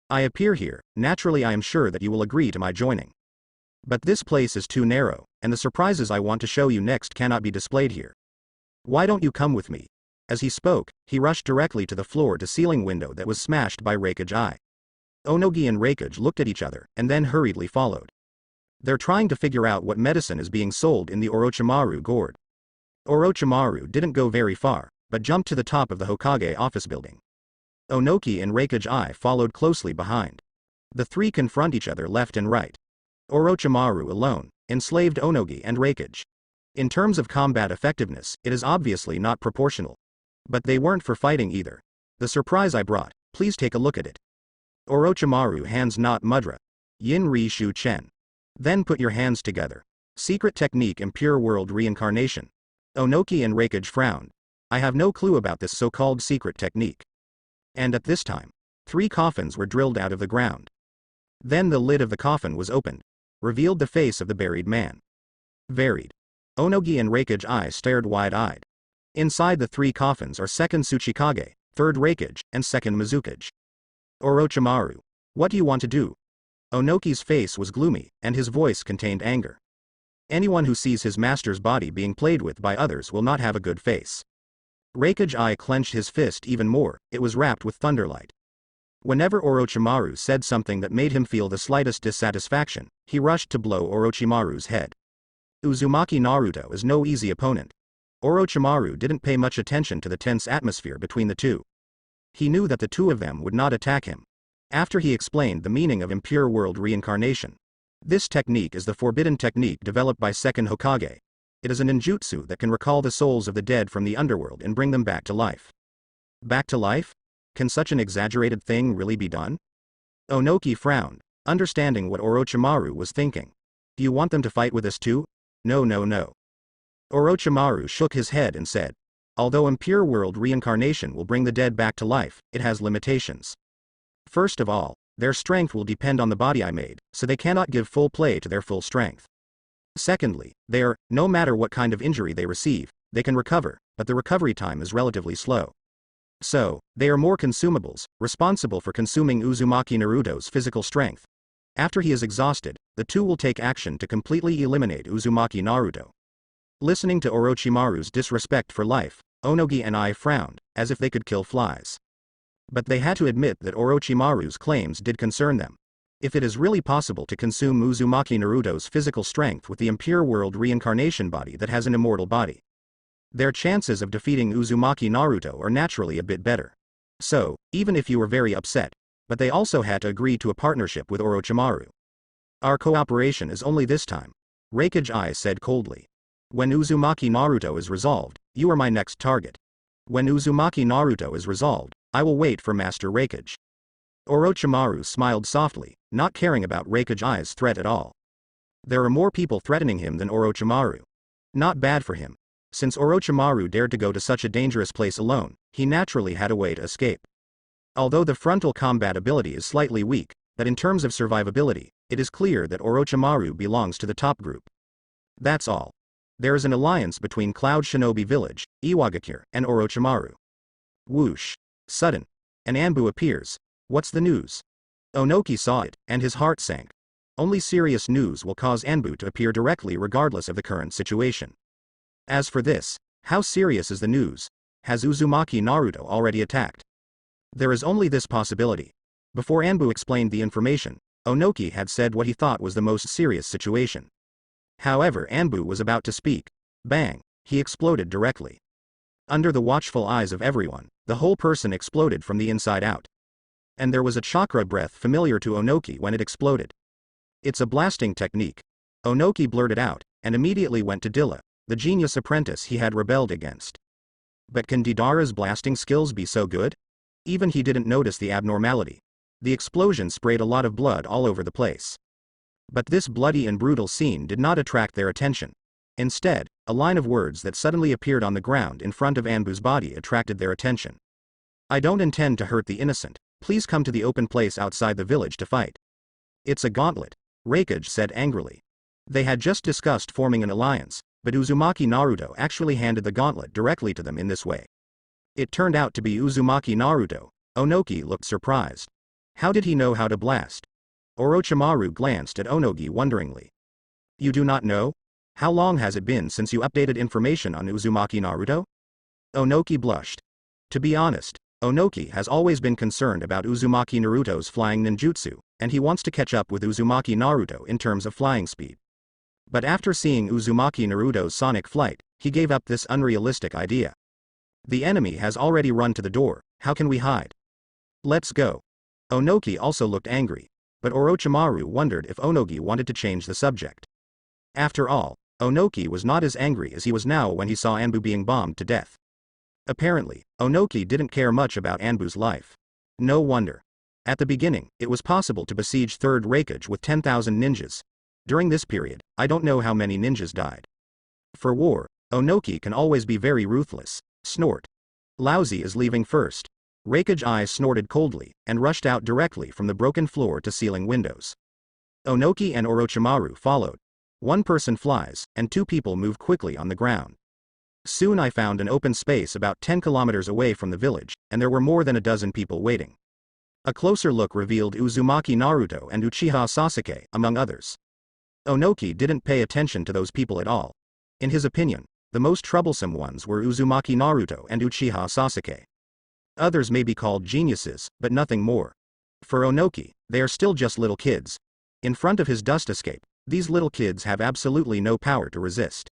I appear here, naturally I am sure that you will agree to my joining. But this place is too narrow, and the surprises I want to show you next cannot be displayed here. Why don't you come with me? As he spoke, he rushed directly to the floor-to-ceiling window that was smashed by Raikage Eye. Onogi and Raikage looked at each other, and then hurriedly followed. They're trying to figure out what medicine is being sold in the Orochimaru gourd. Orochimaru didn't go very far, but jumped to the top of the Hokage office building. Onoki and Raikage Eye followed closely behind. The three confront each other left and right. Orochimaru alone enslaved Onogi and Raikage. In terms of combat effectiveness, it is obviously not proportional. But they weren't for fighting either. The surprise I brought, please take a look at it. Orochimaru hands not mudra. Yin Ri Shu Chen. Then put your hands together. Secret technique impure world reincarnation. Onoki and Raikage frowned. I have no clue about this so-called secret technique. And at this time, 3 coffins were drilled out of the ground. Then the lid of the coffin was opened, revealed the face of the buried man. Varied. Onogi and Raikage Eye stared wide-eyed. Inside the 3 coffins are second Tsuchikage, third Raikage, and second Mizukage. Orochimaru. What do you want to do? Onoki's face was gloomy, and his voice contained anger. Anyone who sees his master's body being played with by others will not have a good face. Raikage Eye clenched his fist even more, it was wrapped with thunderlight. Whenever Orochimaru said something that made him feel the slightest dissatisfaction, he rushed to blow Orochimaru's head. Uzumaki Naruto is no easy opponent. Orochimaru didn't pay much attention to the tense atmosphere between the two. He knew that the two of them would not attack him. After he explained the meaning of impure world reincarnation. This technique is the forbidden technique developed by second Hokage. It is a ninjutsu that can recall the souls of the dead from the underworld and bring them back to life. Back to life? Can such an exaggerated thing really be done? Onoki frowned, understanding what Orochimaru was thinking. Do you want them to fight with us too? No. Orochimaru shook his head and said, although impure world reincarnation will bring the dead back to life, it has limitations. First of all, their strength will depend on the body I made, so they cannot give full play to their full strength. Secondly, no matter what kind of injury they receive, they can recover, but the recovery time is relatively slow. So, they are more consumables, responsible for consuming Uzumaki Naruto's physical strength. After he is exhausted, the two will take action to completely eliminate Uzumaki Naruto. Listening to Orochimaru's disrespect for life, Onogi and I frowned, as if they could kill flies. But they had to admit that Orochimaru's claims did concern them. If it is really possible to consume Uzumaki Naruto's physical strength with the impure world reincarnation body that has an immortal body, their chances of defeating Uzumaki Naruto are naturally a bit better. So, even if you were very upset, but they also had to agree to a partnership with Orochimaru. Our cooperation is only this time. Raikage Eye said coldly. When Uzumaki Naruto is resolved, you are my next target. When Uzumaki Naruto is resolved, I will wait for Master Raikage. Orochimaru smiled softly, not caring about Raikage Eye's threat at all. There are more people threatening him than Orochimaru. Not bad for him. Since Orochimaru dared to go to such a dangerous place alone, he naturally had a way to escape. Although the frontal combat ability is slightly weak, but in terms of survivability, it is clear that Orochimaru belongs to the top group. That's all. There is an alliance between Cloud Shinobi Village, Iwagakure, and Orochimaru. Whoosh. Sudden. An Anbu appears. What's the news? Onoki saw it, and his heart sank. Only serious news will cause Anbu to appear directly regardless of the current situation. As for this, how serious is the news? Has Uzumaki Naruto already attacked? There is only this possibility. Before Anbu explained the information, Onoki had said what he thought was the most serious situation. However, Anbu was about to speak. Bang! He exploded directly. Under the watchful eyes of everyone, the whole person exploded from the inside out. And there was a chakra breath familiar to Onoki when it exploded. It's a blasting technique. Onoki blurted out, and immediately went to Dilla, the genius apprentice he had rebelled against. But can Deidara's blasting skills be so good? Even he didn't notice the abnormality. The explosion sprayed a lot of blood all over the place. But this bloody and brutal scene did not attract their attention. Instead, a line of words that suddenly appeared on the ground in front of Anbu's body attracted their attention. I don't intend to hurt the innocent, please come to the open place outside the village to fight. It's a gauntlet, Raikage said angrily. They had just discussed forming an alliance, but Uzumaki Naruto actually handed the gauntlet directly to them in this way. It turned out to be Uzumaki Naruto. Onoki looked surprised. How did he know how to blast? Orochimaru glanced at Onogi wonderingly. You do not know? How long has it been since you updated information on Uzumaki Naruto? Onoki blushed. To be honest, Onoki has always been concerned about Uzumaki Naruto's flying ninjutsu, and he wants to catch up with Uzumaki Naruto in terms of flying speed. But after seeing Uzumaki Naruto's sonic flight, he gave up this unrealistic idea. The enemy has already run to the door, how can we hide? Let's go. Onoki also looked angry, but Orochimaru wondered if Onogi wanted to change the subject. After all, Onoki was not as angry as he was now when he saw Anbu being bombed to death. Apparently, Onoki didn't care much about Anbu's life. No wonder. At the beginning, it was possible to besiege Third Raikage with 10,000 ninjas. During this period, I don't know how many ninjas died. For war, Onoki can always be very ruthless. Snort. Lousy is leaving first. Raikage eyes snorted coldly, and rushed out directly from the broken floor to ceiling windows. Onoki and Orochimaru followed. One person flies, and two people move quickly on the ground. Soon I found an open space about 10 kilometers away from the village, and there were more than a dozen people waiting. A closer look revealed Uzumaki Naruto and Uchiha Sasuke, among others. Onoki didn't pay attention to those people at all. In his opinion, the most troublesome ones were Uzumaki Naruto and Uchiha Sasuke. Others may be called geniuses, but nothing more. For Onoki, they are still just little kids. In front of his dust escape, these little kids have absolutely no power to resist.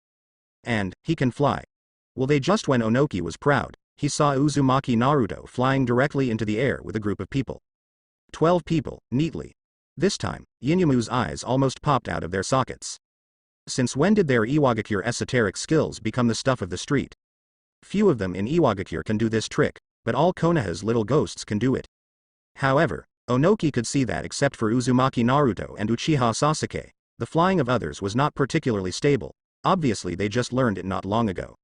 And, he can fly. Well, just when Onoki was proud, he saw Uzumaki Naruto flying directly into the air with a group of people. 12 people, neatly. This time, Yinyamu's eyes almost popped out of their sockets. Since when did their Iwagakure esoteric skills become the stuff of the street? Few of them in Iwagakure can do this trick, but all Konoha's little ghosts can do it. However, Onoki could see that except for Uzumaki Naruto and Uchiha Sasuke, the flying of others was not particularly stable. Obviously they just learned it not long ago.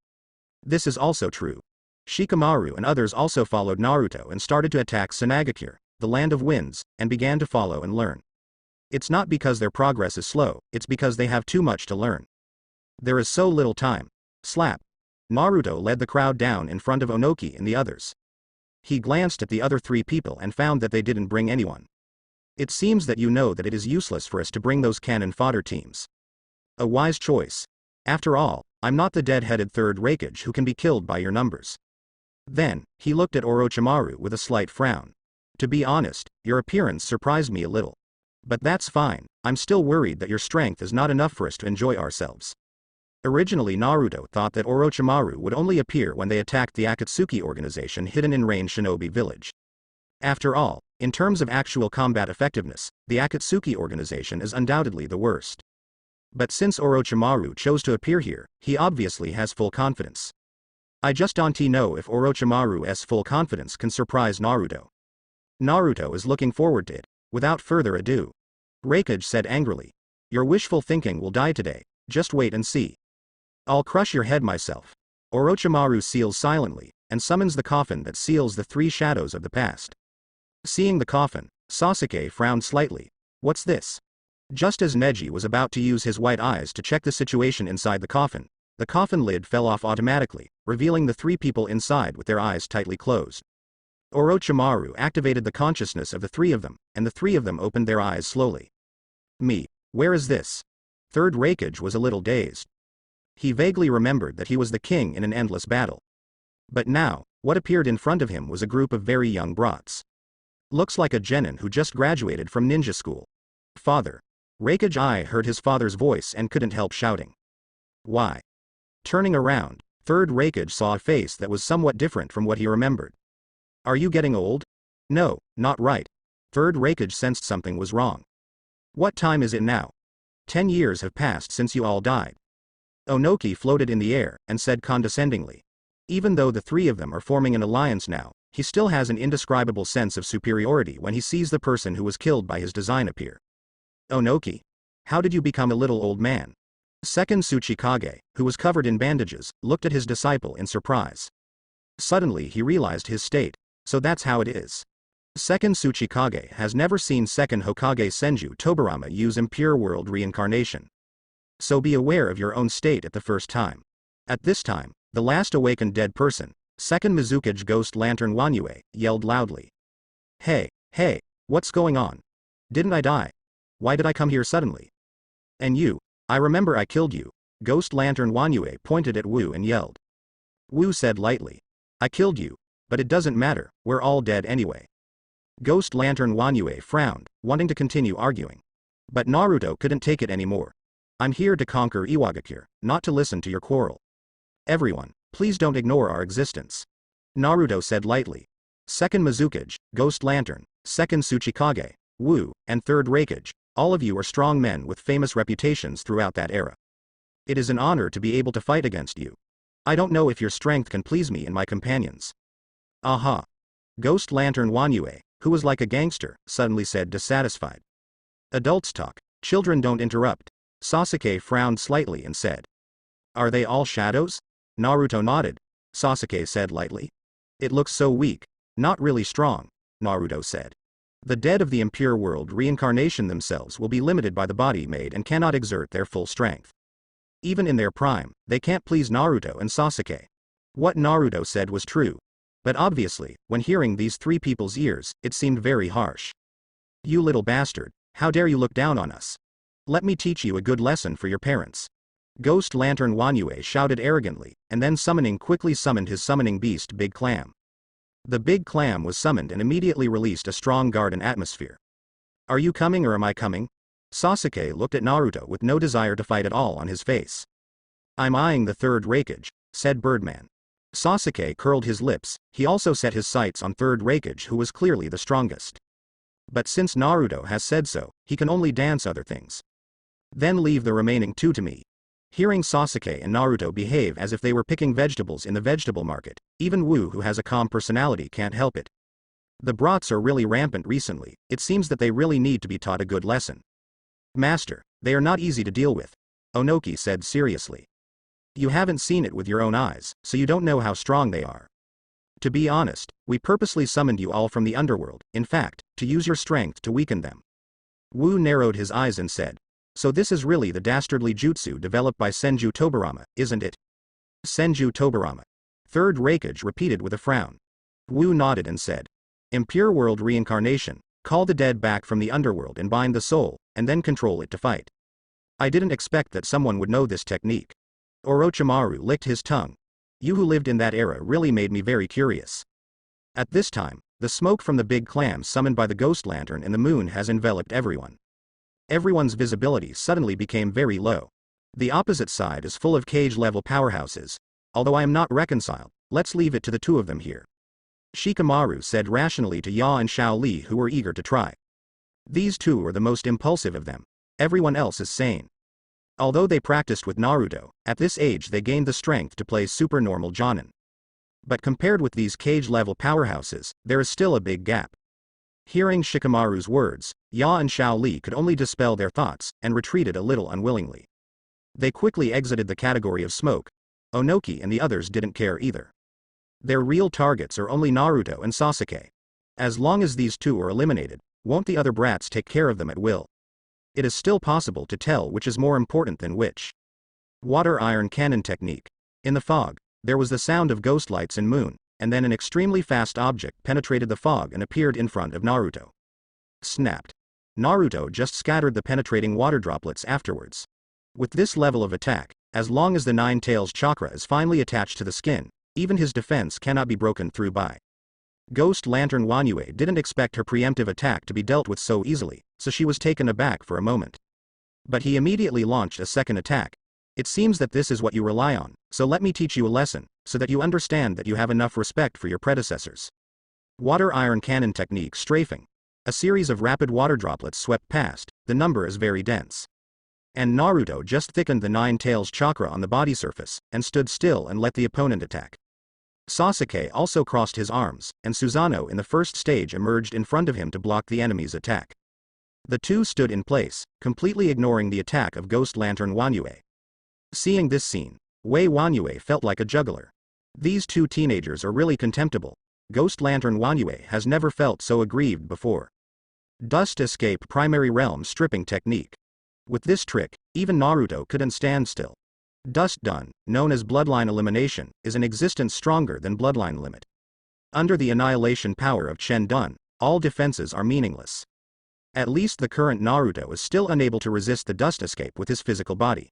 This is also true. Shikamaru and others also followed Naruto and started to attack Sunagakure, the land of winds, and began to follow and learn. It's not because their progress is slow, it's because they have too much to learn. There is so little time. Slap. Naruto led the crowd down in front of Onoki and the others. He glanced at the other three people and found that they didn't bring anyone. It seems that you know that it is useless for us to bring those cannon fodder teams. A wise choice. After all, I'm not the dead-headed Third Raikage who can be killed by your numbers. Then, he looked at Orochimaru with a slight frown. To be honest, your appearance surprised me a little. But that's fine, I'm still worried that your strength is not enough for us to enjoy ourselves. Originally Naruto thought that Orochimaru would only appear when they attacked the Akatsuki organization hidden in Rain Shinobi Village. After all, in terms of actual combat effectiveness, the Akatsuki organization is undoubtedly the worst. But since Orochimaru chose to appear here, he obviously has full confidence. I just don't know if Orochimaru's full confidence can surprise Naruto. Naruto is looking forward to it. Without further ado, Raikage said angrily. Your wishful thinking will die today, just wait and see. I'll crush your head myself. Orochimaru seals silently, and summons the coffin that seals the three shadows of the past. Seeing the coffin, Sasuke frowned slightly. What's this? Just as Neji was about to use his white eyes to check the situation inside the coffin lid fell off automatically, revealing the three people inside with their eyes tightly closed. Orochimaru activated the consciousness of the three of them, and the three of them opened their eyes slowly. Me. Where is this? Third Raikage was a little dazed. He vaguely remembered that he was the king in an endless battle. But now, what appeared in front of him was a group of very young brats. Looks like a genin who just graduated from ninja school. Father. Raikage I heard his father's voice and couldn't help shouting. Why? Turning around, Third Raikage saw a face that was somewhat different from what he remembered. Are you getting old? No, not right. Third Raikage sensed something was wrong. What time is it now? 10 years have passed since you all died. Onoki floated in the air and said condescendingly. Even though the three of them are forming an alliance now, he still has an indescribable sense of superiority when he sees the person who was killed by his design appear. Onoki. How did you become a little old man? Second Tsuchikage, who was covered in bandages, looked at his disciple in surprise. Suddenly he realized his state, so that's how it is. Second Tsuchikage has never seen Second Hokage Senju Tobirama use impure world reincarnation. So be aware of your own state at the first time. At this time, the last awakened dead person, Second Mizukage Ghost Lantern Wanyue, yelled loudly. Hey, what's going on? Didn't I die? Why did I come here suddenly? And you, I remember I killed you. Ghost Lantern Wanyue pointed at Wu and yelled. Wu said lightly. I killed you, but it doesn't matter, we're all dead anyway. Ghost Lantern Wanyue frowned, wanting to continue arguing. But Naruto couldn't take it anymore. I'm here to conquer Iwagakure, not to listen to your quarrel. Everyone, please don't ignore our existence. Naruto said lightly. Second Mizukage, Ghost Lantern, Second Tsuchikage, Wu, and Third Raikage, all of you are strong men with famous reputations throughout that era. It is an honor to be able to fight against you. I don't know if your strength can please me and my companions. Aha. Ghost Lantern Wanyue, who was like a gangster, suddenly said dissatisfied. Adults talk, children don't interrupt. Sasuke frowned slightly and said. Are they all shadows? Naruto nodded. Sasuke said lightly. It looks so weak. Not really strong, Naruto said. The dead of the impure world reincarnation themselves will be limited by the body made and cannot exert their full strength. Even in their prime, they can't please Naruto and Sasuke. What Naruto said was true. But obviously, when hearing these three people's ears, it seemed very harsh. You little bastard, how dare you look down on us? Let me teach you a good lesson for your parents. Ghost Lantern Wanyue shouted arrogantly, and then quickly summoned his summoning beast Big Clam. The Big Clam was summoned and immediately released a strong garden atmosphere. Are you coming or am I coming? Sasuke looked at Naruto with no desire to fight at all on his face. I'm eyeing the Third Raikage, said Birdman. Sasuke curled his lips, he also set his sights on Third Raikage who was clearly the strongest. But since Naruto has said so, he can only dance other things. Then leave the remaining two to me. Hearing Sasuke and Naruto behave as if they were picking vegetables in the vegetable market, even Wu who has a calm personality can't help it. The brats are really rampant recently, it seems that they really need to be taught a good lesson. Master, they are not easy to deal with, Onoki said seriously. You haven't seen it with your own eyes, so you don't know how strong they are. To be honest, we purposely summoned you all from the underworld, in fact, to use your strength to weaken them. Wu narrowed his eyes and said. So this is really the dastardly jutsu developed by Senju Tobirama, isn't it? Senju Tobirama. Third Raikage repeated with a frown. Wu nodded and said. Impure world reincarnation, call the dead back from the underworld and bind the soul, and then control it to fight. I didn't expect that someone would know this technique. Orochimaru licked his tongue. You who lived in that era really made me very curious. At this time, the smoke from the Big Clam summoned by the Ghost Lantern and the moon has enveloped everyone. Everyone's visibility suddenly became very low. The opposite side is full of cage-level powerhouses. Although I am not reconciled, let's leave it to the two of them here. Shikamaru said rationally to Ya and Shao Li who were eager to try. These two are the most impulsive of them. Everyone else is sane. Although they practiced with Naruto, at this age they gained the strength to play supernormal Jonin. But compared with these cage-level powerhouses, there is still a big gap. Hearing Shikamaru's words, Ya and Shao Li could only dispel their thoughts, and retreated a little unwillingly. They quickly exited the category of smoke. Onoki and the others didn't care either. Their real targets are only Naruto and Sasuke. As long as these two are eliminated, won't the other brats take care of them at will? It is still possible to tell which is more important than which. Water iron cannon technique. In the fog, there was the sound of ghost lights and moon, and then an extremely fast object penetrated the fog and appeared in front of Naruto. Snapped. Naruto just scattered the penetrating water droplets afterwards. With this level of attack, as long as the Nine Tails chakra is finely attached to the skin, even his defense cannot be broken through by. Ghost Lantern Wanyue didn't expect her preemptive attack to be dealt with so easily, so she was taken aback for a moment. But he immediately launched a second attack. It seems that this is what you rely on, so let me teach you a lesson, so that you understand that you have enough respect for your predecessors. Water iron cannon technique strafing. A series of rapid water droplets swept past, the number is very dense. And Naruto just thickened the Nine Tails chakra on the body surface, and stood still and let the opponent attack. Sasuke also crossed his arms, and Susanoo in the first stage emerged in front of him to block the enemy's attack. The two stood in place, completely ignoring the attack of Ghost Lantern Wanyue. Seeing this scene, Wei Wanyue felt like a juggler. These two teenagers are really contemptible. Ghost Lantern Wanyue has never felt so aggrieved before. Dust Escape Primary Realm Stripping Technique. With this trick, even Naruto couldn't stand still. Dust Dun, known as Bloodline Elimination, is an existence stronger than Bloodline Limit. Under the annihilation power of Chen Dun, all defenses are meaningless. At least the current Naruto is still unable to resist the dust escape with his physical body.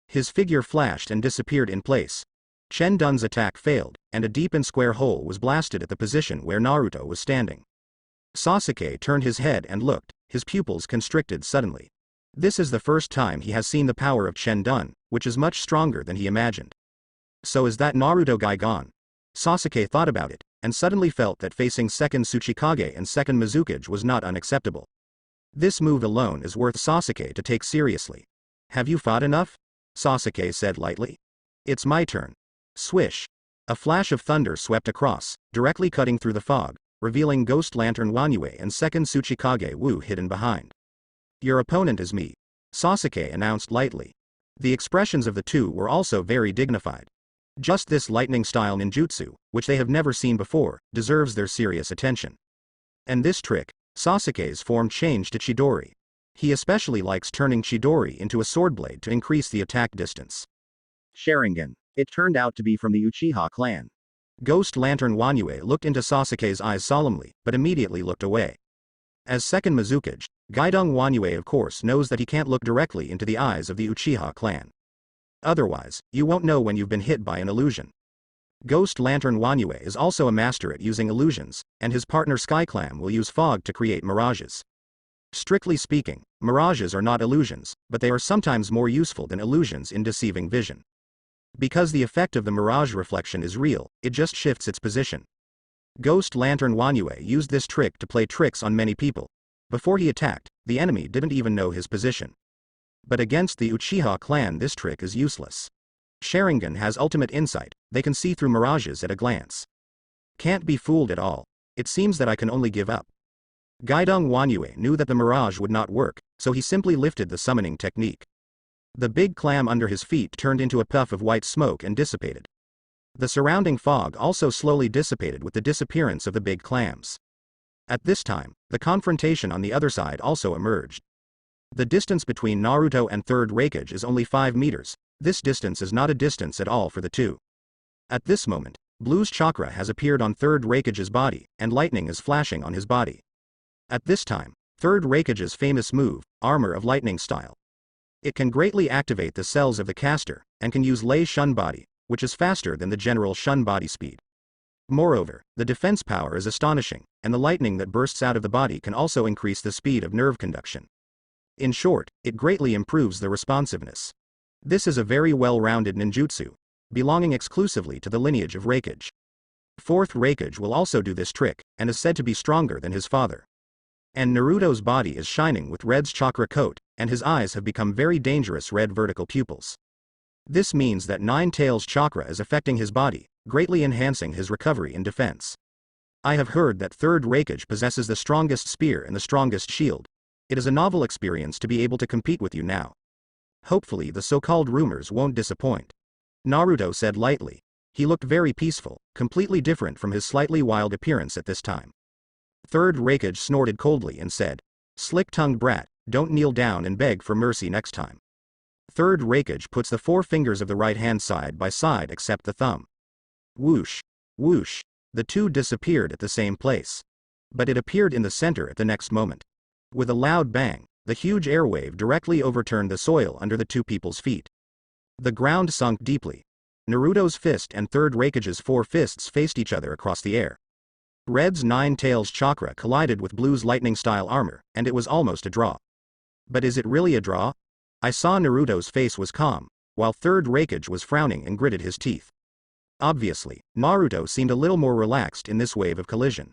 His figure flashed and disappeared in place. Chen Dun's attack failed, and a deep and square hole was blasted at the position where Naruto was standing. Sasuke turned his head and looked, his pupils constricted suddenly. This is the first time he has seen the power of Chen Dun, which is much stronger than he imagined. So is that Naruto guy gone? Sasuke thought about it, and suddenly felt that facing second Tsuchikage and second Mizukage was not unacceptable. This move alone is worth Sasuke to take seriously. Have you fought enough? Sasuke said lightly. It's my turn. Swish. A flash of thunder swept across, directly cutting through the fog, revealing Ghost Lantern Wanyue and second Tsuchikage Wu hidden behind. Your opponent is me, Sasuke announced lightly. The expressions of the two were also very dignified. Just this lightning-style ninjutsu, which they have never seen before, deserves their serious attention. And this trick, Sasuke's form changed to Chidori. He especially likes turning Chidori into a sword blade to increase the attack distance. Sharingan. It turned out to be from the Uchiha clan. Ghost Lantern Wanyue looked into Sasuke's eyes solemnly, but immediately looked away. As second Mizukage, Gaidong Wanyue of course knows that he can't look directly into the eyes of the Uchiha clan. Otherwise, you won't know when you've been hit by an illusion. Ghost Lantern Wanyue is also a master at using illusions, and his partner Skyclam will use fog to create mirages. Strictly speaking, mirages are not illusions, but they are sometimes more useful than illusions in deceiving vision. Because the effect of the mirage reflection is real, it just shifts its position. Ghost Lantern Wanyue used this trick to play tricks on many people. Before he attacked, the enemy didn't even know his position. But against the Uchiha clan this trick is useless. Sharingan has ultimate insight, they can see through mirages at a glance. Can't be fooled at all. It seems that I can only give up. Gaidong Wanyue knew that the mirage would not work, so he simply lifted the summoning technique. The big clam under his feet turned into a puff of white smoke and dissipated. The surrounding fog also slowly dissipated with the disappearance of the big clams. At this time, the confrontation on the other side also emerged. The distance between Naruto and third Raikage is only 5 meters, this distance is not a distance at all for the two. At this moment, Blue's chakra has appeared on third Raikage's body, and lightning is flashing on his body. At this time, third Raikage's famous move, Armor of Lightning Style. It can greatly activate the cells of the caster, and can use Lei Shun Body, which is faster than the general Shun Body speed. Moreover, the defense power is astonishing, and the lightning that bursts out of the body can also increase the speed of nerve conduction. In short, it greatly improves the responsiveness. This is a very well-rounded ninjutsu, belonging exclusively to the lineage of Raikage. Fourth Raikage will also do this trick, and is said to be stronger than his father. And Naruto's body is shining with Red's chakra coat, and his eyes have become very dangerous red vertical pupils. This means that Nine Tails chakra is affecting his body, greatly enhancing his recovery and defense. I have heard that third Raikage possesses the strongest spear and the strongest shield. It is a novel experience to be able to compete with you now. Hopefully the so-called rumors won't disappoint. Naruto said lightly. He looked very peaceful, completely different from his slightly wild appearance at this time. Third Raikage snorted coldly and said, "Slick-tongued brat, don't kneel down and beg for mercy next time." Third Raikage puts the four fingers of the right hand side by side except the thumb. Whoosh. Whoosh. The two disappeared at the same place. But it appeared in the center at the next moment. With a loud bang, the huge airwave directly overturned the soil under the two people's feet. The ground sunk deeply. Naruto's fist and Third Raikage's four fists faced each other across the air. Red's nine tails chakra collided with Blue's lightning-style armor, and it was almost a draw. But is it really a draw? I saw Naruto's face was calm, while Third Raikage was frowning and gritted his teeth. Obviously, Naruto seemed a little more relaxed in this wave of collision.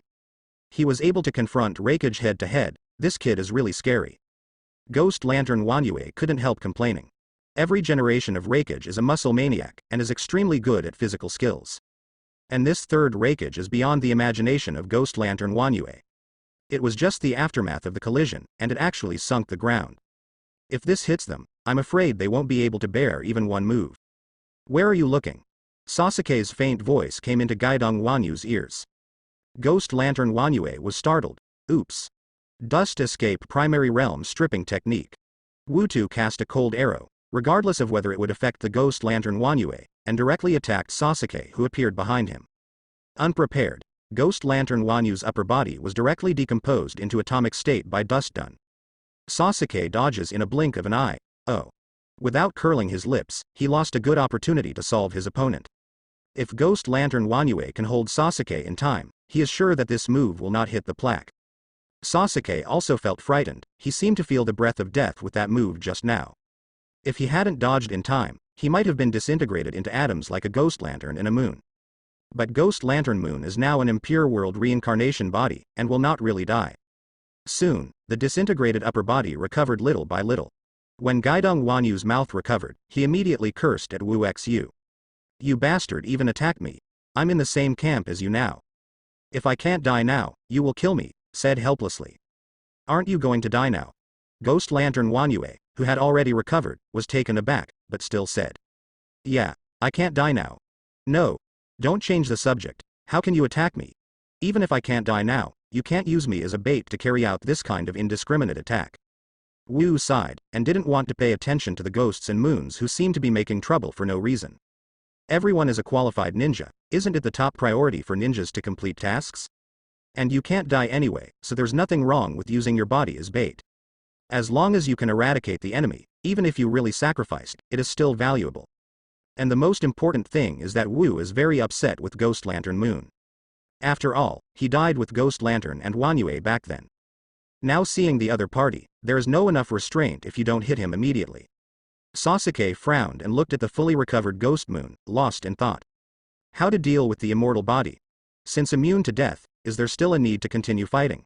He was able to confront Raikage head to head. This kid is really scary. Ghost Lantern Wanyue couldn't help complaining. Every generation of Raikage is a muscle maniac and is extremely good at physical skills. And this Third Raikage is beyond the imagination of Ghost Lantern Wanyue. It was just the aftermath of the collision, and it actually sunk the ground. If this hits them, I'm afraid they won't be able to bear even one move. Where are you looking? Sasuke's faint voice came into Gaidong Wanyu's ears. Ghost Lantern Wanyue was startled. Oops. Dust Escape Primary Realm Stripping Technique. Wutu cast a cold arrow, regardless of whether it would affect the Ghost Lantern Wanyue, and directly attacked Sasuke, who appeared behind him. Unprepared, Ghost Lantern Wanyu's upper body was directly decomposed into atomic state by dust dun. Sasuke dodges in a blink of an eye. Oh. Without curling his lips, he lost a good opportunity to solve his opponent. If Ghost Lantern Wanyue can hold Sasuke in time, he is sure that this move will not hit the plaque. Sasuke also felt frightened. He seemed to feel the breath of death with that move just now. If he hadn't dodged in time, he might have been disintegrated into atoms like a ghost lantern in a moon. But Ghost Lantern Moon is now an impure world reincarnation body, and will not really die. Soon, the disintegrated upper body recovered little by little. When Gaidong Wanyu's mouth recovered, he immediately cursed at Wu Xu. "You bastard even attacked me. I'm in the same camp as you now. If I can't die now, you will kill me," said helplessly. "Aren't you going to die now?" Ghost Lantern Wanyue, who had already recovered, was taken aback, but still said, "Yeah, I can't die now." "No. Don't change the subject. How can you attack me? Even if I can't die now, you can't use me as a bait to carry out this kind of indiscriminate attack." Wu sighed, and didn't want to pay attention to the ghosts and moons who seemed to be making trouble for no reason. Everyone is a qualified ninja. Isn't it the top priority for ninjas to complete tasks? And you can't die anyway, so there's nothing wrong with using your body as bait. As long as you can eradicate the enemy, even if you really sacrificed, it is still valuable. And the most important thing is that Wu is very upset with Ghost Lantern Moon. After all, he died with Ghost Lantern and Wanyue back then. Now seeing the other party, there is no enough restraint if you don't hit him immediately. Sasuke frowned and looked at the fully recovered Ghost Moon, lost in thought. How to deal with the immortal body? Since immune to death, is there still a need to continue fighting?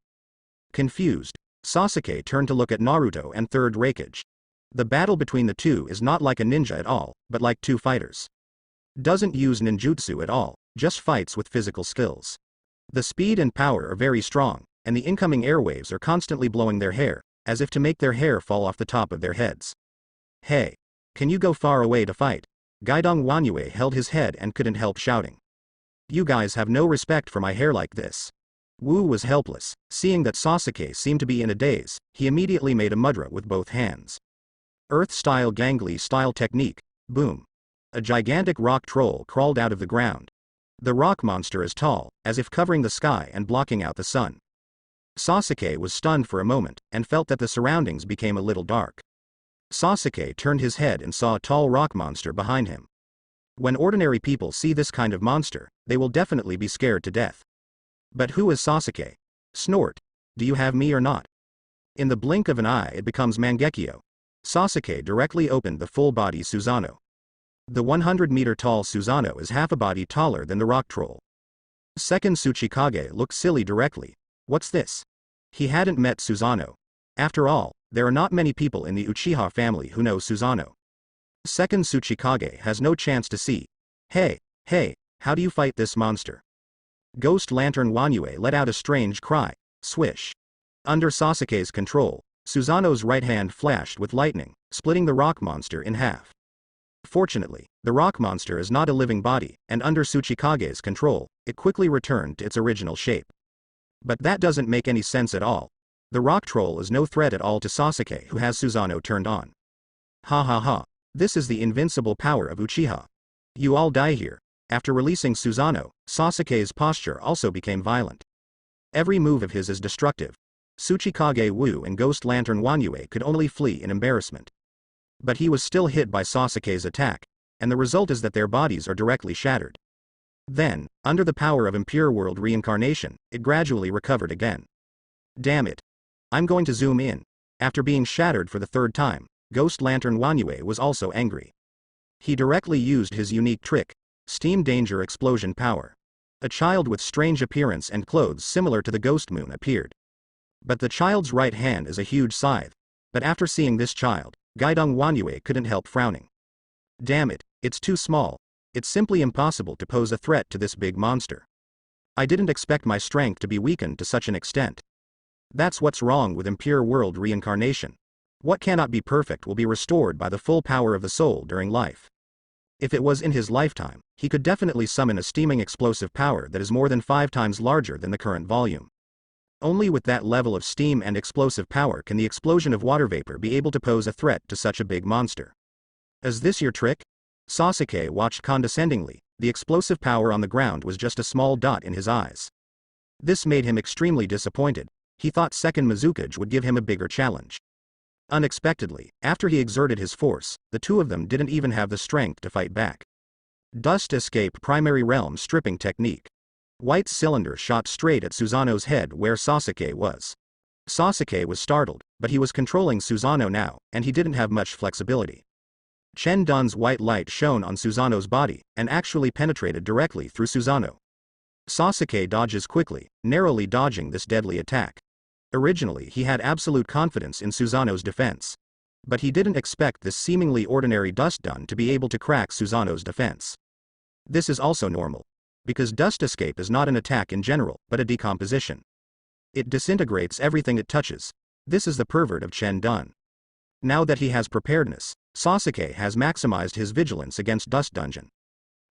Confused, Sasuke turned to look at Naruto and Third Raikage. The battle between the two is not like a ninja at all, but like two fighters. Doesn't use ninjutsu at all, just fights with physical skills. The speed and power are very strong, and the incoming airwaves are constantly blowing their hair, as if to make their hair fall off the top of their heads. "Hey! Can you go far away to fight?" Gaidong Wanyue held his head and couldn't help shouting. "You guys have no respect for my hair like this." Wu was helpless. Seeing that Sasuke seemed to be in a daze, he immediately made a mudra with both hands. Earth-style Gangly-style technique. Boom. A gigantic rock troll crawled out of the ground. The rock monster is tall, as if covering the sky and blocking out the sun. Sasuke was stunned for a moment, and felt that the surroundings became a little dark. Sasuke turned his head and saw a tall rock monster behind him. When ordinary people see this kind of monster, they will definitely be scared to death. But who is Sasuke? Snort. Do you have me or not? In the blink of an eye it becomes Mangekyo. Sasuke directly opened the full-body Susanoo. The 100-meter tall Susanoo is half a body taller than the rock troll. Second Tsuchikage looked silly directly. What's this? He hadn't met Susanoo. After all, there are not many people in the Uchiha family who know Susanoo. Second Tsuchikage has no chance to see. Hey, how do you fight this monster? Ghost Lantern Wanyue let out a strange cry. Swish. Under Sasuke's control, Susanoo's right hand flashed with lightning, splitting the rock monster in half. Fortunately, the rock monster is not a living body, and under Tsuchikage's control, it quickly returned to its original shape. But that doesn't make any sense at all. The rock troll is no threat at all to Sasuke, who has Susanoo turned on. Ha ha ha. This is the invincible power of Uchiha. You all die here. After releasing Susanoo, Sasuke's posture also became violent. Every move of his is destructive. Tsuchikage Wu and Ghost Lantern Wanyue could only flee in embarrassment. But he was still hit by Sasuke's attack, and the result is that their bodies are directly shattered. Then, under the power of Impure World Reincarnation, it gradually recovered again. Damn it. I'm going to zoom in. After being shattered for the third time, Ghost Lantern Wanyue was also angry. He directly used his unique trick, Steam Danger Explosion Power. A child with strange appearance and clothes similar to the Ghost Moon appeared. But the child's right hand is a huge scythe. But after seeing this child, Gaidong Wanyue couldn't help frowning. Damn it, it's too small. It's simply impossible to pose a threat to this big monster. I didn't expect my strength to be weakened to such an extent. That's what's wrong with Impure World Reincarnation. What cannot be perfect will be restored by the full power of the soul during life. If it was in his lifetime, he could definitely summon a steaming explosive power that is more than 5 times larger than the current volume. Only with that level of steam and explosive power can the explosion of water vapor be able to pose a threat to such a big monster. Is this your trick? Sasuke watched condescendingly. The explosive power on the ground was just a small dot in his eyes. This made him extremely disappointed. He thought second Mizukage would give him a bigger challenge. Unexpectedly, after he exerted his force, the two of them didn't even have the strength to fight back. Dust Escape Primary Realm Stripping Technique. White cylinder shot straight at Susanoo's head where Sasuke was. Sasuke was startled, but he was controlling Susanoo now, and he didn't have much flexibility. Chen Dun's white light shone on Susanoo's body, and actually penetrated directly through Susanoo. Sasuke dodges quickly, narrowly dodging this deadly attack. Originally he had absolute confidence in Susanoo's defense. But he didn't expect this seemingly ordinary dust dun to be able to crack Susanoo's defense. This is also normal. Because dust escape is not an attack in general, but a decomposition. It disintegrates everything it touches. This is the pervert of Chen Dun. Now that he has preparedness, Sasuke has maximized his vigilance against Dust Dungeon.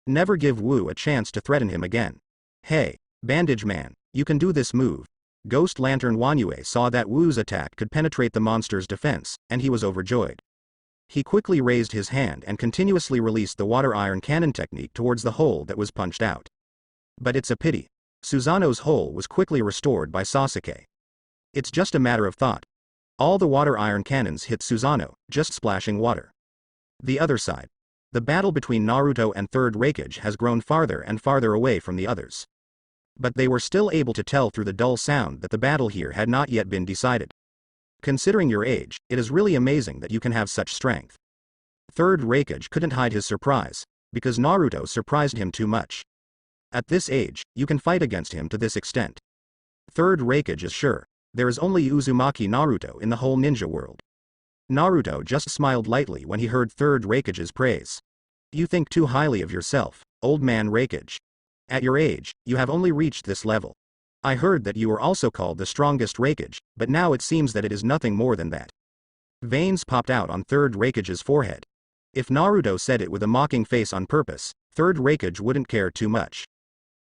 Never give Wu a chance to threaten him again. Hey, Bandage Man, you can do this move. Ghost Lantern Wanyue saw that Wu's attack could penetrate the monster's defense, and he was overjoyed. He quickly raised his hand and continuously released the water iron cannon technique towards the hole that was punched out. But it's a pity. Susanoo's hole was quickly restored by Sasuke. It's just a matter of thought. All the water iron cannons hit Susanoo, just splashing water. The other side. The battle between Naruto and Third Raikage has grown farther and farther away from the others. But they were still able to tell through the dull sound that the battle here had not yet been decided. Considering your age, it is really amazing that you can have such strength. Third Raikage couldn't hide his surprise, because Naruto surprised him too much. At this age, you can fight against him to this extent. Third Raikage is sure. There is only Uzumaki Naruto in the whole ninja world. Naruto just smiled lightly when he heard Third Raikage's praise. You think too highly of yourself, old man Raikage. At your age, you have only reached this level. I heard that you were also called the strongest Raikage, but now it seems that it is nothing more than that. Veins popped out on Third Raikage's forehead. If Naruto said it with a mocking face on purpose, Third Raikage wouldn't care too much.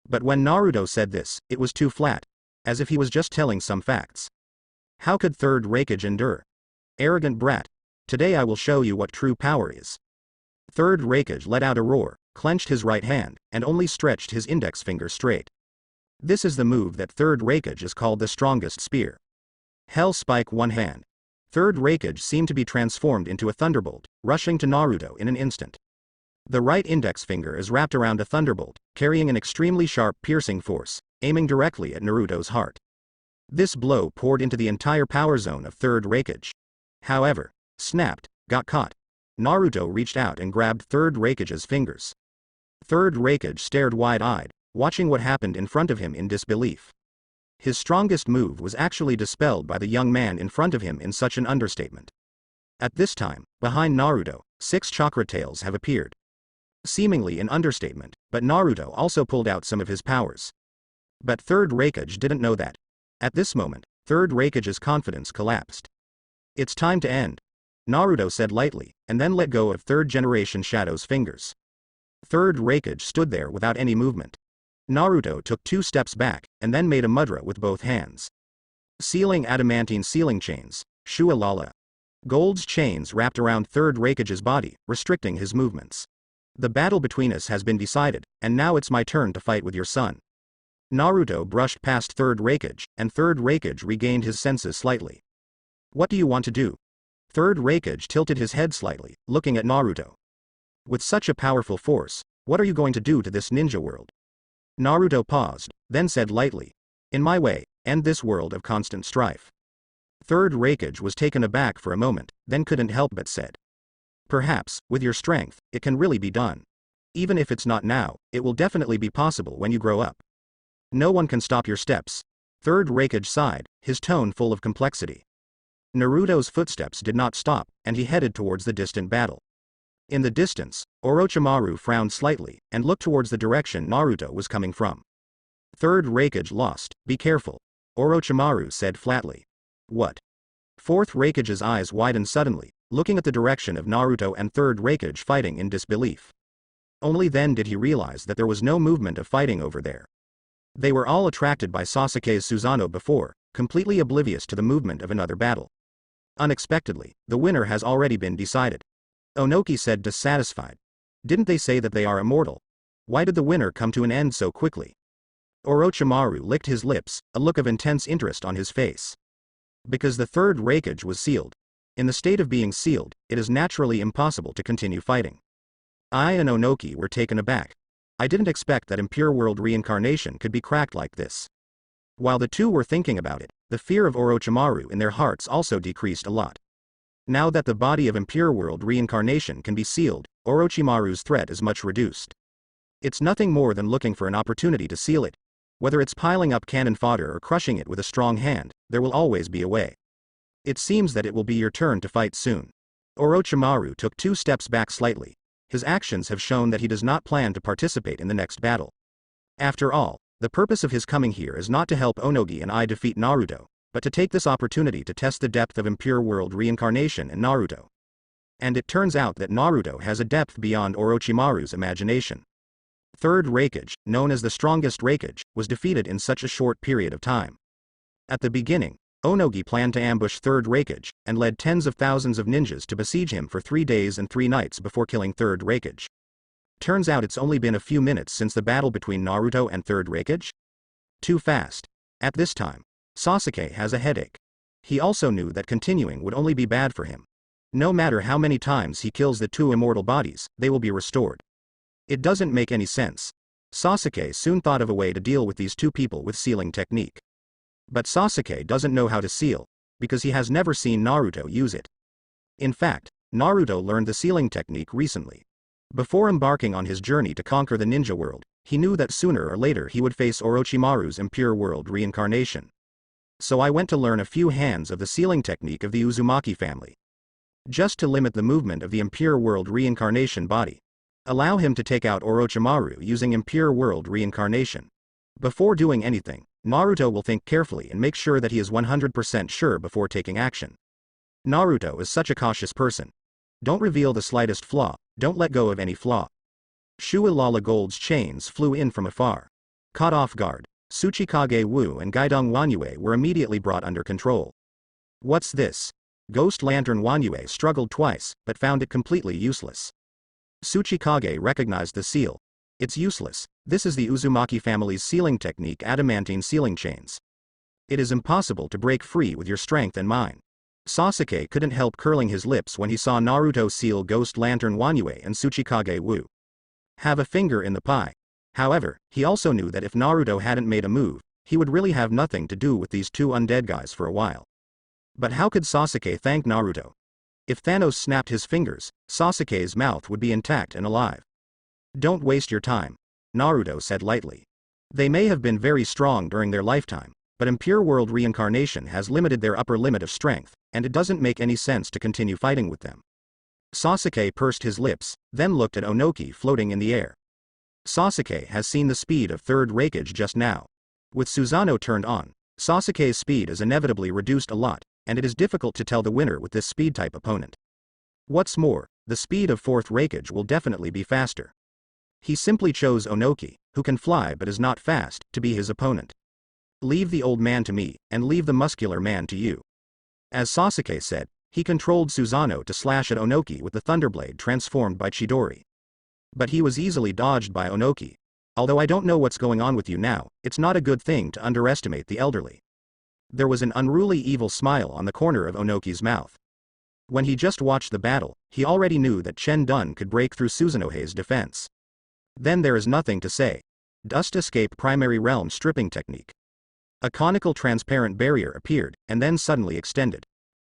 But when Naruto said this, it was too flat, as if he was just telling some facts. How could Third Raikage endure? Arrogant brat. Today I will show you what true power is. Third Raikage let out a roar, clenched his right hand, and only stretched his index finger straight. This is the move that Third Raikage is called the strongest spear. Hell Spike One Hand. Third Raikage seemed to be transformed into a thunderbolt, rushing to Naruto in an instant. The right index finger is wrapped around a thunderbolt, carrying an extremely sharp piercing force, aiming directly at Naruto's heart. This blow poured into the entire power zone of Third Raikage. However, snapped, got caught. Naruto reached out and grabbed Third Raikage's fingers. Third Raikage stared wide-eyed, watching what happened in front of him in disbelief. His strongest move was actually dispelled by the young man in front of him in such an understatement. At this time, behind Naruto, 6 chakra tails have appeared. Seemingly an understatement, but Naruto also pulled out some of his powers. But Third Raikage didn't know that. At this moment, Third Raikage's confidence collapsed. It's time to end. Naruto said lightly, and then let go of third-generation Shadow's fingers. Third Raikage stood there without any movement. Naruto took 2 steps back, and then made a mudra with both hands. Sealing adamantine sealing chains, Shualala. Gold's chains wrapped around Third Raikage's body, restricting his movements. The battle between us has been decided, and now it's my turn to fight with your son. Naruto brushed past Third Raikage, and Third Raikage regained his senses slightly. What do you want to do? Third Raikage tilted his head slightly, looking at Naruto. With such a powerful force, what are you going to do to this ninja world? Naruto paused, then said lightly. In my way, end this world of constant strife. Third Raikage was taken aback for a moment, then couldn't help but said. Perhaps, with your strength, it can really be done. Even if it's not now, it will definitely be possible when you grow up. No one can stop your steps. Third Raikage sighed, his tone full of complexity. Naruto's footsteps did not stop, and he headed towards the distant battle. In the distance, Orochimaru frowned slightly, and looked towards the direction Naruto was coming from. Third Raikage lost, be careful. Orochimaru said flatly. What? Fourth Raikage's eyes widened suddenly, looking at the direction of Naruto and Third Raikage fighting in disbelief. Only then did he realize that there was no movement of fighting over there. They were all attracted by Sasuke's Susanoo before, completely oblivious to the movement of another battle. Unexpectedly, the winner has already been decided. Onoki said dissatisfied. Didn't they say that they are immortal? Why did the winner come to an end so quickly? Orochimaru licked his lips, a look of intense interest on his face. Because the Third Raikage was sealed. In the state of being sealed, it is naturally impossible to continue fighting. I and Onoki were taken aback. I didn't expect that Impure World reincarnation could be cracked like this. While the two were thinking about it, the fear of Orochimaru in their hearts also decreased a lot. Now that the body of Impure World reincarnation can be sealed, Orochimaru's threat is much reduced. It's nothing more than looking for an opportunity to seal it. Whether it's piling up cannon fodder or crushing it with a strong hand, there will always be a way. It seems that it will be your turn to fight soon. Orochimaru took 2 steps back slightly. His actions have shown that he does not plan to participate in the next battle. After all, the purpose of his coming here is not to help Onogi and I defeat Naruto, but to take this opportunity to test the depth of Impure World reincarnation in Naruto. And it turns out that Naruto has a depth beyond Orochimaru's imagination. Third Raikage, known as the strongest Raikage, was defeated in such a short period of time. At the beginning, Onogi planned to ambush Third Raikage, and led tens of thousands of ninjas to besiege him for 3 days and 3 nights before killing Third Raikage. Turns out it's only been a few minutes since the battle between Naruto and Third Raikage? Too fast. At this time, Sasuke has a headache. He also knew that continuing would only be bad for him. No matter how many times he kills the 2 immortal bodies, they will be restored. It doesn't make any sense. Sasuke soon thought of a way to deal with these 2 people with sealing technique. But Sasuke doesn't know how to seal, because he has never seen Naruto use it. In fact, Naruto learned the sealing technique recently. Before embarking on his journey to conquer the ninja world, he knew that sooner or later he would face Orochimaru's Impure World reincarnation. So I went to learn a few hands of the sealing technique of the Uzumaki family. Just to limit the movement of the Impure World reincarnation body. Allow him to take out Orochimaru using Impure World reincarnation. Before doing anything, Naruto will think carefully and make sure that he is 100% sure before taking action. Naruto is such a cautious person. Don't reveal the slightest flaw, don't let go of any flaw. Shualala Gold's chains flew in from afar. Caught off guard, Tsuchikage Wu and Gaidong Wanyue were immediately brought under control. What's this? Ghost Lantern Wanyue struggled twice, but found it completely useless. Tsuchikage recognized the seal. It's useless. This is the Uzumaki family's sealing technique, adamantine sealing chains. It is impossible to break free with your strength and mine. Sasuke couldn't help curling his lips when he saw Naruto seal Ghost Lantern Wanyue and Tsuchikage Wu. Have a finger in the pie. However, he also knew that if Naruto hadn't made a move, he would really have nothing to do with these 2 undead guys for a while. But how could Sasuke thank Naruto? If Thanos snapped his fingers, Sasuke's mouth would be intact and alive. Don't waste your time, Naruto said lightly. They may have been very strong during their lifetime, but Impure World reincarnation has limited their upper limit of strength, and it doesn't make any sense to continue fighting with them. Sasuke pursed his lips, then looked at Onoki floating in the air. Sasuke has seen the speed of Third Raikage just now. With Susanoo turned on, Sasuke's speed is inevitably reduced a lot, and it is difficult to tell the winner with this speed-type opponent. What's more, the speed of fourth Raikage will definitely be faster. He simply chose Onoki, who can fly but is not fast, to be his opponent. Leave the old man to me, and leave the muscular man to you. As Sasuke said, he controlled Susanoo to slash at Onoki with the Thunderblade transformed by Chidori. But he was easily dodged by Onoki. Although I don't know what's going on with you now, it's not a good thing to underestimate the elderly. There was an unruly evil smile on the corner of Onoki's mouth. When he just watched the battle, he already knew that Chen Dun could break through Susanoo's defense. Then there is nothing to say. Dust Escape Primary Realm Stripping Technique. A conical transparent barrier appeared, and then suddenly extended.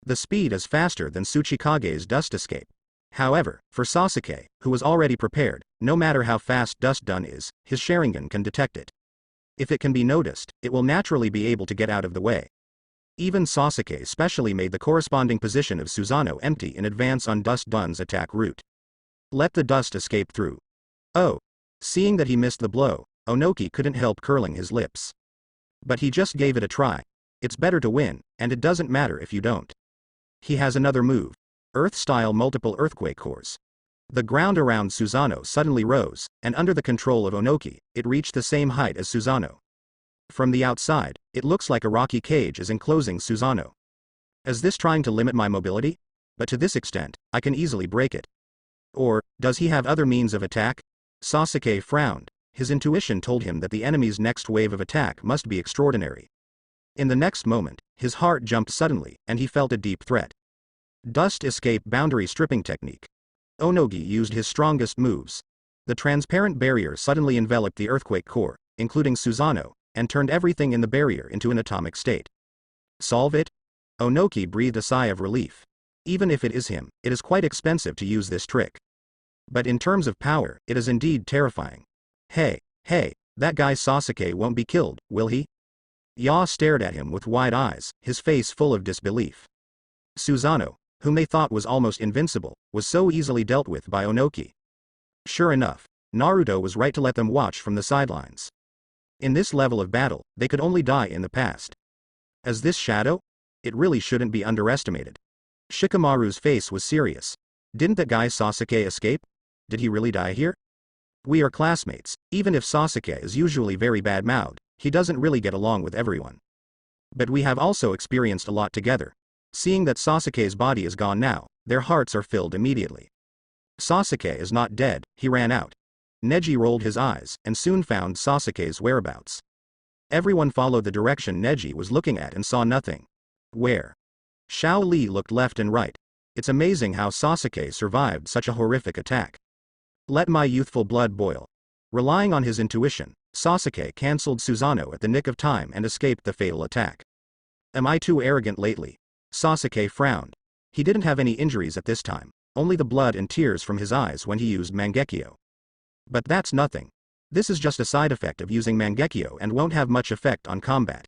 The speed is faster than Tsuchikage's Dust Escape. However, for Sasuke, who was already prepared, no matter how fast Dust Dun is, his Sharingan can detect it. If it can be noticed, it will naturally be able to get out of the way. Even Sasuke specially made the corresponding position of Susanoo empty in advance on Dust Dun's attack route. Let the dust escape through. Oh. Seeing that he missed the blow, Onoki couldn't help curling his lips. But he just gave it a try. It's better to win, and it doesn't matter if you don't. He has another move. Earth-style multiple earthquake cores. The ground around Susanoo suddenly rose, and under the control of Onoki, it reached the same height as Susanoo. From the outside, it looks like a rocky cage is enclosing Susanoo. Is this trying to limit my mobility? But to this extent, I can easily break it. Or, does he have other means of attack? Sasuke frowned. His intuition told him that the enemy's next wave of attack must be extraordinary. In the next moment, his heart jumped suddenly, and he felt a deep threat. Dust Escape Boundary Stripping Technique. Onogi used his strongest moves. The transparent barrier suddenly enveloped the earthquake core, including Susanoo, and turned everything in the barrier into an atomic state. Solve it? Onoki breathed a sigh of relief. Even if it is him, it is quite expensive to use this trick. But in terms of power, it is indeed terrifying. Hey, that guy Sasuke won't be killed, will he? Ya stared at him with wide eyes, his face full of disbelief. Susanoo, whom they thought was almost invincible, was so easily dealt with by Onoki. Sure enough, Naruto was right to let them watch from the sidelines. In this level of battle, they could only die in the past. As this shadow? It really shouldn't be underestimated. Shikamaru's face was serious. Didn't that guy Sasuke escape? Did he really die here? We are classmates. Even if Sasuke is usually very bad-mouthed, he doesn't really get along with everyone. But we have also experienced a lot together. Seeing that Sasuke's body is gone now, their hearts are filled immediately. Sasuke is not dead, he ran out. Neji rolled his eyes, and soon found Sasuke's whereabouts. Everyone followed the direction Neji was looking at and saw nothing. Where? Shao Li looked left and right. It's amazing how Sasuke survived such a horrific attack. Let my youthful blood boil. Relying on his intuition, Sasuke cancelled Susanoo at the nick of time and escaped the fatal attack. Am I too arrogant lately? Sasuke frowned. He didn't have any injuries at this time, only the blood and tears from his eyes when he used Mangekyo. But that's nothing. This is just a side effect of using Mangekyo and won't have much effect on combat.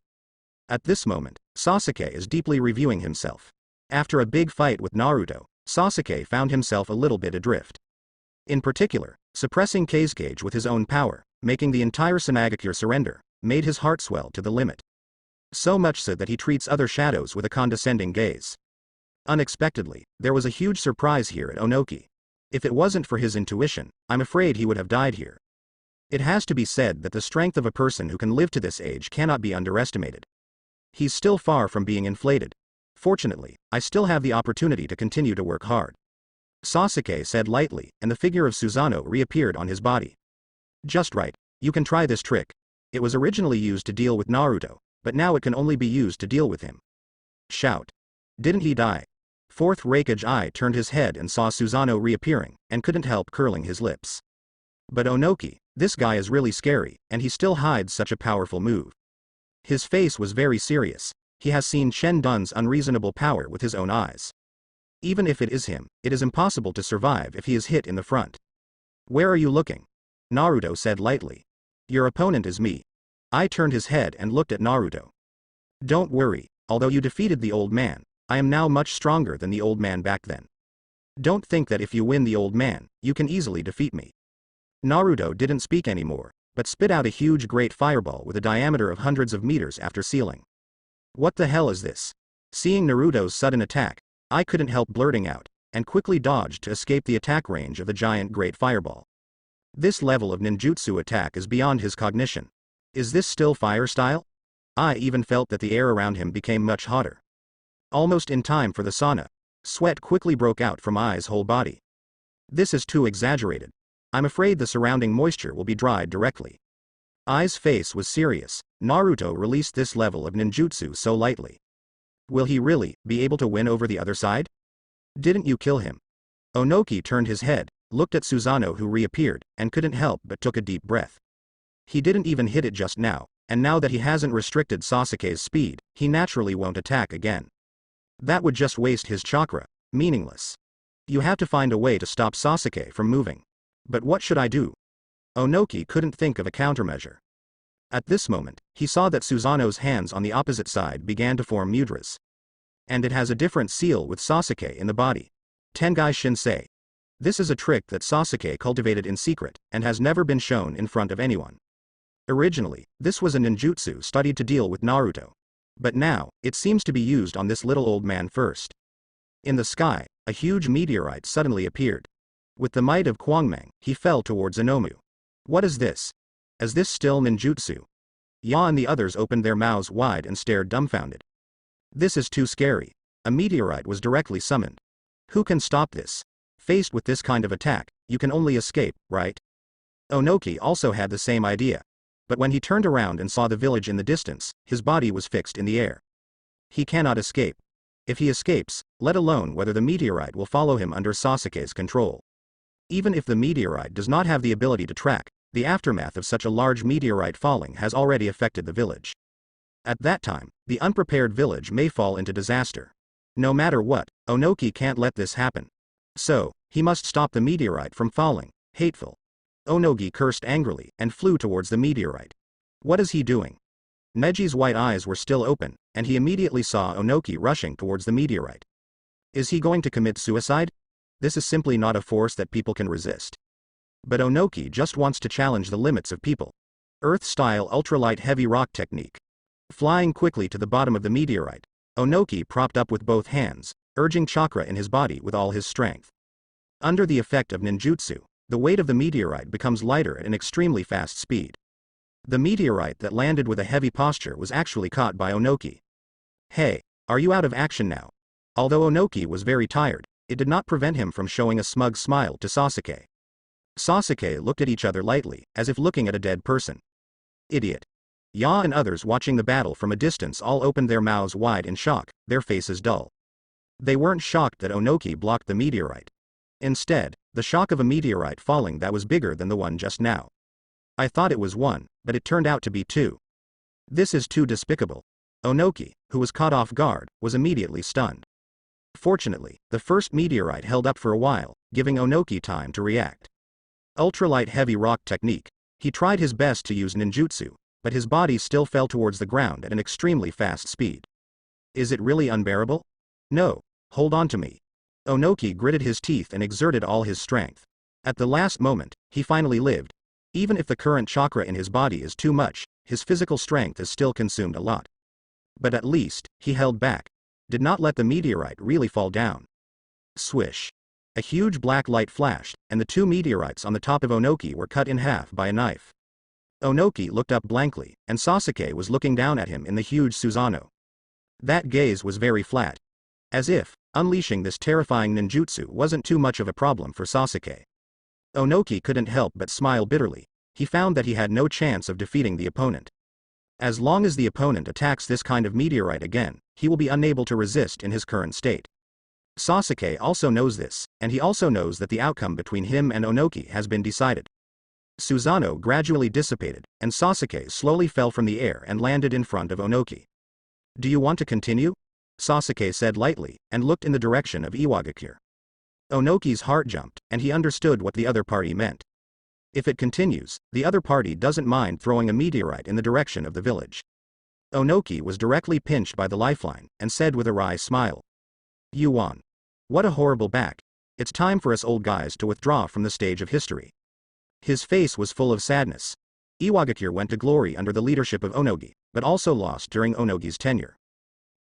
At this moment, Sasuke is deeply reviewing himself. After a big fight with Naruto, Sasuke found himself a little bit adrift. In particular, suppressing Kazekage with his own power, making the entire Sanagakure surrender, made his heart swell to the limit. So much so that he treats other shadows with a condescending gaze. Unexpectedly, there was a huge surprise here at Onoki. If it wasn't for his intuition, I'm afraid he would have died here. It has to be said that the strength of a person who can live to this age cannot be underestimated. He's still far from being inflated. Fortunately, I still have the opportunity to continue to work hard. Sasuke said lightly, and the figure of Susanoo reappeared on his body. Just right, you can try this trick. It was originally used to deal with Naruto, but now it can only be used to deal with him. Shout. Didn't he die? Fourth Raikage Eye turned his head and saw Susanoo reappearing, and couldn't help curling his lips. But Onoki, this guy is really scary, and he still hides such a powerful move. His face was very serious. He has seen Chen Dun's unreasonable power with his own eyes. Even if it is him, it is impossible to survive if he is hit in the front. Where are you looking? Naruto said lightly. Your opponent is me. I turned his head and looked at Naruto. Don't worry, although you defeated the old man, I am now much stronger than the old man back then. Don't think that if you win the old man, you can easily defeat me. Naruto didn't speak anymore, but spit out a huge great fireball with a diameter of hundreds of meters after sealing. What the hell is this? Seeing Naruto's sudden attack, I couldn't help blurting out, and quickly dodged to escape the attack range of the giant great fireball. This level of ninjutsu attack is beyond his cognition. Is this still fire style? I even felt that the air around him became much hotter. Almost in time for the sauna, sweat quickly broke out from Ai's whole body. This is too exaggerated. I'm afraid the surrounding moisture will be dried directly. Ai's face was serious. Naruto released this level of ninjutsu so lightly. Will he really be able to win over the other side? Didn't you kill him? Onoki turned his head, looked at Susanoo, who reappeared, and couldn't help but took a deep breath. He didn't even hit it just now, and now that he hasn't restricted Sasuke's speed, he naturally won't attack again. That would just waste his chakra. Meaningless. You have to find a way to stop Sasuke from moving. But what should I do? Onoki couldn't think of a countermeasure. At this moment, he saw that Susanoo's hands on the opposite side began to form mudras. And it has a different seal with Sasuke in the body. Tengai Shinsei. This is a trick that Sasuke cultivated in secret, and has never been shown in front of anyone. Originally, this was a ninjutsu studied to deal with Naruto. But now, it seems to be used on this little old man first. In the sky, a huge meteorite suddenly appeared. With the might of Kwangmeng, he fell towards Inomu. What is this? Is this still ninjutsu? Ya and the others opened their mouths wide and stared dumbfounded. This is too scary. A meteorite was directly summoned. Who can stop this? Faced with this kind of attack, you can only escape, right? Onoki also had the same idea. But when he turned around and saw the village in the distance, his body was fixed in the air. He cannot escape. If he escapes, let alone whether the meteorite will follow him under Sasuke's control. Even if the meteorite does not have the ability to track, the aftermath of such a large meteorite falling has already affected the village. At that time, the unprepared village may fall into disaster. No matter what, Onoki can't let this happen. So, he must stop the meteorite from falling. Hateful. Onogi cursed angrily and flew towards the meteorite. What is he doing? Neji's white eyes were still open, and he immediately saw Onoki rushing towards the meteorite. Is he going to commit suicide? This is simply not a force that people can resist. But Onoki just wants to challenge the limits of people. Earth-style ultralight heavy rock technique. Flying quickly to the bottom of the meteorite, Onoki propped up with both hands, urging chakra in his body with all his strength. Under the effect of ninjutsu, the weight of the meteorite becomes lighter at an extremely fast speed. The meteorite that landed with a heavy posture was actually caught by Onoki. Hey, are you out of action now? Although Onoki was very tired, it did not prevent him from showing a smug smile to Sasuke. Sasuke looked at each other lightly, as if looking at a dead person. Idiot. Ya and others watching the battle from a distance all opened their mouths wide in shock, their faces dull. They weren't shocked that Onoki blocked the meteorite. Instead, the shock of a meteorite falling that was bigger than the one just now. I thought it was one, but it turned out to be two. This is too despicable. Onoki, who was caught off guard, was immediately stunned. Fortunately, the first meteorite held up for a while, giving Onoki time to react. Ultralight heavy rock technique. He tried his best to use ninjutsu, but his body still fell towards the ground at an extremely fast speed. Is it really unbearable? No. Hold on to me. Onoki gritted his teeth and exerted all his strength. At the last moment, he finally lived. Even if the current chakra in his body is too much, his physical strength is still consumed a lot. But at least, he held back. Did not let the meteorite really fall down. Swish. A huge black light flashed, and the two meteorites on the top of Onoki were cut in half by a knife. Onoki looked up blankly, and Sasuke was looking down at him in the huge Susanoo. That gaze was very flat. As if, unleashing this terrifying ninjutsu wasn't too much of a problem for Sasuke. Onoki couldn't help but smile bitterly. He found that he had no chance of defeating the opponent. As long as the opponent attacks this kind of meteorite again, he will be unable to resist in his current state. Sasuke also knows this, and he also knows that the outcome between him and Onoki has been decided. Susanoo gradually dissipated, and Sasuke slowly fell from the air and landed in front of Onoki. Do you want to continue? Sasuke said lightly, and looked in the direction of Iwagakure. Onoki's heart jumped, and he understood what the other party meant. If it continues, the other party doesn't mind throwing a meteorite in the direction of the village. Onoki was directly pinched by the lifeline, and said with a wry smile. You won. What a horrible back. It's time for us old guys to withdraw from the stage of history. His face was full of sadness. Iwagakure went to glory under the leadership of Onogi, but also lost during Onogi's tenure.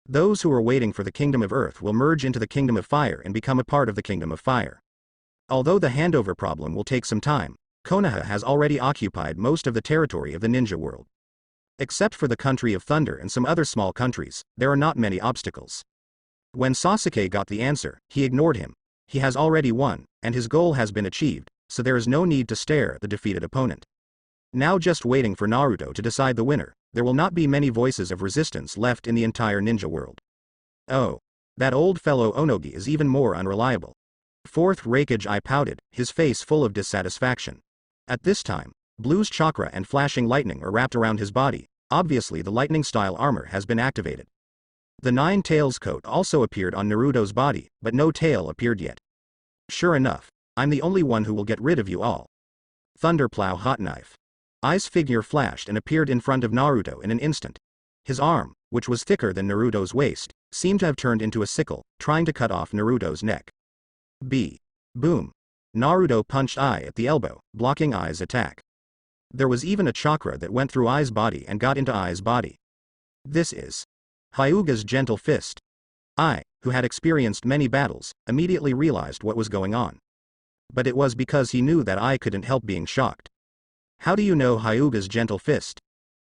Those who are waiting for the Kingdom of Earth will merge into the Kingdom of Fire and become a part of the Kingdom of Fire. Although the handover problem will take some time, Konoha has already occupied most of the territory of the ninja world. Except for the country of Thunder and some other small countries, there are not many obstacles. When Sasuke got the answer, he ignored him. He has already won, and his goal has been achieved, so there is no need to stare at the defeated opponent. Now just waiting for Naruto to decide the winner, there will not be many voices of resistance left in the entire ninja world. Oh. That old fellow Onogi is even more unreliable. Fourth Raikage I pouted, his face full of dissatisfaction. At this time, Blue's chakra and flashing lightning are wrapped around his body. Obviously the lightning-style armor has been activated. The Nine Tails coat also appeared on Naruto's body, but no tail appeared yet. Sure enough, I'm the only one who will get rid of you all. Thunderplow Hot Knife. Ai's figure flashed and appeared in front of Naruto in an instant. His arm, which was thicker than Naruto's waist, seemed to have turned into a sickle, trying to cut off Naruto's neck. Boom. Naruto punched Ai at the elbow, blocking Ai's attack. There was even a chakra that went through Ai's body and got into Ai's body. This is Hyuga's gentle fist. Ai, who had experienced many battles, immediately realized what was going on. But it was because he knew that Ai couldn't help being shocked. How do you know Hyuga's gentle fist?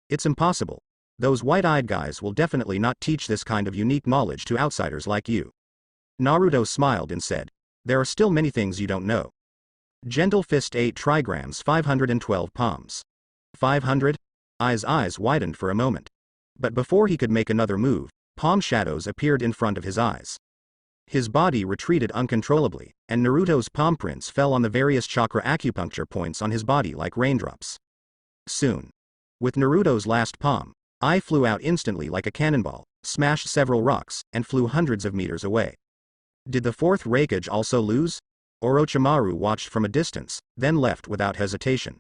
It's impossible. Those white-eyed guys will definitely not teach this kind of unique knowledge to outsiders like you. Naruto smiled and said, there are still many things you don't know. Gentle fist 8 trigrams 512 palms. 500? Ai's eyes widened for a moment. But before he could make another move, palm shadows appeared in front of his eyes. His body retreated uncontrollably, and Naruto's palm prints fell on the various chakra acupuncture points on his body like raindrops. Soon. With Naruto's last palm, Ai flew out instantly like a cannonball, smashed several rocks, and flew hundreds of meters away. Did the fourth Raikage also lose? Orochimaru watched from a distance, then left without hesitation.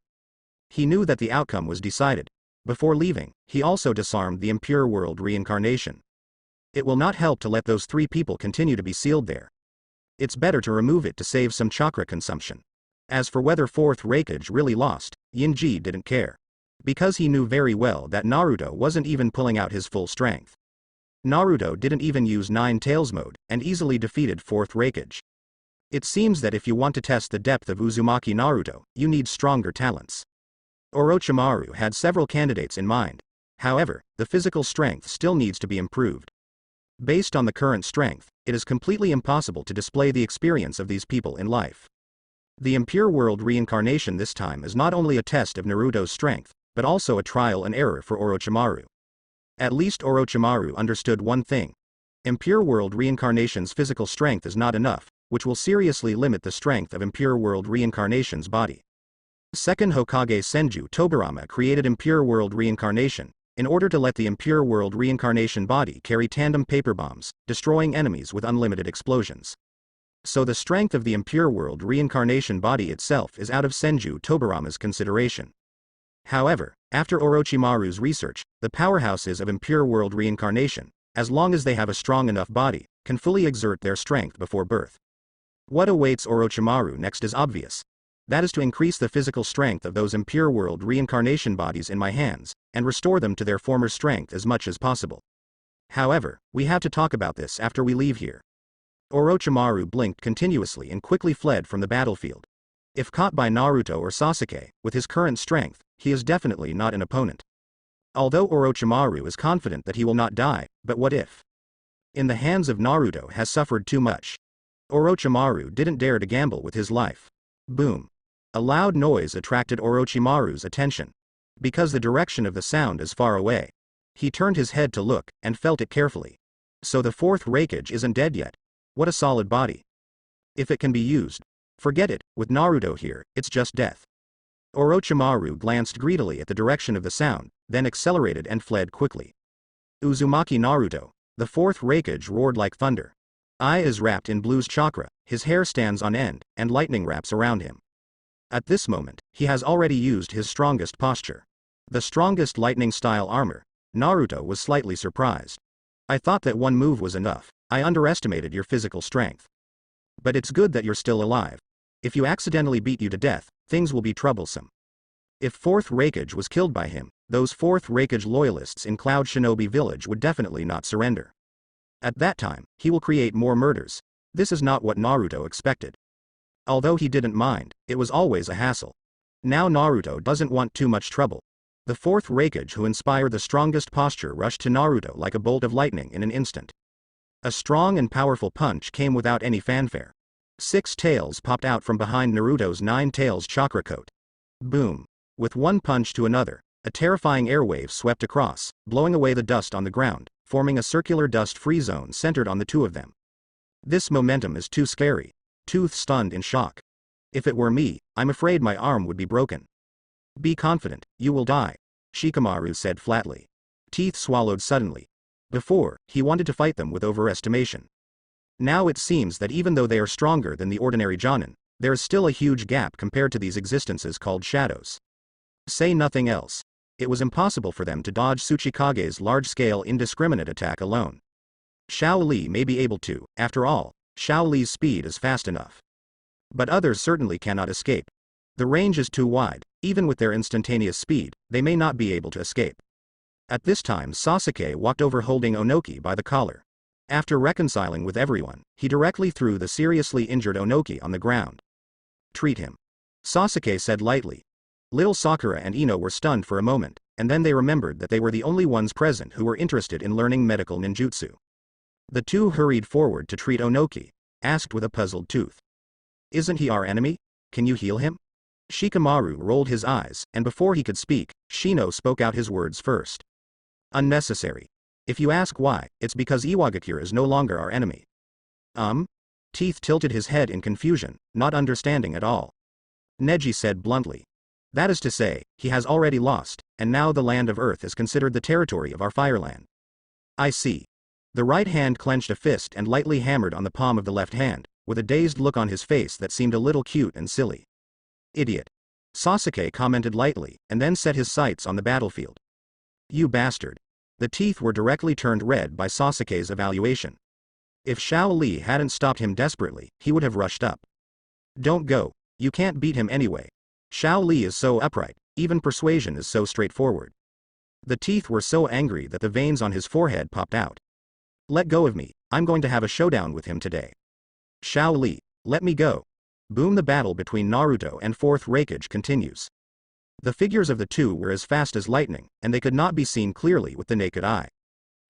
He knew that the outcome was decided. Before leaving, he also disarmed the impure world reincarnation. It will not help to let those 3 people continue to be sealed there. It's better to remove it to save some chakra consumption. As for whether fourth Raikage really lost, Yinji didn't care. Because he knew very well that Naruto wasn't even pulling out his full strength. Naruto didn't even use Nine Tails mode, and easily defeated fourth Raikage. It seems that if you want to test the depth of Uzumaki Naruto, you need stronger talents. Orochimaru had several candidates in mind. However, the physical strength still needs to be improved. Based on the current strength, it is completely impossible to display the experience of these people in life. The impure world reincarnation this time is not only a test of Naruto's strength, but also a trial and error for Orochimaru. At least Orochimaru understood one thing. Impure world reincarnation's physical strength is not enough, which will seriously limit the strength of impure world reincarnation's body. Second Hokage Senju Tobirama created impure world reincarnation, in order to let the impure world reincarnation body carry tandem paper bombs, destroying enemies with unlimited explosions. So the strength of the impure world reincarnation body itself is out of Senju Tobirama's consideration. However, after Orochimaru's research, the powerhouses of impure world reincarnation, as long as they have a strong enough body, can fully exert their strength before birth. What awaits Orochimaru next is obvious. That is to increase the physical strength of those impure world reincarnation bodies in my hands, and restore them to their former strength as much as possible. However, we have to talk about this after we leave here. Orochimaru blinked continuously and quickly fled from the battlefield. If caught by Naruto or Sasuke, with his current strength, he is definitely not an opponent. Although Orochimaru is confident that he will not die, but what if? In the hands of Naruto has suffered too much. Orochimaru didn't dare to gamble with his life. Boom. A loud noise attracted Orochimaru's attention. Because the direction of the sound is far away. He turned his head to look, and felt it carefully. So the fourth Raikage isn't dead yet. What a solid body. If it can be used. Forget it, with Naruto here, it's just death. Orochimaru glanced greedily at the direction of the sound, then accelerated and fled quickly. Uzumaki Naruto. The fourth Raikage roared like thunder. Ai is wrapped in Blue's chakra, his hair stands on end, and lightning wraps around him. At this moment, he has already used his strongest posture. The strongest lightning-style armor. Naruto was slightly surprised. I thought that one move was enough. I underestimated your physical strength. But it's good that you're still alive. If you accidentally beat you to death, things will be troublesome. If fourth Raikage was killed by him, those fourth Raikage loyalists in Cloud Shinobi Village would definitely not surrender. At that time, he will create more murders. This is not what Naruto expected. Although he didn't mind, it was always a hassle. Now Naruto doesn't want too much trouble. The fourth Raikage who inspired the strongest posture rushed to Naruto like a bolt of lightning in an instant. A strong and powerful punch came without any fanfare. 6 tails popped out from behind Naruto's 9 tails chakra coat. Boom. With one punch to another, a terrifying airwave swept across, blowing away the dust on the ground, forming a circular dust-free zone centered on the two of them. This momentum is too scary. Tooth stunned in shock. If it were me, I'm afraid my arm would be broken. Be confident, you will die, Shikamaru said flatly. Teeth swallowed suddenly. Before, he wanted to fight them with overestimation. Now it seems that even though they are stronger than the ordinary Jonin, there is still a huge gap compared to these existences called shadows. Say nothing else. It was impossible for them to dodge Tsuchikage's large-scale indiscriminate attack alone. Xiao Li may be able to, after all, Xiao Li's speed is fast enough. But others certainly cannot escape. The range is too wide, even with their instantaneous speed, they may not be able to escape. At this time Sasuke walked over holding Onoki by the collar. After reconciling with everyone, he directly threw the seriously injured Onoki on the ground. Treat him, Sasuke said lightly. Little Sakura and Ino were stunned for a moment, and then they remembered that they were the only ones present who were interested in learning medical ninjutsu. The two hurried forward to treat Onoki, asked with a puzzled tooth. Isn't he our enemy? Can you heal him? Shikamaru rolled his eyes, and before he could speak, Shino spoke out his words first. Unnecessary. If you ask why, it's because Iwagakure is no longer our enemy. Teeth tilted his head in confusion, not understanding at all. Neji said bluntly. That is to say, he has already lost, and now the land of Earth is considered the territory of our Fireland. I see. The right hand clenched a fist and lightly hammered on the palm of the left hand, with a dazed look on his face that seemed a little cute and silly. Idiot. Sasuke commented lightly, and then set his sights on the battlefield. You bastard. The teeth were directly turned red by Sasuke's evaluation. If Xiao Li hadn't stopped him desperately, he would have rushed up. Don't go, you can't beat him anyway. Xiao Li is so upright, even persuasion is so straightforward. The teeth were so angry that the veins on his forehead popped out. Let go of me, I'm going to have a showdown with him today. Xiao Li, let me go. Boom. The battle between Naruto and fourth Raikage continues. The figures of the two were as fast as lightning, and they could not be seen clearly with the naked eye.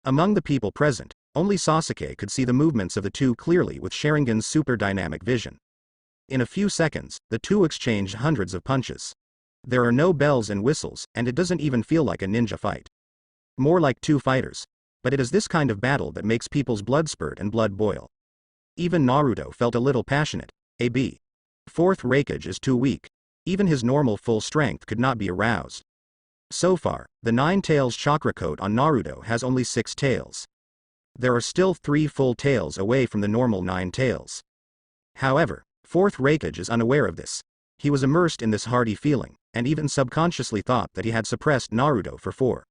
Among the people present, only Sasuke could see the movements of the two clearly with Sharingan's super dynamic vision. In a few seconds, the two exchanged hundreds of punches. There are no bells and whistles, and it doesn't even feel like a ninja fight. More like two fighters. But it is this kind of battle that makes people's blood spurt and blood boil. Even Naruto felt a little passionate. AB. Fourth Raikage is too weak. Even his normal full strength could not be aroused. So far, the 9 tails chakra coat on Naruto has only 6 tails. There are still 3 full tails away from the normal 9 tails. However, fourth Raikage is unaware of this. He was immersed in this hardy feeling, and even subconsciously thought that he had suppressed Naruto for 4.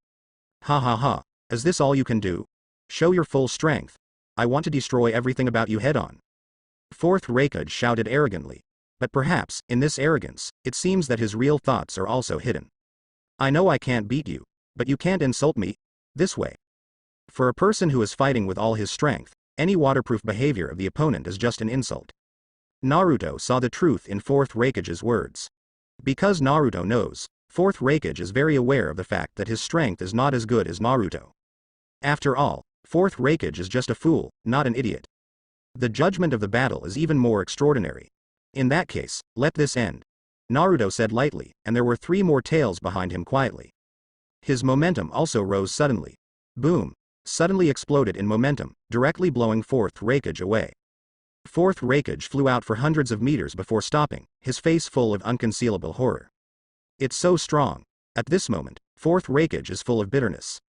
Ha ha ha, is this all you can do? Show your full strength. I want to destroy everything about you head on. Fourth Raikage shouted arrogantly. But perhaps, in this arrogance, it seems that his real thoughts are also hidden. I know I can't beat you, but you can't insult me this way. For a person who is fighting with all his strength, any waterproof behavior of the opponent is just an insult. Naruto saw the truth in fourth Raikage's words. Because Naruto knows, fourth Raikage is very aware of the fact that his strength is not as good as Naruto. After all, fourth Raikage is just a fool, not an idiot. The judgment of the battle is even more extraordinary. In that case, let this end. Naruto said lightly, and there were 3 more tails behind him quietly. His momentum also rose suddenly. Boom. Suddenly exploded in momentum, directly blowing fourth Raikage away. Fourth Raikage flew out for hundreds of meters before stopping, his face full of unconcealable horror. It's so strong. At this moment, fourth Raikage is full of bitterness.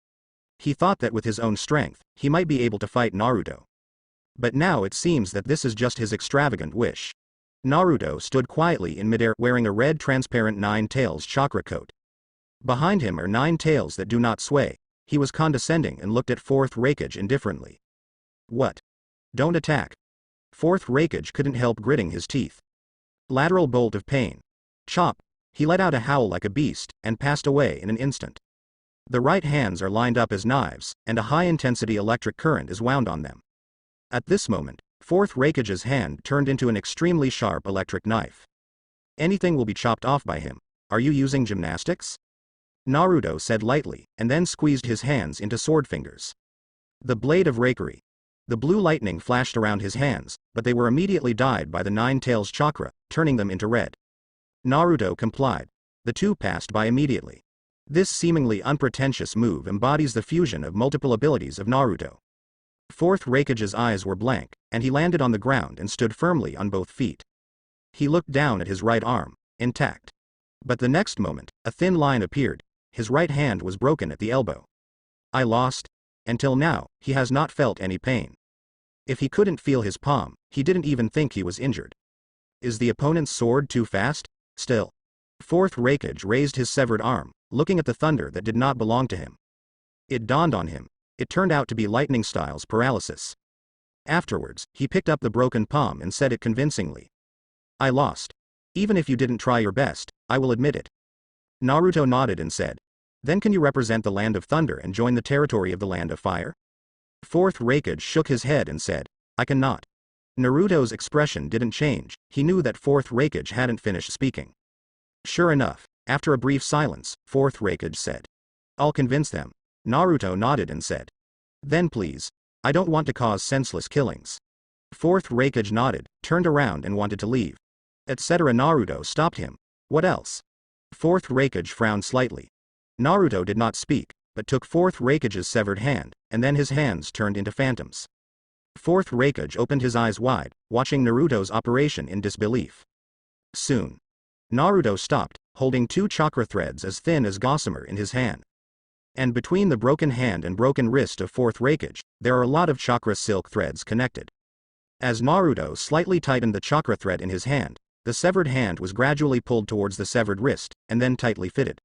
He thought that with his own strength, he might be able to fight Naruto. But now it seems that this is just his extravagant wish. Naruto stood quietly in midair wearing a red transparent 9 tails chakra coat. Behind him are 9 tails that do not sway. He was condescending and looked at fourth Raikage indifferently. What? Don't attack. Fourth Raikage couldn't help gritting his teeth. Lateral bolt of pain. Chop. He let out a howl like a beast, and passed away in an instant. The right hands are lined up as knives, and a high-intensity electric current is wound on them. At this moment, Fourth Raikage's hand turned into an extremely sharp electric knife. Anything will be chopped off by him. Are you using gymnastics? Naruto said lightly, and then squeezed his hands into sword fingers. The blade of Raikiri. The blue lightning flashed around his hands, but they were immediately dyed by the Nine Tails chakra, turning them into red. Naruto complied. The two passed by immediately. This seemingly unpretentious move embodies the fusion of multiple abilities of Naruto. Fourth Raikage's eyes were blank, and he landed on the ground and stood firmly on both feet. He looked down at his right arm, intact. But the next moment, a thin line appeared. His right hand was broken at the elbow. I lost. Until now, he has not felt any pain. If he couldn't feel his palm, he didn't even think he was injured. Is the opponent's sword too fast? Still. Fourth Raikage raised his severed arm, looking at the thunder that did not belong to him. It dawned on him. It turned out to be Lightning Styles paralysis. Afterwards, he picked up the broken palm and said it convincingly. I lost. Even if you didn't try your best, I will admit it. Naruto nodded and said. Then can you represent the Land of Thunder and join the territory of the Land of Fire? Fourth Raikage shook his head and said, I cannot. Naruto's expression didn't change. He knew that Fourth Raikage hadn't finished speaking. Sure enough, after a brief silence, Fourth Raikage said. I'll convince them. Naruto nodded and said. Then please. I don't want to cause senseless killings. Fourth Raikage nodded, turned around and wanted to leave. Etc. Naruto stopped him. What else? Fourth Raikage frowned slightly. Naruto did not speak, but took Fourth Raikage's severed hand, and then his hands turned into phantoms. Fourth Raikage opened his eyes wide, watching Naruto's operation in disbelief. Soon. Naruto stopped, holding two chakra threads as thin as gossamer in his hand. And between the broken hand and broken wrist of Fourth Raikage, there are a lot of chakra silk threads connected. As Naruto slightly tightened the chakra thread in his hand, the severed hand was gradually pulled towards the severed wrist, and then tightly fitted.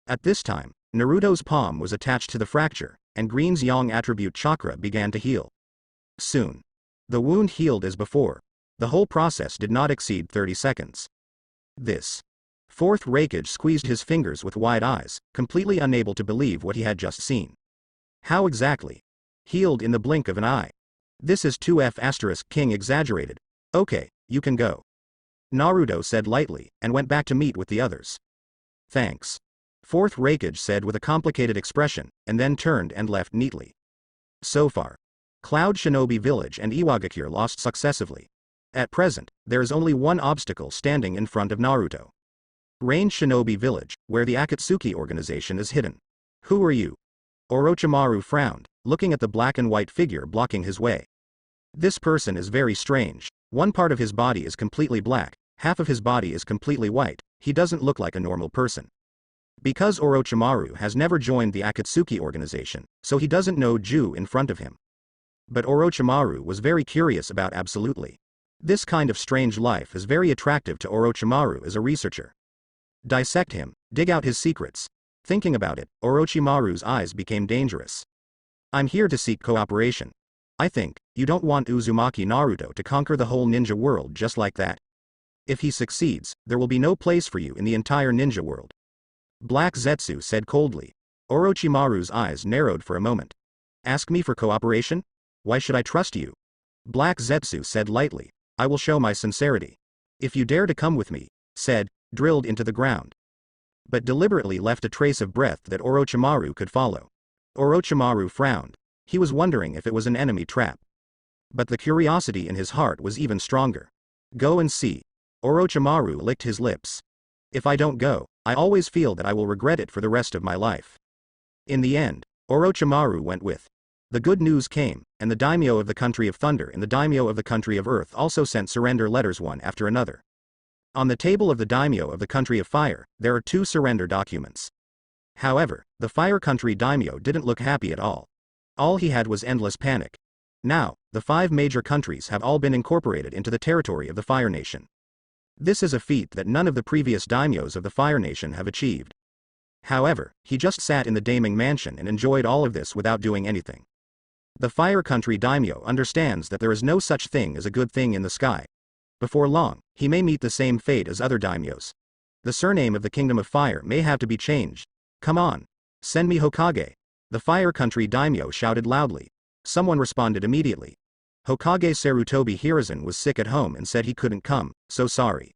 At this time, Naruto's palm was attached to the fracture, and Green's Yang attribute chakra began to heal. Soon. The wound healed as before. The whole process did not exceed 30 seconds. This. Fourth Raikage squeezed his fingers with wide eyes, completely unable to believe what he had just seen. How exactly? Healed in the blink of an eye. This is 2F** King exaggerated. Okay, you can go. Naruto said lightly, and went back to meet with the others. Thanks. Fourth Raikage said with a complicated expression, and then turned and left neatly. So far. Cloud Shinobi Village and Iwagakure lost successively. At present, there is only one obstacle standing in front of Naruto. Range Shinobi Village, where the Akatsuki organization is hidden. Who are you? Orochimaru frowned, looking at the black and white figure blocking his way. This person is very strange. One part of his body is completely black, half of his body is completely white. He doesn't look like a normal person. Because Orochimaru has never joined the Akatsuki organization, so he doesn't know Ju in front of him. But Orochimaru was very curious about absolutely. This kind of strange life is very attractive to Orochimaru as a researcher. Dissect him, dig out his secrets. Thinking about it, Orochimaru's eyes became dangerous. I'm here to seek cooperation. I think, you don't want Uzumaki Naruto to conquer the whole ninja world just like that. If he succeeds, there will be no place for you in the entire ninja world. Black Zetsu said coldly. Orochimaru's eyes narrowed for a moment. Ask me for cooperation? Why should I trust you? Black Zetsu said lightly. I will show my sincerity. If you dare to come with me, said, drilled into the ground. But deliberately left a trace of breath that Orochimaru could follow. Orochimaru frowned. He was wondering if it was an enemy trap. But the curiosity in his heart was even stronger. Go and see. Orochimaru licked his lips. If I don't go, I always feel that I will regret it for the rest of my life. In the end, Orochimaru went with. The good news came, and the daimyo of the country of Thunder and the daimyo of the country of Earth also sent surrender letters one after another. On the table of the daimyo of the country of Fire, there are 2 surrender documents. However, the Fire country daimyo didn't look happy at all. All he had was endless panic. Now, the 5 major countries have all been incorporated into the territory of the Fire Nation. This is a feat that none of the previous daimyos of the Fire Nation have achieved. However, he just sat in the Daiming Mansion and enjoyed all of this without doing anything. The Fire Country daimyo understands that there is no such thing as a good thing in the sky. Before long, he may meet the same fate as other daimyos. The surname of the Kingdom of Fire may have to be changed. Come on. Send me Hokage. The Fire Country daimyo shouted loudly. Someone responded immediately. Hokage Sarutobi Hiruzen was sick at home and said he couldn't come, so sorry.